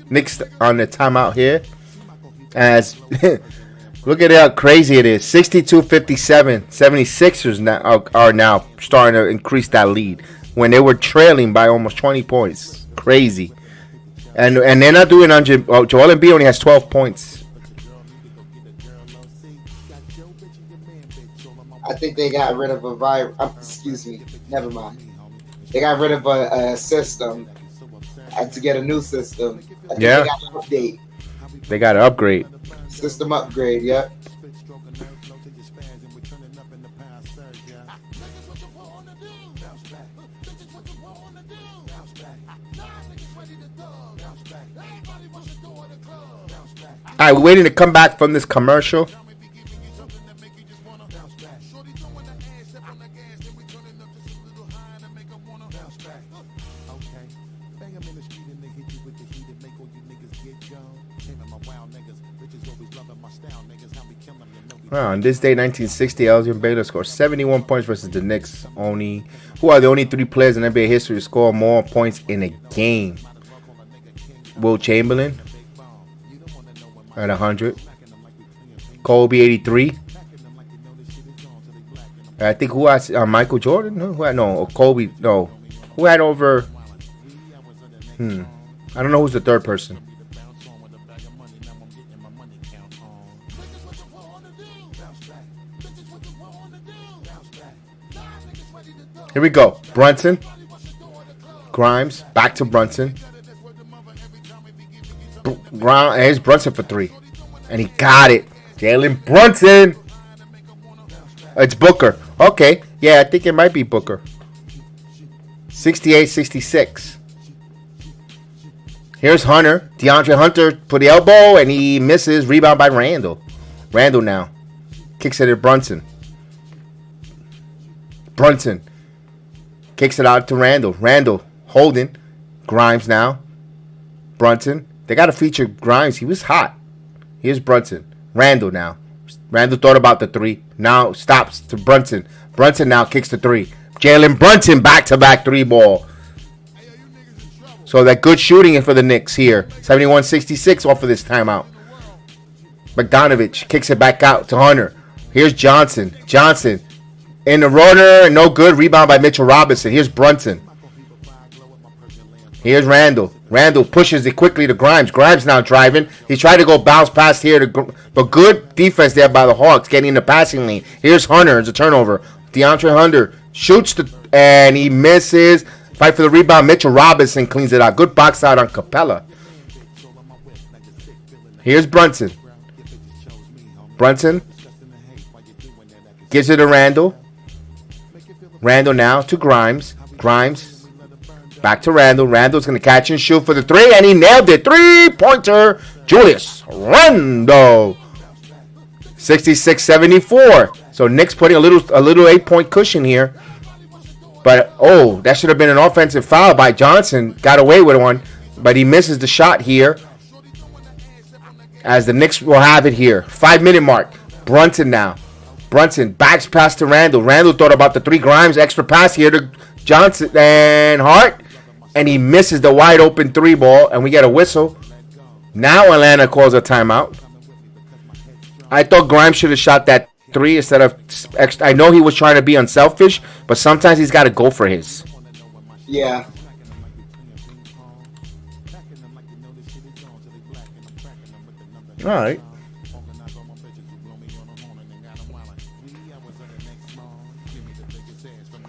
Knicks on the timeout here. As look at how crazy it is. 62-57. 76ers now are now starting to increase that lead when they were trailing by almost 20 points. Crazy. And they're not doing 100. Oh, Joel Embiid only has 12 points. I think they got rid of a virus. Excuse me. Never mind. They got rid of a system. To get a new system. I think they got an update. They got an upgrade. System upgrade, yep. All right, we're waiting to come back from this commercial. On this day, 1960, Elgin Baylor scored 71 points versus the Knicks, who are the only three players in NBA history to score more points in a game. Will Chamberlain at 100. Kobe, 83. I think who has Michael Jordan? No, who had Kobe? No, who had over? I don't know who's the third person. Here we go. Brunson. Grimes. Back to Brunson. Here's Brunson for three. And he got it. Jalen Brunson. It's Booker. Okay. Yeah, I think it might be Booker. 68-66. Here's Hunter. DeAndre Hunter put the elbow and he misses. Rebound by Randall. Randall now. Kicks it at Brunson. Brunson. Kicks it out to Randall. Randall holding. Grimes now. Brunson. They got to feature Grimes. He was hot. Here's Brunson. Randall now. Randall thought about the three. Now stops to Brunson. Brunson now kicks the three. Jalen Brunson back-to-back three ball. So that good shooting for the Knicks here. 71-66 off of this timeout. Bogdanovich kicks it back out to Hunter. Here's Johnson. Johnson. In the runner, no good. Rebound by Mitchell Robinson. Here's Brunson. Here's Randall. Randall pushes it quickly to Grimes. Grimes now driving. He tried to go bounce past here, but good defense there by the Hawks, getting in the passing lane. Here's Hunter. It's a turnover. DeAndre Hunter shoots and he misses. Fight for the rebound. Mitchell Robinson cleans it out. Good box out on Capella. Here's Brunson. Brunson gives it to Randall. Randall now to Grimes. Grimes back to Randall. Randall's going to catch and shoot for the three, and he nailed it. Three-pointer, Julius Randle. 66-74. So Knicks putting a little 8-point cushion here. But, oh, that should have been an offensive foul by Johnson. Got away with one, but he misses the shot here. As the Knicks will have it here. 5-minute mark. Brunson now. Brunson backs pass to Randall. Randall thought about the three. Grimes, extra pass here to Johnson and Hart. And he misses the wide open three ball. And we get a whistle. Now Atlanta calls a timeout. I thought Grimes should have shot that three instead of extra. I know he was trying to be unselfish, but sometimes he's got to go for his. Yeah. All right.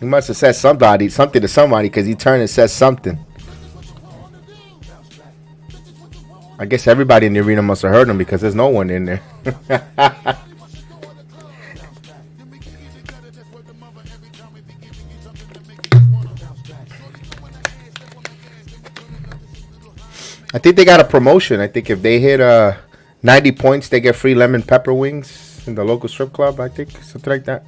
He must have said something to somebody because he turned and said something. I guess everybody in the arena must have heard him because there's no one in there. I think they got a promotion. I think if they hit 90 points, they get free lemon pepper wings in the local strip club. I think something like that.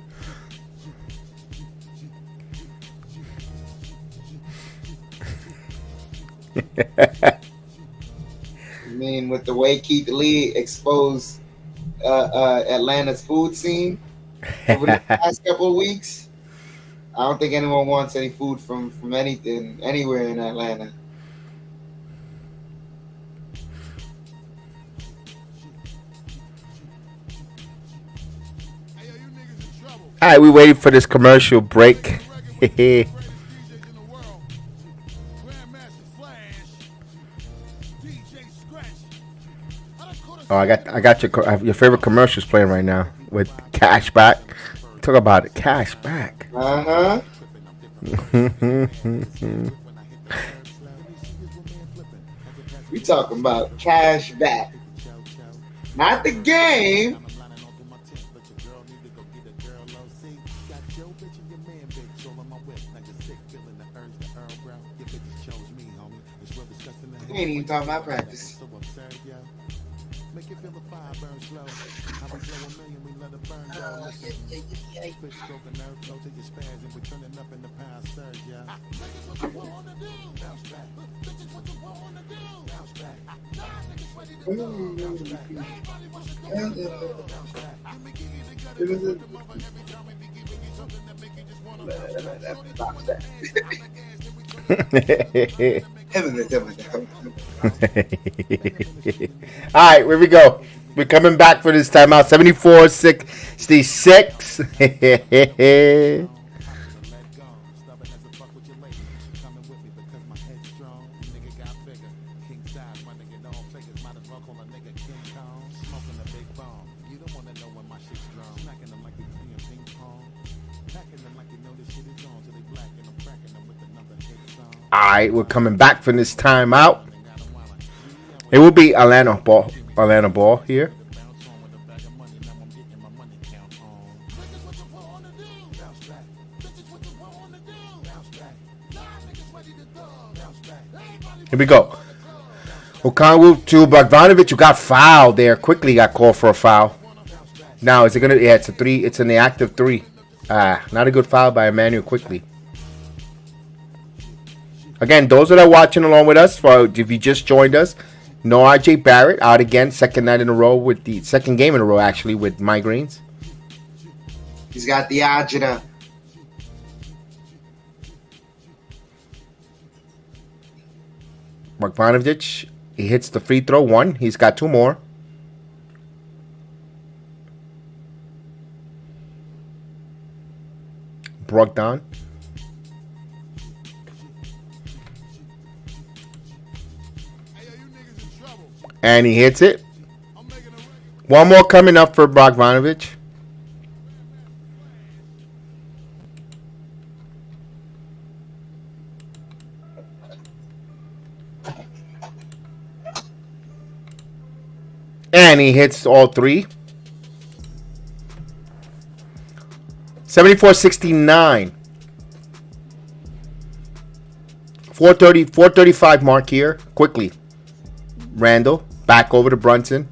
I mean, with the way Keith Lee exposed Atlanta's food scene over the past couple of weeks, I don't think anyone wants any food from anything anywhere in Atlanta. All right, we waiting for this commercial break. Oh, I got your favorite commercials playing right now with Cashback. Talk about it, Cashback. We talking about cash back, not the game. We ain't even talking about practice. All right, here we go. We're coming back for this timeout. 74-66. All right, we're coming back from this timeout. It will be Atlanta ball here. Here we go. Okongwu to Bogdanovic, who got fouled there. Quickly got called for a foul. Now, is it going to... Yeah, it's a three. It's in the active three. Not a good foul by Emmanuel Quickly. Again, those that are watching along with us, if you just joined us, no RJ Barrett out again, second game in a row with migraines. He's got the agita. Bogdanovic, he hits the free throw one. He's got two more. Brogdon. And he hits it. One more coming up for Bogdanovic. And he hits all three. 74-69. 435 mark here. Quickly. Randall. Back over to Brunson.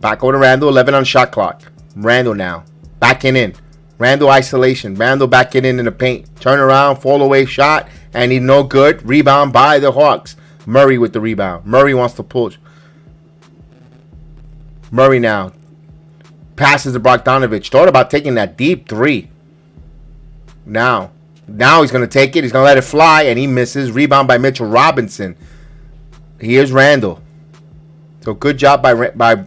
Back over to Randall. 11 on shot clock. Randall now. Backing in. Randall isolation. Randall backing in the paint. Turn around. Fall away shot. And he's no good. Rebound by the Hawks. Murray with the rebound. Murray wants to push. Murray now. Passes to Bogdanovich. Thought about taking that deep three. Now he's going to take it. He's going to let it fly. And he misses. Rebound by Mitchell Robinson. Here's Randall. So good job by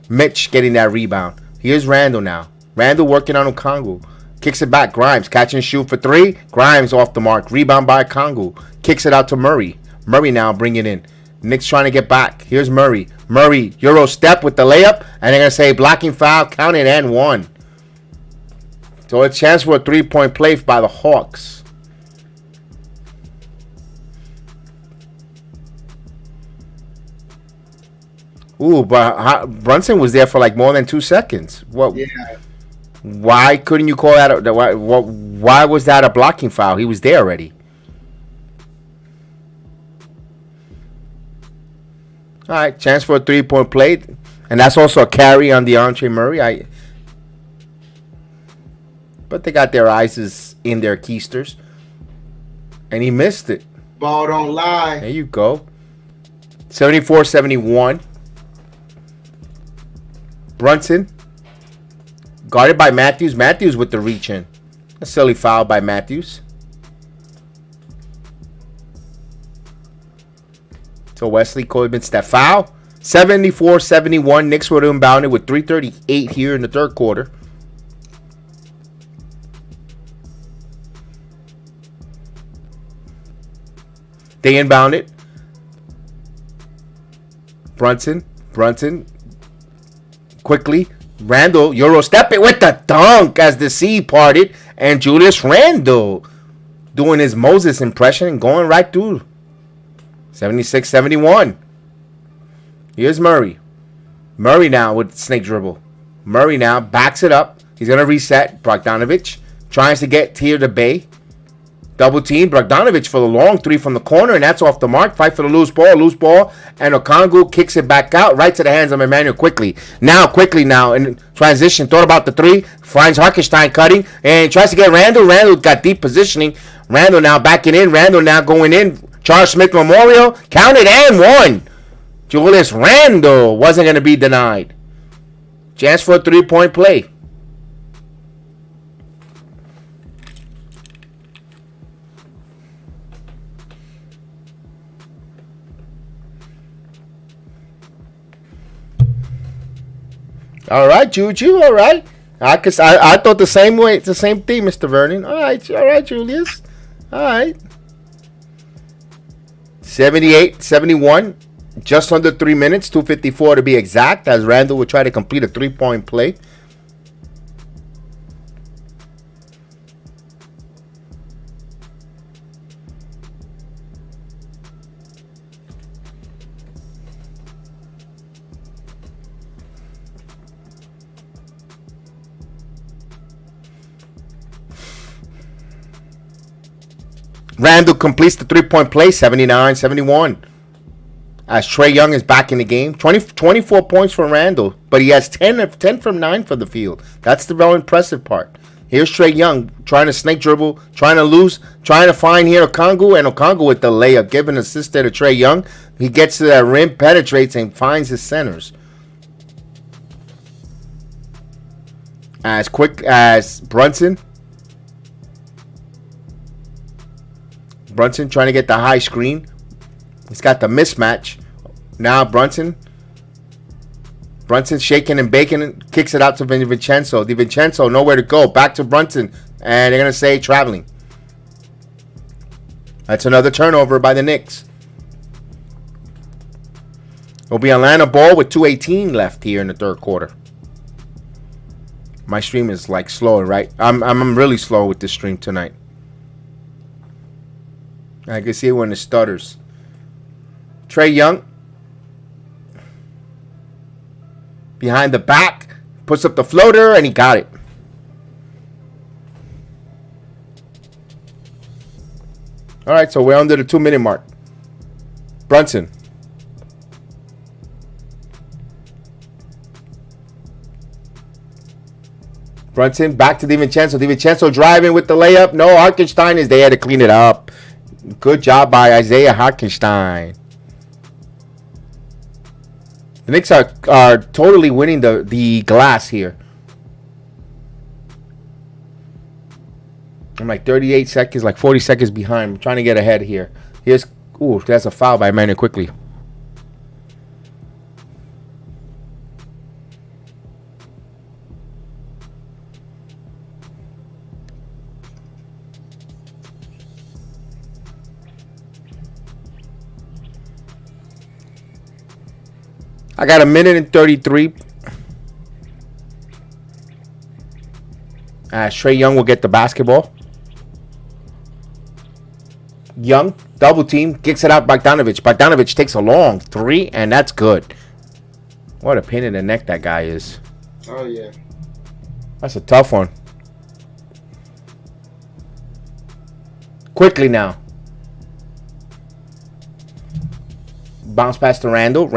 Mitch getting that rebound. Here's Randall now. Randall working on Okongwu. Kicks it back. Grimes catch and shoot for three. Grimes off the mark. Rebound by Okongwu. Kicks it out to Murray. Murray now bring it in. Knicks trying to get back. Here's Murray. Murray, Euro step with the layup. And they're going to say blocking foul, counted and one. So a chance for a three-point play by the Hawks. Ooh, but Brunson was there for like more than 2 seconds. What? Yeah. Why couldn't you call that? Why was that a blocking foul? He was there already. All right, chance for a three-point play. And that's also a carry on DeAndre Murray. But they got their eyes in their keisters. And he missed it. Ball don't lie. There you go. 74-71. Brunson. Guarded by Matthews. Matthews with the reach in. A silly foul by Matthews. So Wesley Coibin's that foul. 74-71. Knicks were inbounded with 3:38 here in the third quarter. They inbound it. Brunson. Quickly. Randall. Euro step it with the dunk as the sea parted. And Julius Randall doing his Moses impression and going right through. 76-71. Here's Murray. Murray now with snake dribble. Murray now backs it up. He's going to reset. Bogdanovich tries to get to the bay. Double team. Bogdanovich for the long three from the corner, and that's off the mark. Fight for the loose ball. And Okongwu kicks it back out right to the hands of Emmanuel quickly now in transition. Thought about the three. Finds Harkenstein cutting and tries to get Randall. Randall got deep positioning. Randall now backing in. Randall now going in. Charles Smith Memorial. Counted and won. Julius Randall wasn't going to be denied. Chance for a three-point play. All right, Juju. All right. I thought the same way. It's the same thing, Mr. Vernon. All right, Julius. All right. 78-71. Just under 3 minutes, 2:54 to be exact, as Randall will try to complete a three-point play. Randall completes the three-point play, 79-71. As Trae Young is back in the game. 24 points for Randall, but he has 10 from 9 for the field. That's the real impressive part. Here's Trae Young trying to snake dribble, trying to lose, trying to find here Okongwu, and Okongwu with the layup, giving assist to Trae Young. He gets to that rim, penetrates, and finds his centers. As quick as Brunson. Brunson trying to get the high screen. He's got the mismatch. Now Brunson's shaking and baking and kicks it out to DiVincenzo. DiVincenzo nowhere to go. Back to Brunson. And they're going to say traveling. That's another turnover by the Knicks. It'll be Atlanta ball with 2:18 left here in the third quarter. My stream is like slow, right? I'm really slow with this stream tonight. I can see it when it stutters. Trae Young. Behind the back. Puts up the floater, and he got it. All right, so we're under the 2-minute mark. Brunson. Brunson back to DiVincenzo. DiVincenzo driving with the layup. No, Hartenstein is there to clean it up. Good job by Isaiah Hartenstein. The Knicks are totally winning the glass here. I'm like 38 seconds, like 40 seconds behind. I'm trying to get ahead here. Ooh, that's a foul by Emmanuel quickly. I got 1:33. Trey Young will get the basketball. Young, double team, kicks it out Bogdanovic. Bogdanovic takes a long 3, and that's good. What a pain in the neck that guy is. Oh, yeah. That's a tough one. Quickly now. Bounce pass to Randall.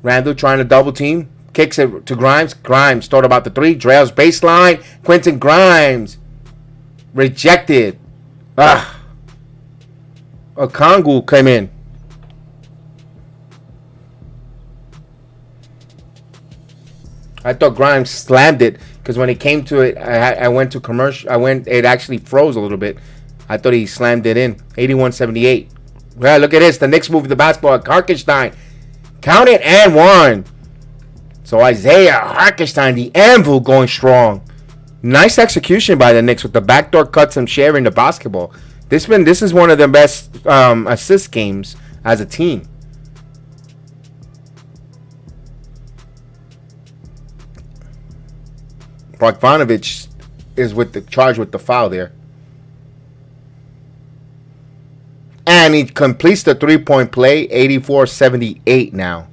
Randall trying to double team. Kicks it to Grimes. Grimes thought about the 3. Drails baseline. Quentin Grimes. Rejected. Okongwu came in. I thought Grimes slammed it because when it came to it, I went to commercial. It actually froze a little bit. I thought he slammed it in. 81-78. Well, look at this. The Knicks moved the basketball at Hartenstein. Count it and 1. So Isaiah Hartenstein, the anvil, going strong. Nice execution by the Knicks with the backdoor cuts and sharing the basketball. This is one of the best assist games as a team. Bogdanovic is charged with the foul there. And he completes the 3-point play, 84-78 now.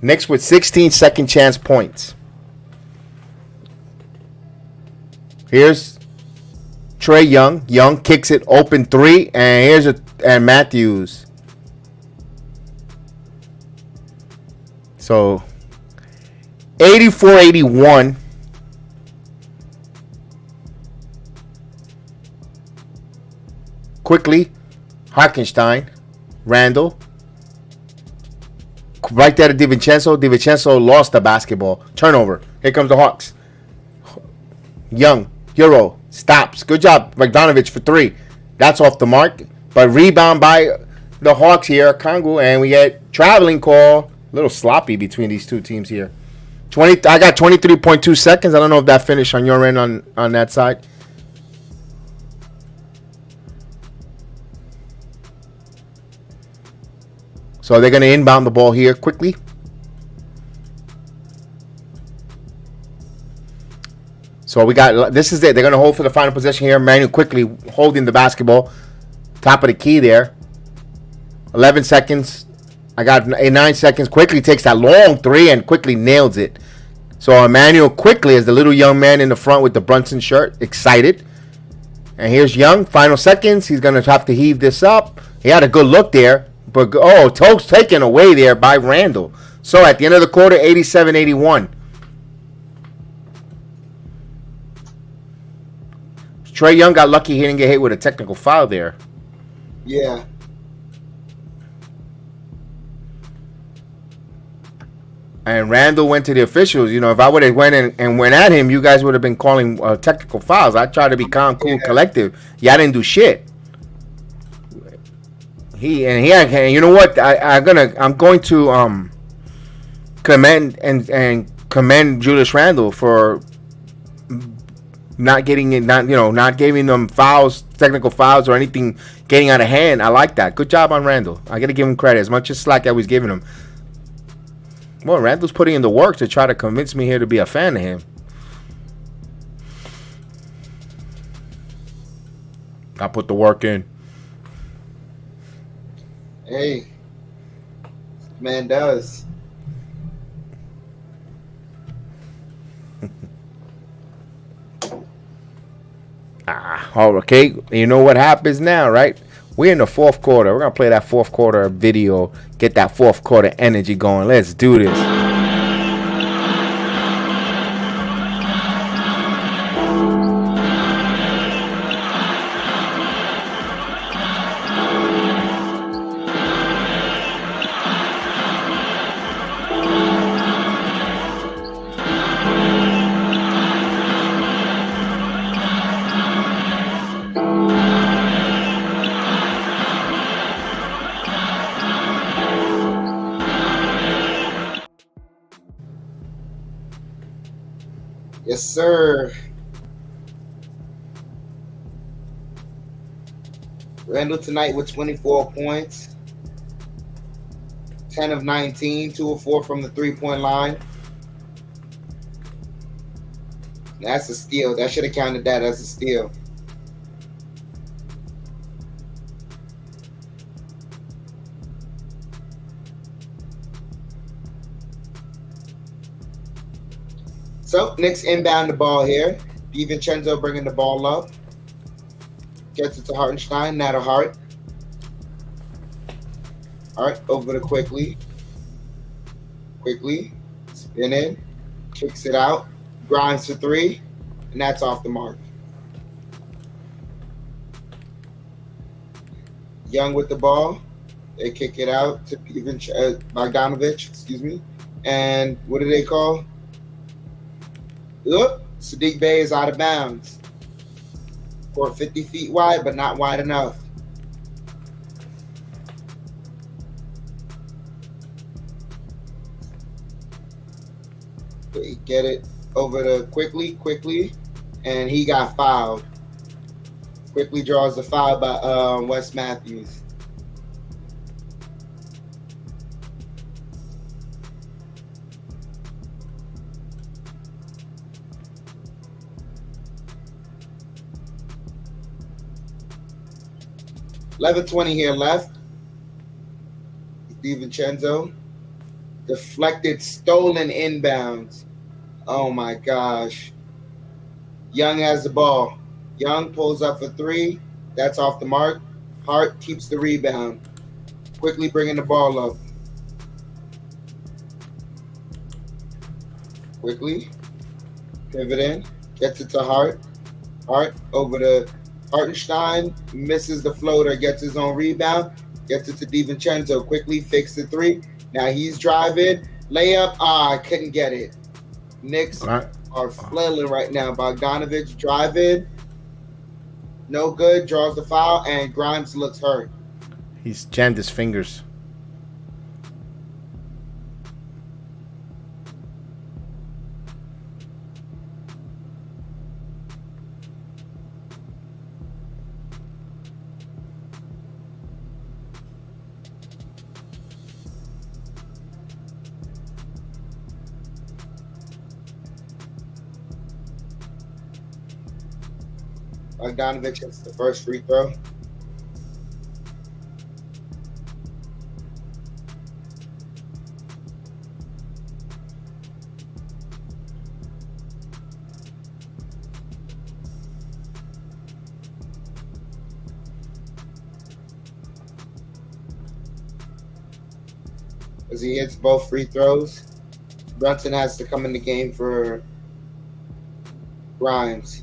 Knicks with 16 second chance points. Here's Trey Young. Young kicks it open 3, and and Matthews. So 84-81. Quickly, Hartenstein, Randall. Right there to DiVincenzo. DiVincenzo lost the basketball. Turnover. Here comes the Hawks. Young, Euro, stops. Good job, Bogdanovic for 3. That's off the mark. But rebound by the Hawks here, Okongwu, and we get traveling call. A little sloppy between these two teams here. I got 23.2 seconds. I don't know if that finished on your end on that side. So they're going to inbound the ball here quickly. So this is it. They're going to hold for the final possession here. Manu quickly holding the basketball. Top of the key there. 11 seconds. I got 9 seconds. Quickly takes that long 3 and quickly nails it. So Emmanuel quickly is the little young man in the front with the Brunson shirt. Excited. And here's Young. Final seconds. He's going to have to heave this up. He had a good look there. But, Toke's taken away there by Randall. So at the end of the quarter, 87-81. Trey Young got lucky he didn't get hit with a technical foul there. Yeah. And Randall went to the officials. You know, if I would have went and went at him, you guys would have been calling technical fouls. I tried to be calm, cool, collective. Y'all didn't do shit. You know what? I'm going to commend Julius Randle for not giving them fouls, technical fouls or anything getting out of hand. I like that. Good job on Randle. I got to give him credit as much as slack I was giving him. Well, Randle's putting in the work to try to convince me here to be a fan of him. I put the work in. Hey, man does. Oh, okay. You know what happens now, right? We're in the fourth quarter. We're gonna play that fourth quarter video. Get that fourth quarter energy going. Let's do this. Yes, sir. Randall tonight with 24 points, 10 of 19, 2 of 4 from the three-point line. That's a steal. That should have counted that as a steal. So, Knicks inbound the ball here. DiVincenzo bringing the ball up. Gets it to Hartenstein. Now to Hart. Hart over to Quickly. Quickly. Spin in. Kicks it out. Grimes for three. And that's off the mark. Young with the ball. They kick it out to Bogdanovich. Excuse me. And what do they call? Look, Sadiq Bey is out of bounds. Or 50 feet wide, but not wide enough. They get it over to Quickly, and he got fouled. Quickly draws the foul by Wes Matthews. $11:20 here left. DiVincenzo. Deflected, stolen inbounds. Oh my gosh. Young has the ball. Young pulls up for three. That's off the mark. Hart keeps the rebound. Quickly bringing the ball up. Quickly. Pivot in. Gets it to Hart. Hart over to Hartenstein. Misses the floater. Gets his own rebound. Gets it to DiVincenzo. Quickly fix the three. Now he's driving. Layup. I couldn't get it. Knicks are flailing right now. Bogdanovich driving. No good. Draws the foul. And Grimes looks hurt. He's jammed his fingers. Bogdanovich hits the first free throw. As he hits both free throws, Brunson has to come in the game for Grimes.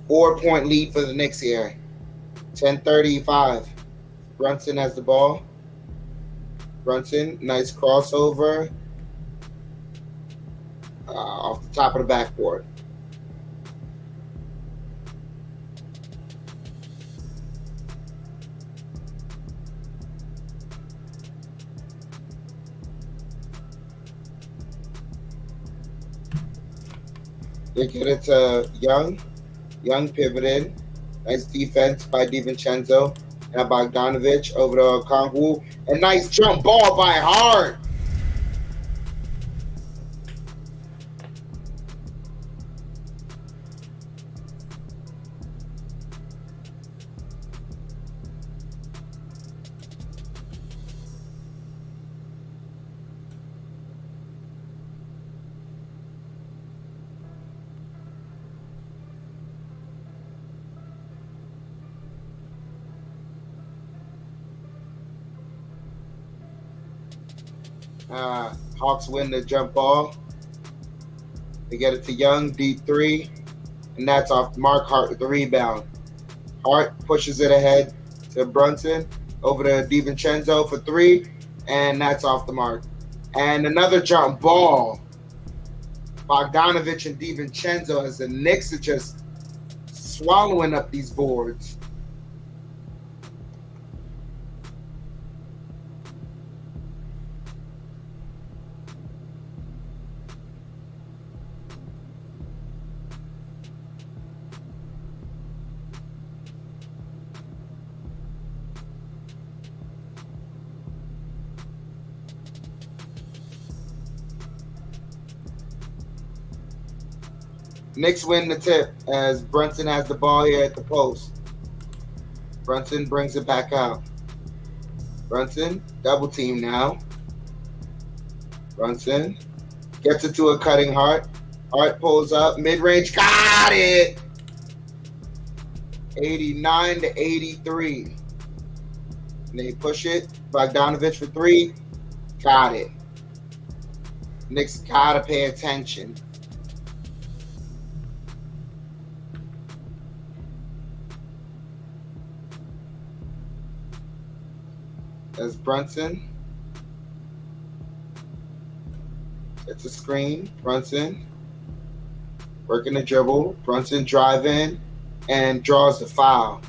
4-point lead for the Knicks here. 10:35. Brunson has the ball. Brunson, nice crossover. Off the top of the backboard. They get it to Young. Young pivoted. Nice defense by DiVincenzo. Now Bogdanovich over to Kongwu. A nice jump ball by Hart. Hawks win the jump ball. They get it to Young, deep three, and that's off the mark. Hart with the rebound. Hart pushes it ahead to Brunson, over to DiVincenzo for three, and that's off the mark. And another jump ball. Bogdanovich and DiVincenzo, as the Knicks are just swallowing up these boards. Knicks win the tip as Brunson has the ball here at the post. Brunson brings it back out. Brunson, double team now. Brunson gets it to a cutting Hart. Hart pulls up, mid-range, got it! 89 to 83. And they push it. Bogdanovich for three. Got it. Knicks gotta pay attention. As Brunson gets a screen. Brunson working the dribble. Brunson drive in and draws the foul.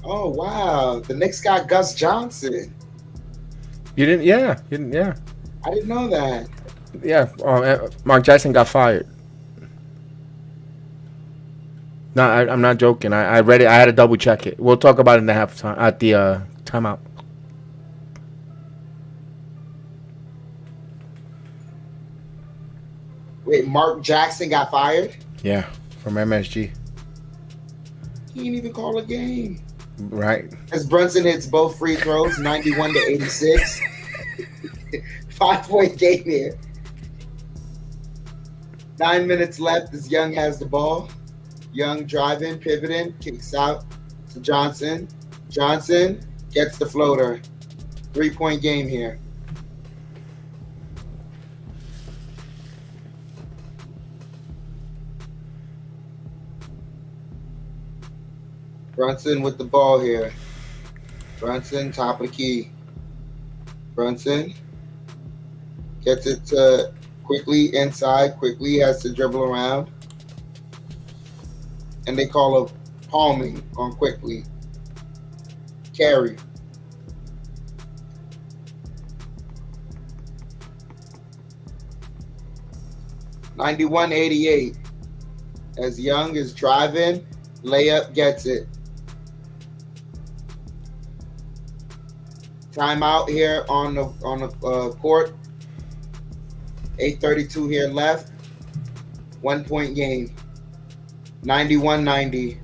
Oh wow! The Knicks got Gus Johnson. You didn't? Yeah, you didn't. Yeah, I didn't know that. yeah. Mark Jackson got fired. No, I'm not joking. I read it. I had to double check it. We'll talk about it in the halftime at the timeout. Wait, Mark Jackson got fired? Yeah, from MSG. He didn't even call a game. Right. As Brunson hits both free throws, 91 to 86. 5-point game here. 9 minutes left as Young has the ball. Young driving, pivoting, kicks out to Johnson. Johnson gets the floater. 3-point game here. Brunson with the ball here. Brunson, top of the key. Brunson gets it to quickly inside. Quickly has to dribble around. And they call a palming on Quickly. Carry. (91-88) as Young is driving. Layup gets it. Timeout here on the court. 8:32 here left. 1-point game. 91-90.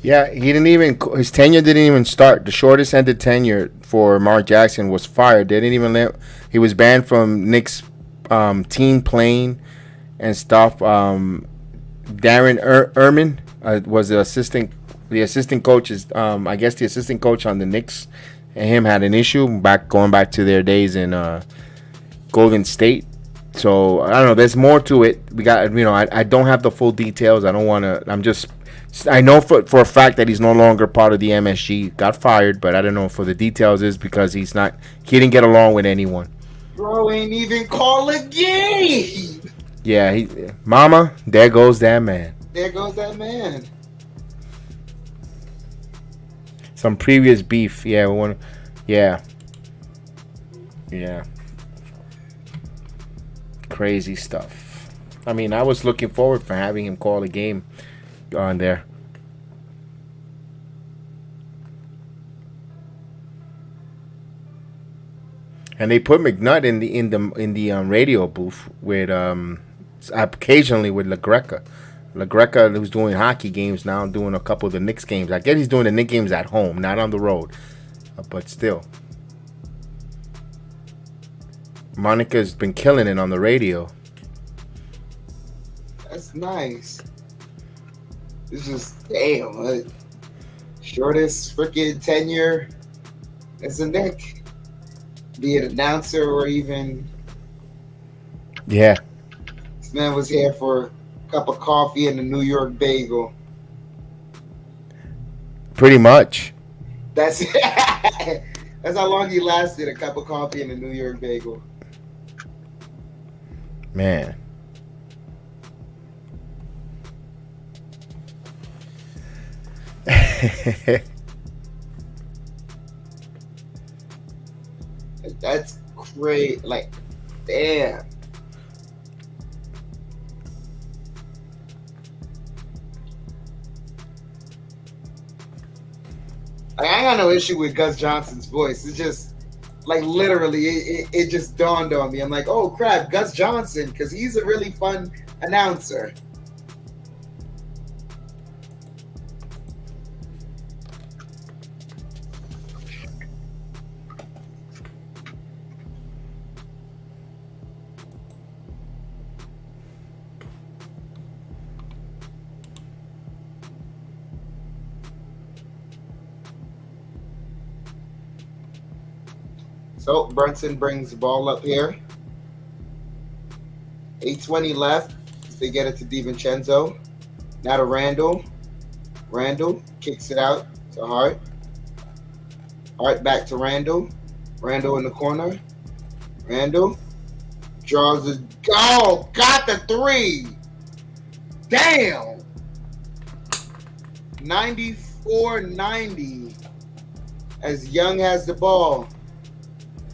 Yeah, he didn't even. His tenure didn't even start. The shortest ended tenure for Mark Jackson was fired. They didn't even let. He was banned from Knicks team playing and stuff. Darren Ehrman was the assistant. The assistant coach is, I guess, the assistant coach on the Knicks, and him had an issue going back to their days in Golden State. So I don't know. There's more to it. We got, I don't have the full details. I don't want to. I know for a fact that he's no longer part of the MSG. Got fired, but I don't know for the details is because he didn't get along with anyone. Bro ain't even call a game. Yeah, Mama, there goes that man. There goes that man. Some previous beef, yeah, yeah. Crazy stuff. I mean, I was looking forward for having him call a game on there. And they put McNutt in the radio booth with occasionally with LaGreca. LaGreca, who's doing hockey games now, doing a couple of the Knicks games. I guess he's doing the Knicks games at home, not on the road, but still. Monica's been killing it on the radio. That's nice. It's just damn. Shortest freaking tenure as a Knick, be it announcer or even. Yeah. This man was here for a cup of coffee and a New York bagel. Pretty much. That's that's how long he lasted. A cup of coffee and a New York bagel. Man. That's great. Like, damn. Like, I got no issue with Gus Johnson's voice. It's just like literally, it just dawned on me. I'm like, oh crap, Gus Johnson, because he's a really fun announcer. So Brunson brings the ball up here. 8:20 left. They get it to DiVincenzo. Now to Randall. Randall kicks it out to Hart. Hart back to Randall. Randall in the corner. Randall draws the goal. Got the three. Damn. 94-90. As Young has the ball.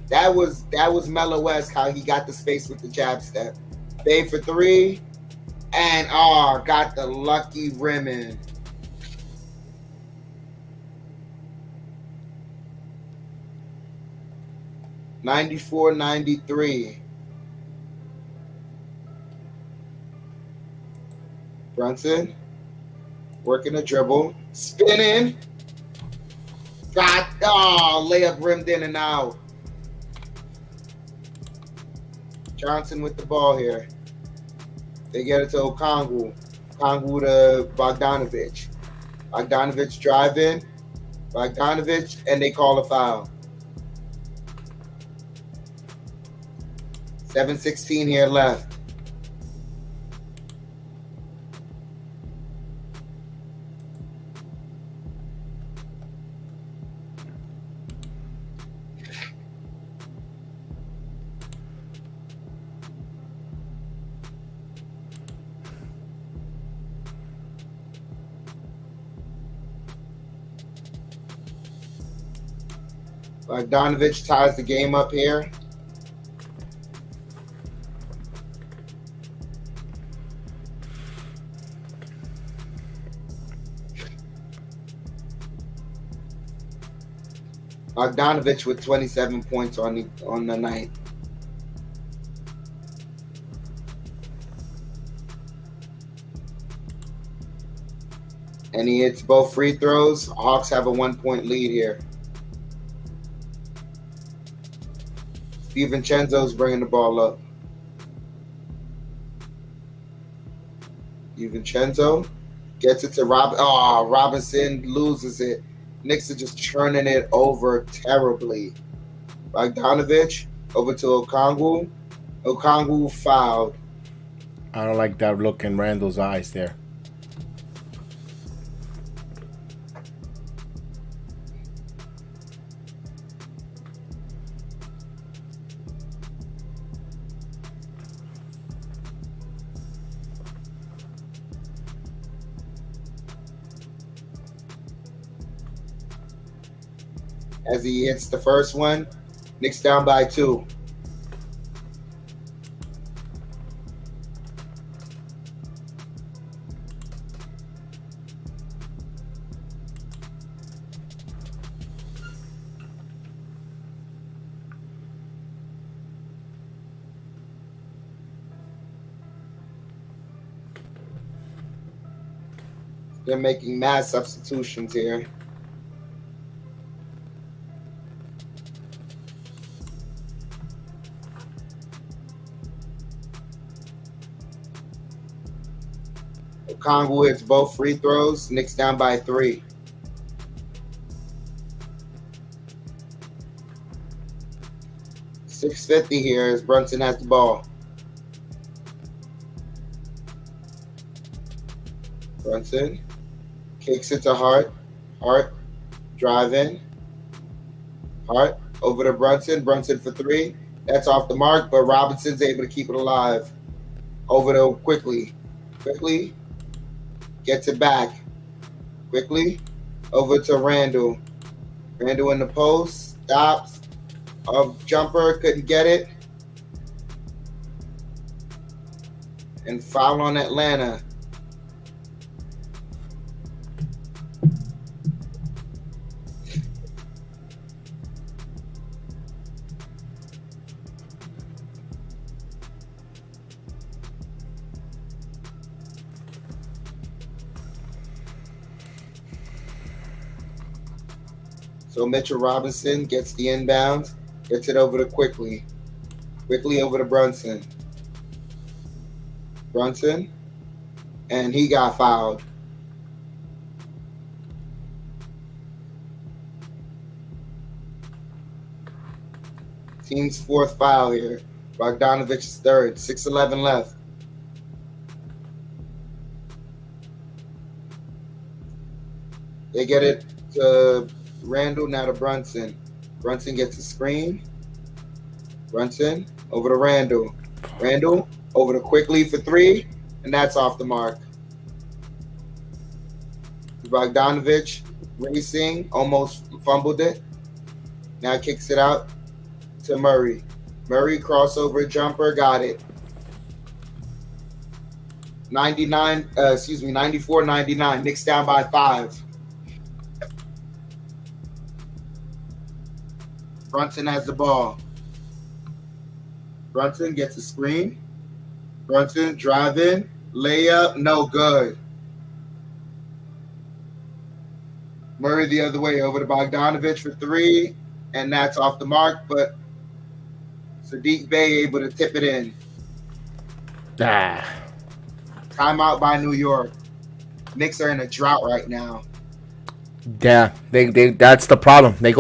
That was Mellow West, how he got the space with the jab step. Bay for three. And got the lucky rim in. (94-93). Brunson working a dribble. Spinning. Got layup rimmed in and out. Johnson with the ball here. They get it to Okongwu. Okongwu to Bogdanovich. Bogdanovich driving. Bogdanovich, and they call a foul. 7:16 here left. Bogdanovich ties the game up here. Bogdanovich with 27 points on the night. And he hits both free throws. Hawks have a 1-point lead here. DiVincenzo's bringing the ball up. DiVincenzo gets it to Robinson loses it. Knicks are just churning it over terribly. Bogdanovich over to Okongwu. Okongwu fouled. I don't like that look in Randall's eyes there. As he hits the first one, Knicks down by 2. They're making mass substitutions here. Okongwu hits both free throws. Knicks down by 3. .650 here as Brunson has the ball. Brunson kicks it to Hart. Hart driving. Hart over to Brunson. Brunson for 3. That's off the mark, but Robinson's able to keep it alive. Over to Quickly. Quickly gets it back. Quickly over to Randall. Randall in the post. Stops. A jumper, couldn't get it. And foul on Atlanta. So Mitchell Robinson gets the inbound, gets it over to Quickly. Quickly over to Brunson. Brunson, and he got fouled. Team's 4th foul here. Bogdanovic's 3rd. 6:11 left. They get it to Randall, now to Brunson. Brunson gets a screen. Brunson over to Randall. Randall over to Quickly for 3, and that's off the mark. Bogdanovich racing, almost fumbled it. Now kicks it out to Murray. Murray crossover jumper, got it. 94-99. Knicks down by 5. Brunson has the ball. Brunson gets a screen. Brunson driving. Layup, no good. Murray the other way over to Bogdanovich for 3. And that's off the mark, but Sadiq Bey able to tip it in. Timeout by New York. Knicks are in a drought right now. Yeah, they that's the problem. They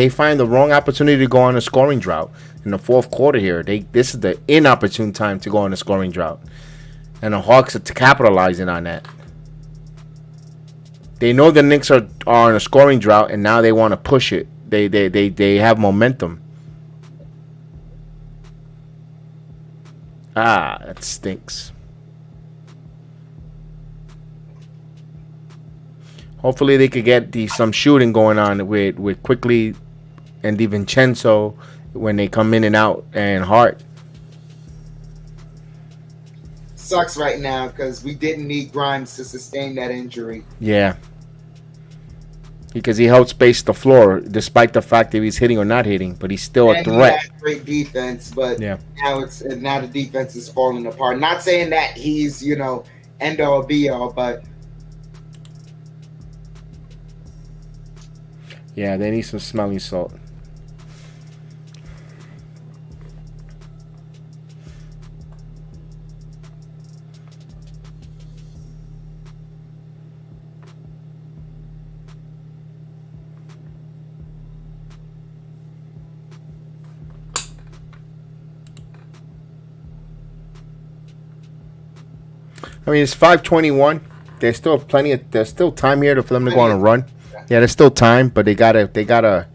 find the wrong opportunity to go on a scoring drought in the 4th quarter here. This is the inopportune time to go on a scoring drought, and the Hawks are capitalizing on that. They know the Knicks are on a scoring drought, and now they want to push it. They have momentum. That stinks. Hopefully they could get some shooting going on with Quickly and DiVincenzo when they come in and out, and Hart. Sucks right now because we didn't need Grimes to sustain that injury. Yeah. Because he held space the floor despite the fact that he's hitting or not hitting, but he's still a threat. He had great defense, but yeah. now the defense is falling apart. Not saying that he's, end all be all, but yeah, they need some smelling salt. I mean, it's 5:21. There's still time here for them to go on a run. Yeah, there's still time, but they gotta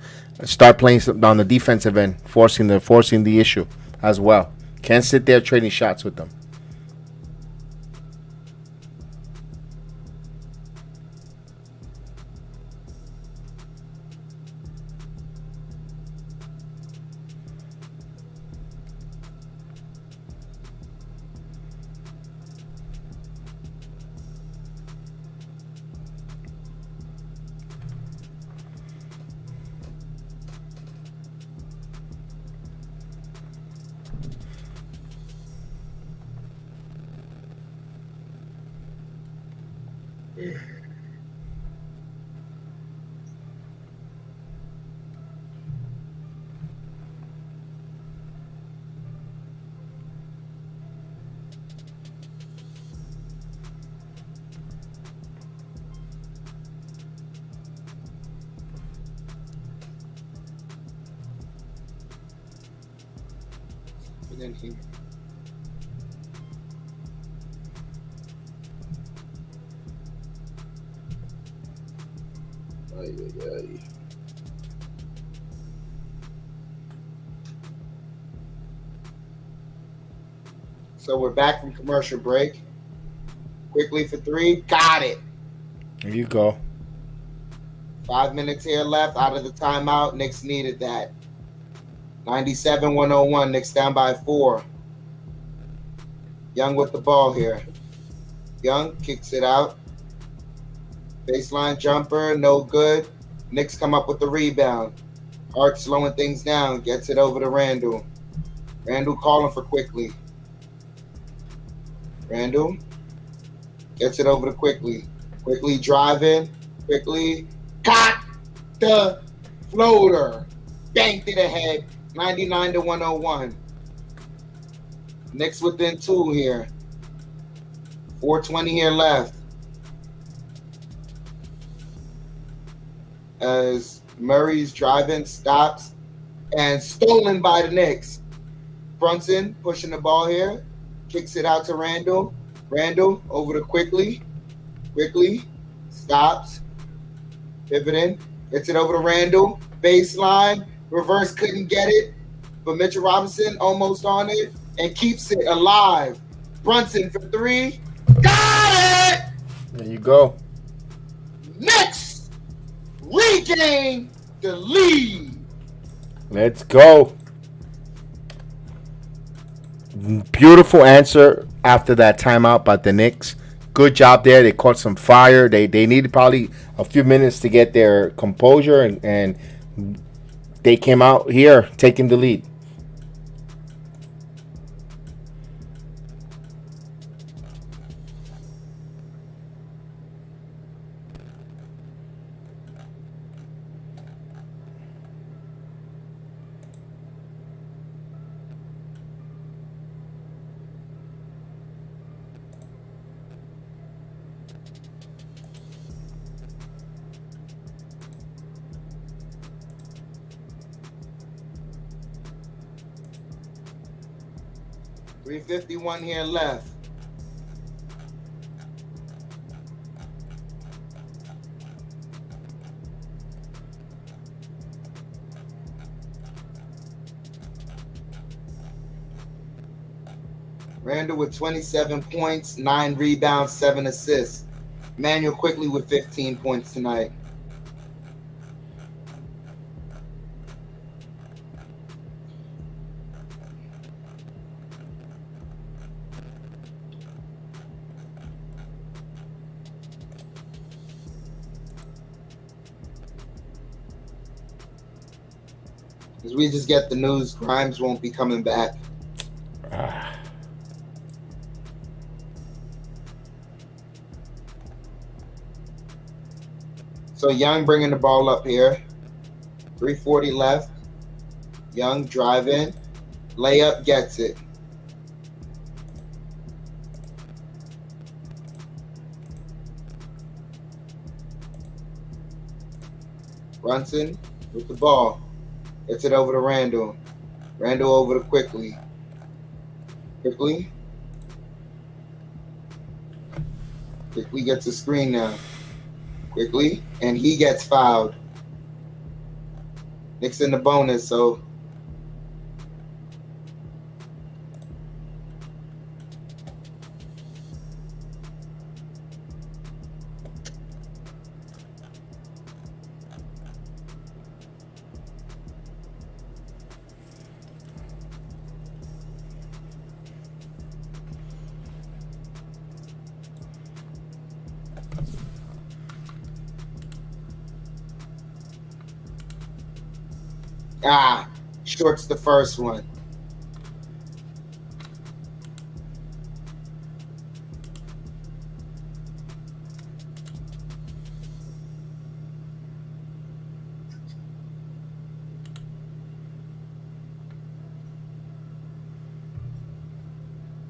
start playing on the defensive end, forcing the issue as well. Can't sit there trading shots with them. And then here. So we're back from commercial break. Quickly for three. Got it. There you go. 5 minutes here left out of the timeout. Knicks needed that. 97-101. Knicks down by 4. Young with the ball here. Young kicks it out. Baseline jumper, no good. Knicks come up with the rebound. Hart slowing things down. Gets it over to Randall. Randall calling for Quickly. Randall gets it over to Quickly. Quickly driving. Quickly got the floater. Banked it ahead. 99-101. Knicks within 2 here. 4:20 here left. As Murray's driving, stops, and stolen by the Knicks. Brunson pushing the ball here. Kicks it out to Randall. Randall over to Quickly. Quickly stops. Pivoting. Gets it over to Randall. Baseline. Reverse couldn't get it. But Mitchell Robinson almost on it and keeps it alive. Brunson for 3. Got it! There you go. Knicks regain the lead. Let's go. Beautiful answer after that timeout by the Knicks. Good job there. They caught some fire. They needed probably a few minutes to get their composure, and they came out here taking the lead. .351 here left. Randall with 27 points, 9 rebounds, 7 assists. Manuel Quickly with 15 points tonight. As we just get the news, Grimes won't be coming back. So Young bringing the ball up here. 3:40 left. Young driving. Layup gets it. Brunson with the ball. Gets it over to Randall. Randall over to Quickly. Quickly gets a screen now. Quickly, and he gets fouled. Knicks in the bonus, so shorts the first one.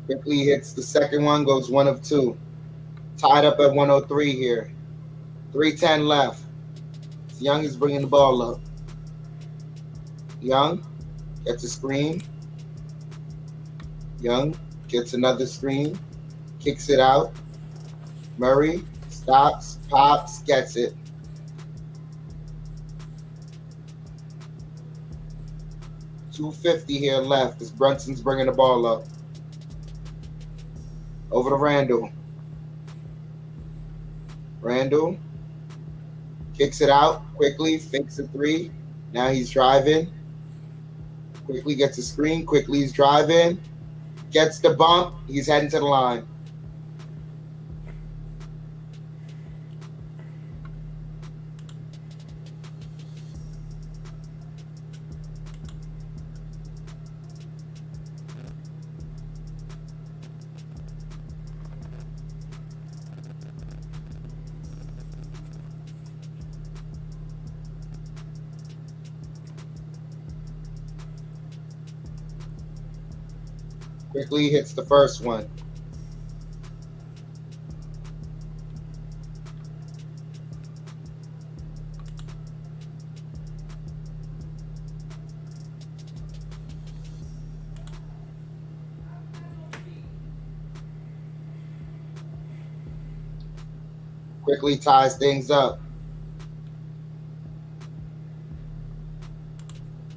Quickly hits the second one, goes 1 of 2. Tied up at 103 here. 3:10 left. Young is bringing the ball up. Young gets a screen. Young gets another screen. Kicks it out. Murray stops, pops, gets it. .250 here left as Brunson's bringing the ball up. Over to Randall. Randall kicks it out quickly, fakes a 3. Now he's driving. Quickly gets a screen. Quickly he's driving. Gets the bump. He's heading to the line. Quickly hits the first one. Quickly ties things up.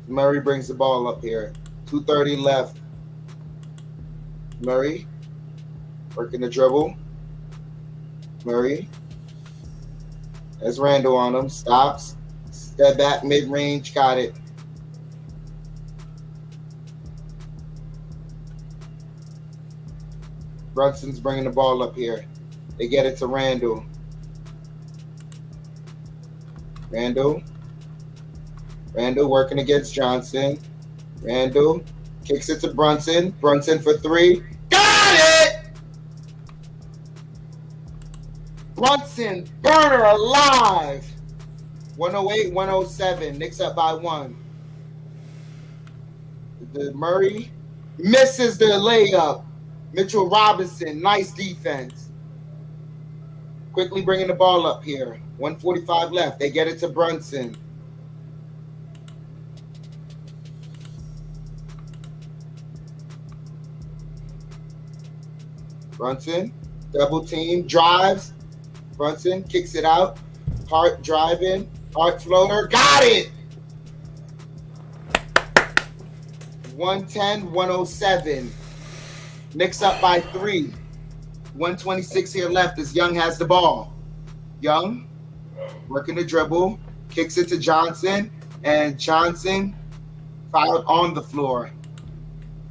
Murray brings the ball up here. 2:30 left. Murray working the dribble. Murray has Randall on him. Stops. Step back mid-range. Got it. Brunson's bringing the ball up here. They get it to Randall. Randall working against Johnson. Randall kicks it to Brunson. Brunson for 3. Got it! Brunson, burner alive. 108, 107. Knicks up by 1. The Murray misses the layup. Mitchell Robinson, nice defense. Quickly bringing the ball up here. 1:45 left. They get it to Brunson. Brunson, double team, drives. Brunson kicks it out. Hart driving. Hart floater. Got it! 110, 107. Knicks up by 3. 126 here left as Young has the ball. Young working the dribble. Kicks it to Johnson. And Johnson fouled on the floor.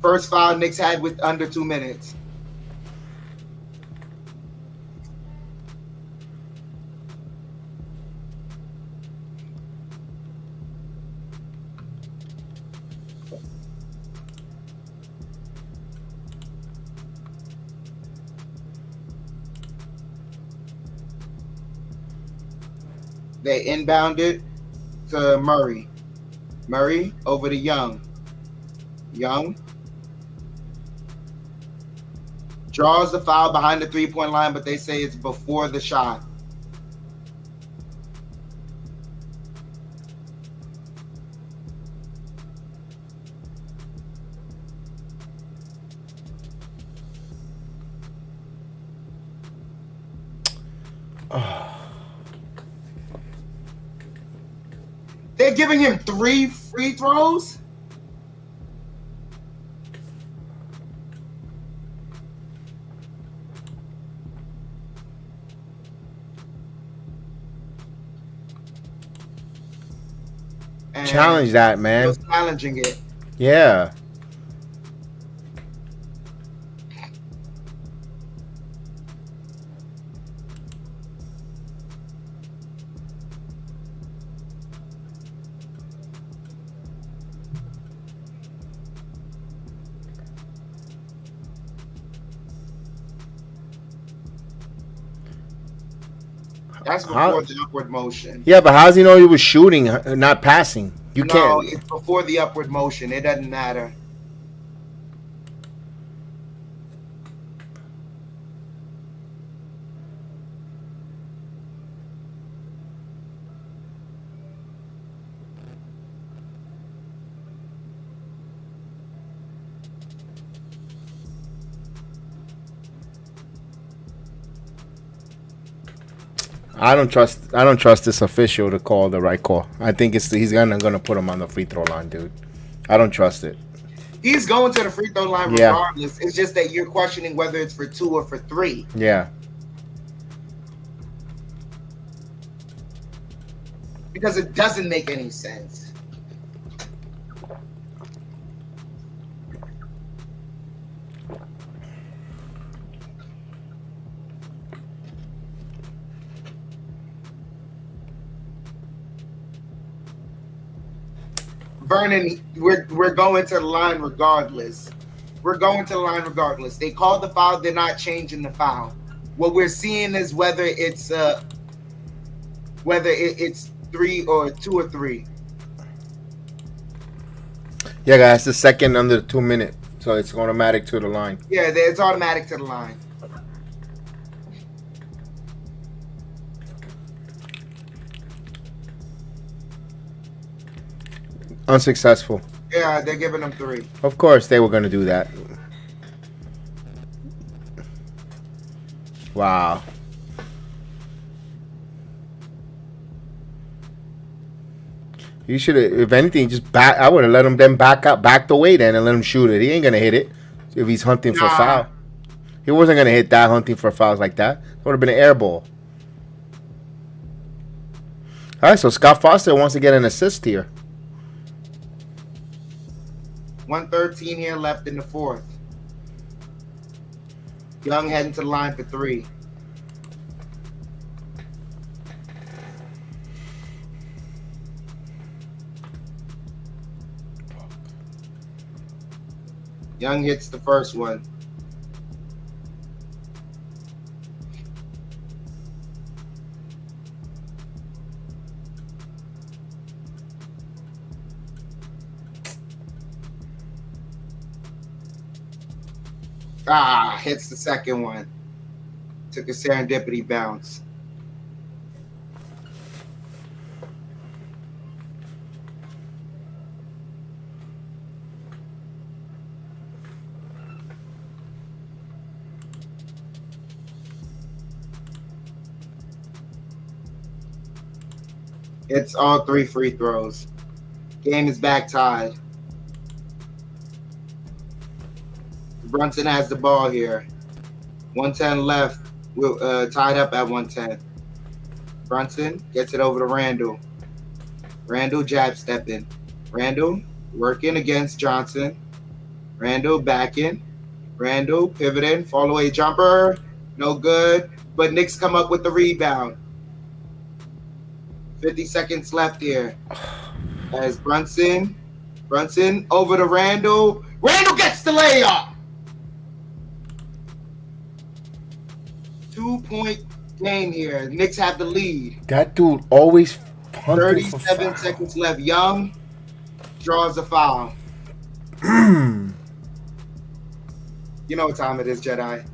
First foul Knicks had with under 2 minutes. They inbounded to Murray. Murray over to Young. Young draws the foul behind the 3-point line, but they say it's before the shot. They're giving him 3 free throws? And Challenge that, man. still challenging it. Yeah. That's before the upward motion. Yeah, but how does he know he was shooting, not passing? You No, can't. it's before the upward motion. It doesn't matter. I don't trust this official to call the right call. I think he's gonna put him on the free throw line, dude. I don't trust it. He's going to the free throw line Yeah. regardless. It's just that you're questioning whether it's for 2 or for 3. Yeah. Because it doesn't make any sense. Vernon, we're going to the line regardless. We're going to the line regardless. They called the foul. They're not changing the foul. What we're seeing is whether it's 3 or 2 or 3. Yeah, guys, the second under the 2 minute, so it's automatic to the line. Yeah, it's automatic to the line. Unsuccessful. Yeah, they're giving them 3. Of course, they were gonna do that. Wow. You should have, if anything, just back. I would have let him then back away then and let him shoot it. He ain't gonna hit it if he's hunting for foul. He wasn't gonna hit that hunting for fouls like that. It would have been an air ball. All right, so Scott Foster wants to get an assist here. 1:13 here left in the 4th. Young heading to the line for 3. Young hits the first one. Hits the second one. Took a serendipity bounce. It's all 3 free throws. Game is back tied. Brunson has the ball here. 1:10 left. We're tied up at 1:10. Brunson gets it over to Randall. Randall jab stepping. Randall working against Johnson. Randall backing. Randall pivoting. Fall away jumper. No good. But Knicks come up with the rebound. 50 seconds left here. As Brunson over to Randall. Randall gets the layup. 2-point game here. Knicks have the lead. That dude always hunting 37 for seconds left. Young draws a foul. You know what time it is, Jedi.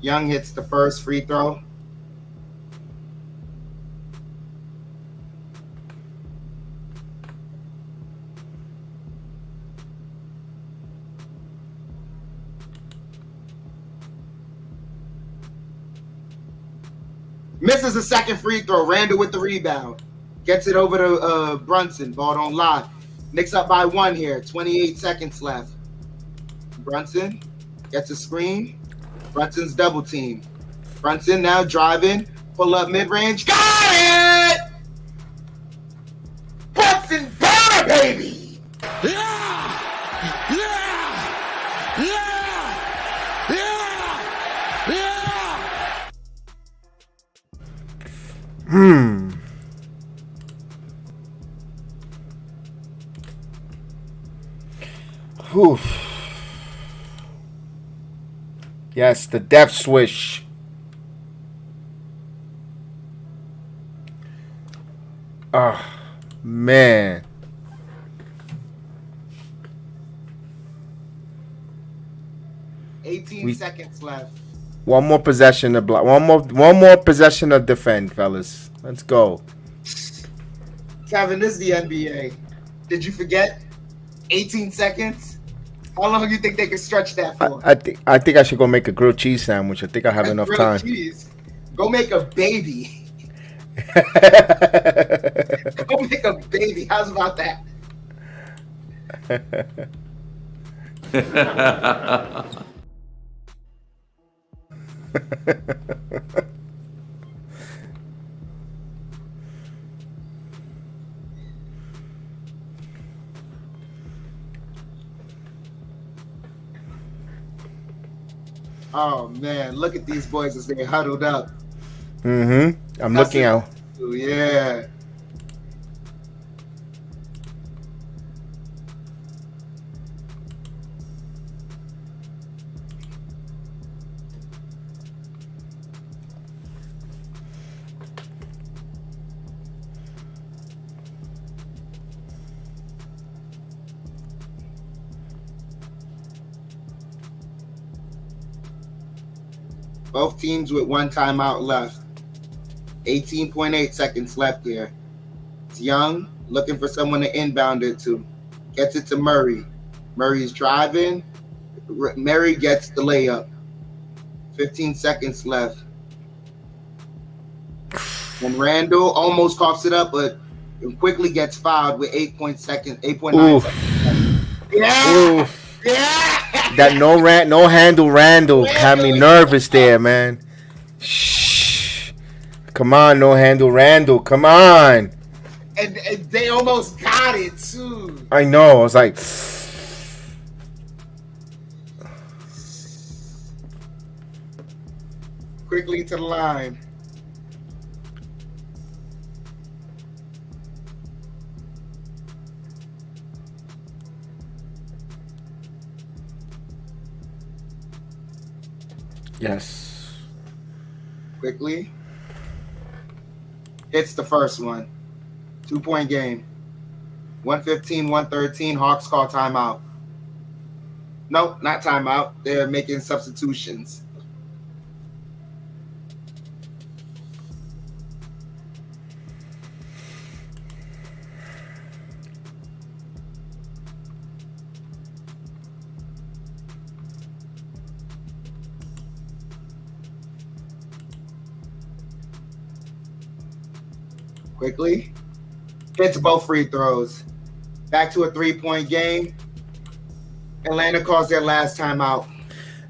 Young hits the first free throw. Misses the second free throw. Randall with the rebound. Gets it over to Brunson. Ball don't lie. Knicks up by 1 here. 28 seconds left. Brunson gets a screen. Brunson's double team. Brunson now driving. Pull up mid-range. Got it! Brunson got it, baby! Yeah! Yeah! Yeah! Yeah! Yeah! Whew. Yes, the death swish. Oh, man. 18 We seconds left. one more possession to block. One more possession to defend, fellas. Let's go. Kevin, this is the NBA. Did you forget? 18 seconds? How long do you think they can stretch that for? I think I should go make a grilled cheese sandwich. I think I have enough Grilled time. cheese. Go make a baby. Go make a baby. How's about that? Oh man, look at these boys as they huddled up. I'm looking out. Yeah. Both teams with one timeout left. 18.8 seconds left here. It's Young looking for someone to inbound it to. Gets it to Murray. Murray's driving. Murray gets the layup. 15 seconds left. And Randall almost coughs it up, but quickly gets fouled with 8.9 seconds left. Yeah! Oof. Yeah! That no handle Randall had me nervous there, man. Shh. Come on, no handle Randall. Come on. And they almost got it too. I know. I was like, Quickly to the line. yes. Quickly. Hits the first one. 2-point game. 115, 113. Hawks call timeout. Nope, not timeout. They're making substitutions. Quickly. Hits both free throws. Back to a 3-point game. Atlanta calls their last timeout.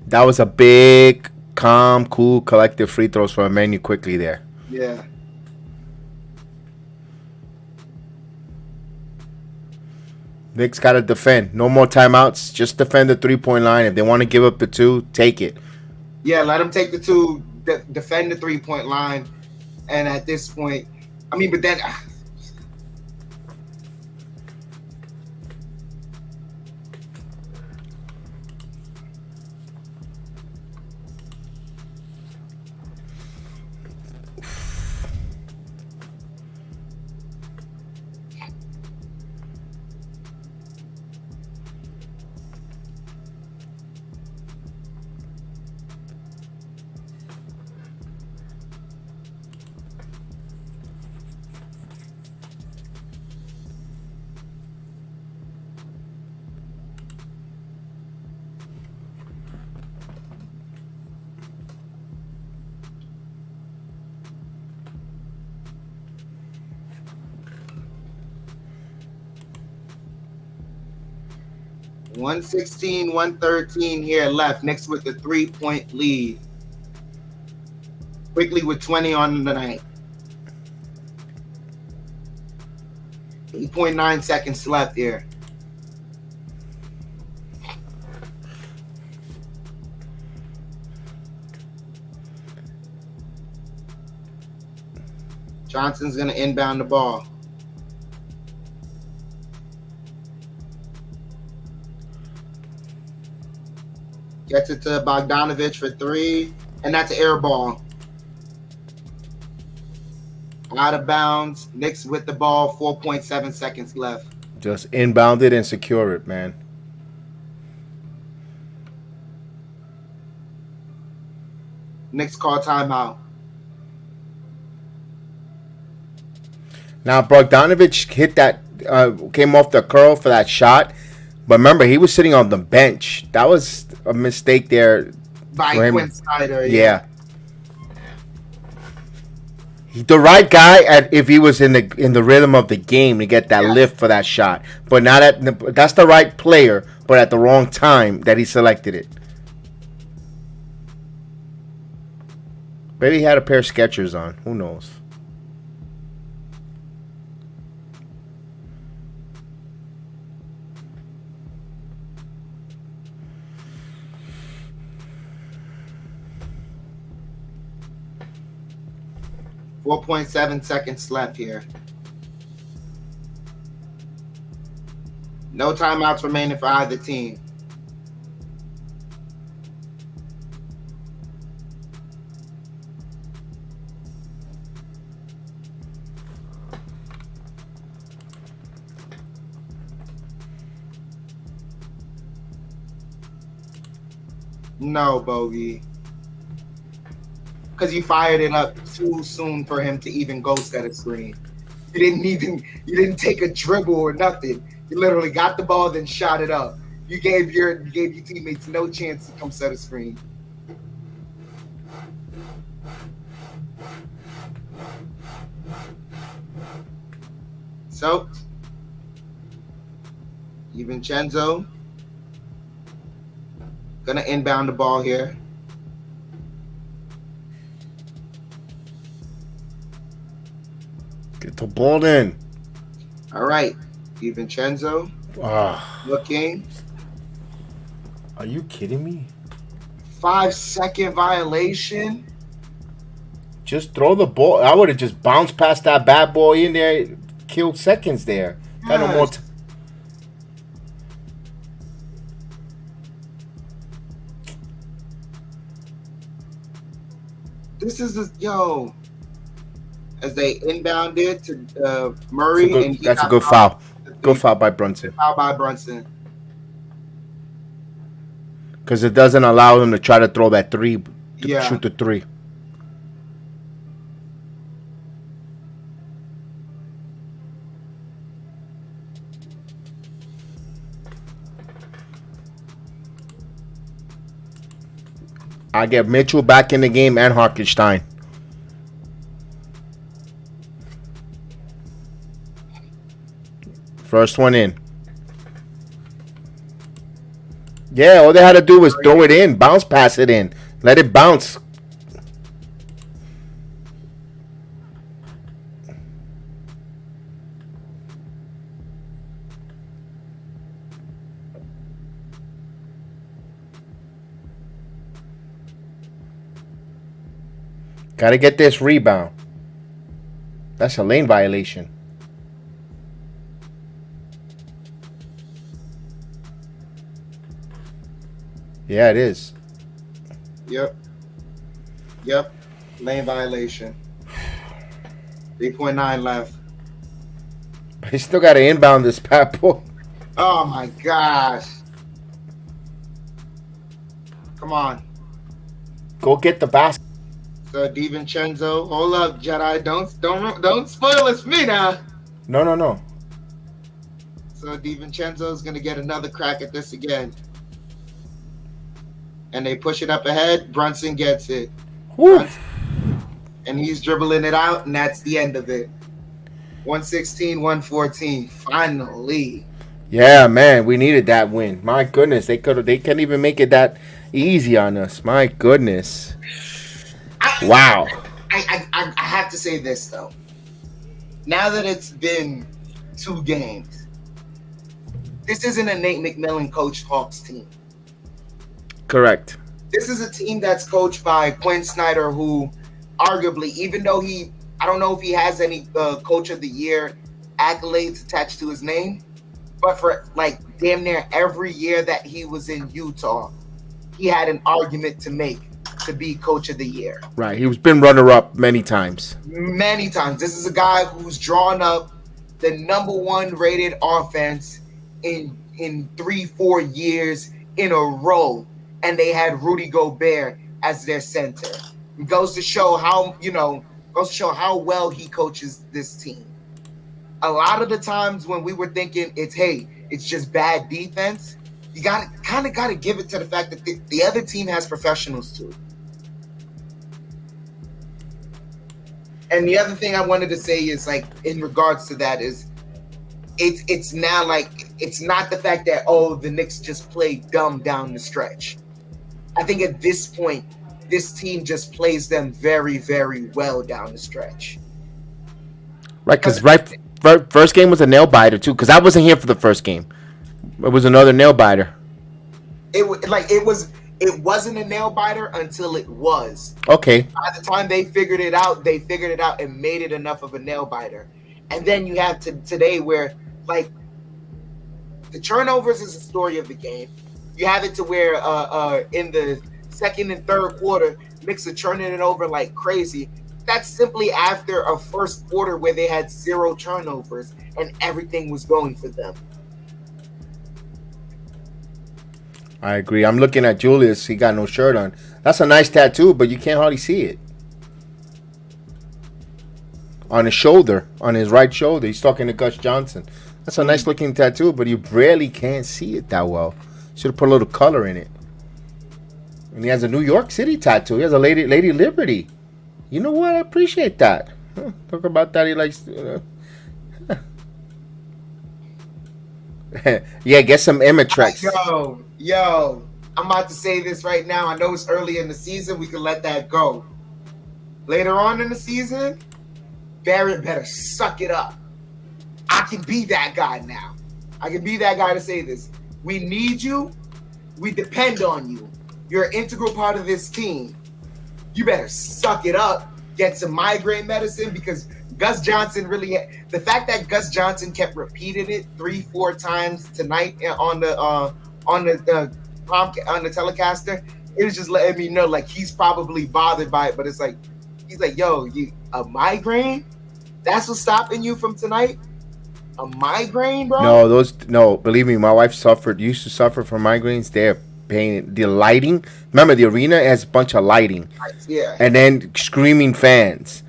That was a big, calm, cool, collective free throws for Manu quickly there. Yeah. Knicks got to defend. No more timeouts. Just defend the 3-point line. If they want to give up the 2, take it. Yeah, let them take the 2, defend the 3-point line. And at this point, I mean, but then $116, $113 here left. Knicks with the 3-point lead. Quickly with 20 on the night. 8.9 seconds left here. Johnson's going to inbound the ball. Gets it to Bogdanovich for 3, and that's an air ball. Out of bounds. Knicks with the ball, 4.7 seconds left. Just inbound it and secure it, man. Knicks call timeout. Now Bogdanovich hit that, came off the curl for that shot, but remember he was sitting on the bench. That was a mistake there By for him. Quinn Snyder. Yeah. The right guy if he was in the rhythm of the game to get that lift for that shot, but not that's the right player, but at the wrong time that he selected it. Maybe he had a pair of Skechers on. Who knows? .7 seconds left here. No timeouts remaining for either team. No, Bogey. Because you fired it up too soon for him to even go set a screen. You didn't take a dribble or nothing. You literally got the ball, then shot it up. You gave your teammates no chance to come set a screen. So, DiVincenzo gonna inbound the ball here. Get the ball in. All right, DiVincenzo looking. Are you kidding me? 5-second violation. Just throw the ball. I would have just bounced past that bad boy in there, killed seconds there. Got no more. This is as they inbound it to Murray. That's a good foul. Good foul by Brunson. Foul by Brunson. Because it doesn't allow him to try to throw that three, shoot the three. I get Mitchell back in the game and Hartenstein. First one in. Yeah, all they had to do was throw it in, bounce pass it in. Let it bounce. Got to get this rebound. That's a lane violation. Yeah, it is. Yep. Lane violation. 3.9 left. But he still got to inbound this bad boy. Oh my gosh. Come on. Go get the basket. So DiVincenzo, hold up, Jedi. Don't spoil it for me now. No. So DiVincenzo's gonna get another crack at this again. And they push it up ahead. Brunson gets it. Brunson, and he's dribbling it out, and that's the end of it. 116-114. Finally. Yeah, man, we needed that win. My goodness, they can't even make it that easy on us. My goodness. Wow. I have to say this though. Now that it's been 2 games, this isn't a Nate McMillan coached Hawks team. Correct. This is a team that's coached by Quinn Snyder, who arguably, even though I don't know if he has any Coach of the Year accolades attached to his name, but for like damn near every year that he was in Utah, he had an argument to make to be Coach of the Year. Right. He's been runner-up many times. Many times. This is a guy who's drawn up the #1 rated offense in 3-4 years in a row. And they had Rudy Gobert as their center. It goes to show how well he coaches this team. A lot of the times when we were thinking it's just bad defense, you got to give it to the fact that the other team has professionals too. And the other thing I wanted to say is, like, in regards to that is, it's now like, it's not the fact that, the Knicks just play dumb down the stretch. I think at this point, this team just plays them very, very well down the stretch. Right, because first game was a nail biter too. Because I wasn't here for the first game. It was another nail biter. It wasn't a nail biter until it was. Okay. By the time they figured it out and made it enough of a nail biter. And then you have today where, like, the turnovers is the story of the game. You have it to where in the second and third quarter, Knicks are turning it over like crazy. That's simply after a first quarter where they had 0 turnovers and everything was going for them. I agree. I'm looking at Julius. He got no shirt on. That's a nice tattoo, but you can't hardly see it. On his shoulder, on his right shoulder. He's talking to Gus Johnson. That's a nice looking tattoo, but you barely can't see it that well. Should have put a little color in it. And he has a New York City tattoo. He has a Lady Liberty. You know what? I appreciate that. Talk about that. He likes. Yeah, get some Imitrex. Yo, I'm about to say this right now. I know it's early in the season. We can let that go. Later on in the season, Barrett better suck it up. I can be that guy now. I can be that guy to say this. We need you. We depend on you. You're an integral part of this team. You better suck it up. Get some migraine medicine, because Gus Johnson the fact that Gus Johnson kept repeating it 3-4 times tonight on the Telecaster, it was just letting me know, like, he's probably bothered by it. But it's like, he's like, yo, a migraine? That's what's stopping you from tonight? A migraine, bro? No, believe me, my wife used to suffer from migraines. They're pain. The lighting, remember, the arena has a bunch of lighting. Yeah. And then screaming fans,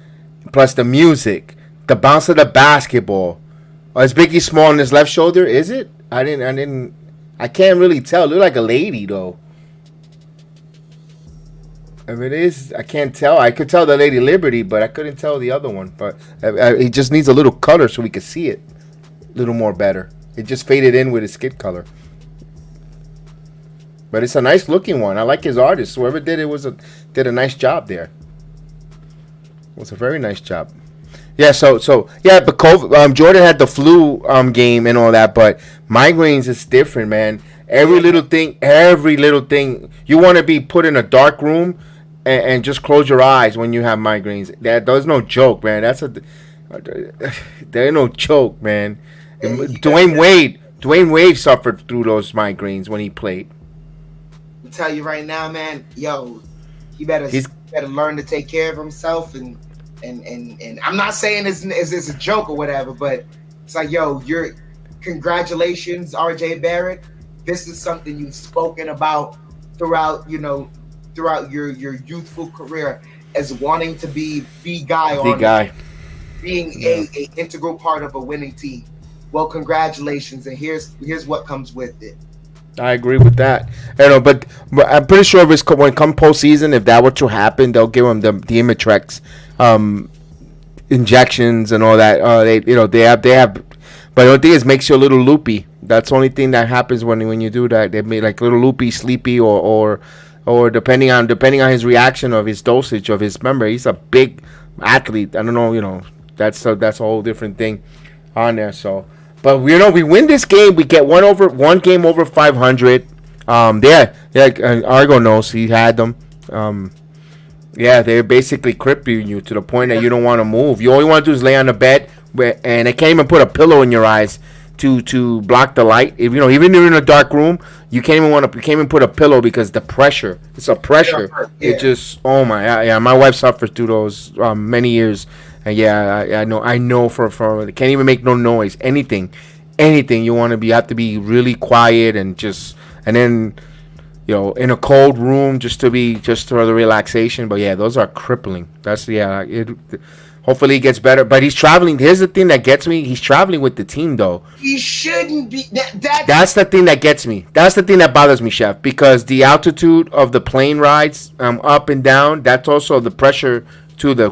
plus the music, the bounce of the basketball. Is Biggie Small on his left shoulder? Is it? I can't really tell. Look like a lady though. If it is, I can't tell. I could tell the Lady Liberty, but I couldn't tell the other one. But it just needs a little color so we could see it a little more better. It just faded in with his skin color. But it's a nice looking one. I like his artist. Whoever did it did a nice job there. It was a very nice job. Yeah, so yeah, but COVID, Jordan had the flu game and all that, but migraines is different, man. Every little thing, you want to be put in a dark room and just close your eyes when you have migraines. There's no joke, man. There ain't no joke, man. Dwayne Wade suffered through those migraines when he played. I tell you right now, man, yo, he better learn to take care of himself, and I'm not saying this is a joke or whatever, but it's like, yo, congratulations, RJ Barrett. This is something you've spoken about throughout your youthful career as wanting to be the guy, being a integral part of a winning team. Well, congratulations, and here's what comes with it. I agree with that. But I'm pretty sure when come postseason, if that were to happen, they'll give him the Imitrex injections and all that. They have. But the only thing is, makes you a little loopy. That's the only thing that happens when you do that. They make like a little loopy, sleepy, or depending on his reaction of his dosage of his memory. He's a big athlete. I don't know. That's a whole different thing on there. So. But we win this game. We get one game over 500. Argo knows he had them. They're basically crippling you to the point that you don't want to move. You only want to do is lay on the bed, and they can't even put a pillow in your eyes to block the light. Even if you're in a dark room, you can't even put a pillow because the pressure. It's a pressure. Yeah. It just my wife suffered through those many years. And I know for they can't even make no noise. Anything you want to be, have to be really quiet and then in a cold room just for the relaxation. But yeah, those are crippling. Hopefully he gets better. But he's traveling. Here's the thing that gets me. He's traveling with the team, though. He shouldn't be. That's the thing that gets me. That's the thing that bothers me, Chef. Because the altitude of the plane rides, up and down, that's also the pressure to the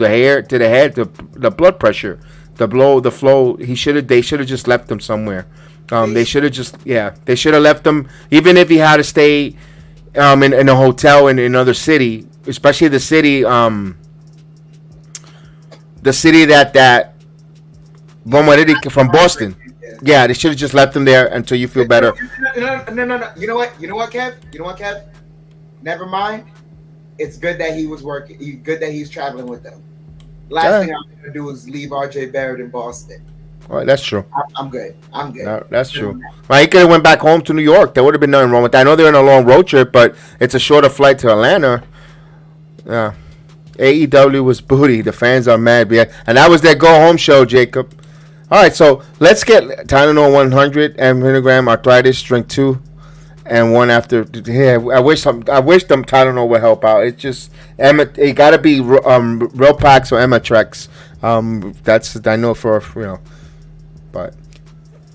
hair, to the head, the blood pressure, the flow. They should have just left him somewhere. They should have left him. Even if he had to stay, in a hotel in another city, especially the city. The city that from Boston. Yeah, they should have just left him there until you feel better. No. You know what, Kev? Never mind. It's good that he was working. Good that he's traveling with them. Last thing I'm going to do is leave RJ Barrett in Boston. All right, that's true. I'm good. No, that's true. Well, he could have went back home to New York. There would have been nothing wrong with that. I know they're on a long road trip, but it's a shorter flight to Atlanta. Yeah. AEW was booty. The fans are mad. And that was their go-home show, Jacob. All right, so let's get Tylenol 100 and milligram arthritis, drink 2, and 1 after. Yeah, I wish them Tylenol would help out. It's just it got to be Real Packs or Emitrex. That's I know but.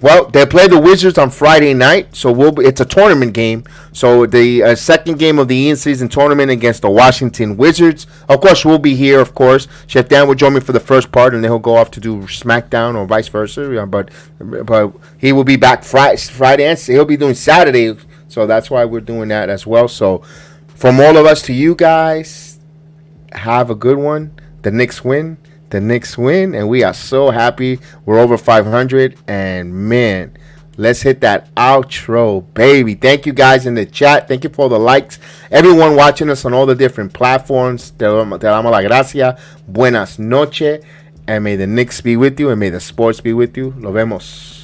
Well, they play the Wizards on Friday night, so it's a tournament game. So the second game of the in-season tournament against the Washington Wizards. Of course, we'll be here, of course. Chef Dan will join me for the first part, and then he'll go off to do SmackDown or vice versa. Yeah, but he will be back Friday, and he'll be doing Saturday. So that's why we're doing that as well. So from all of us to you guys, have a good one. The Knicks win. And we are so happy. We're over 500, and man, let's hit that outro, baby. Thank you guys in the chat. Thank you for all the likes. Everyone watching us on all the different platforms. Te damos la gracia. Buenas noches, and may the Knicks be with you, and may the sports be with you. Lo vemos.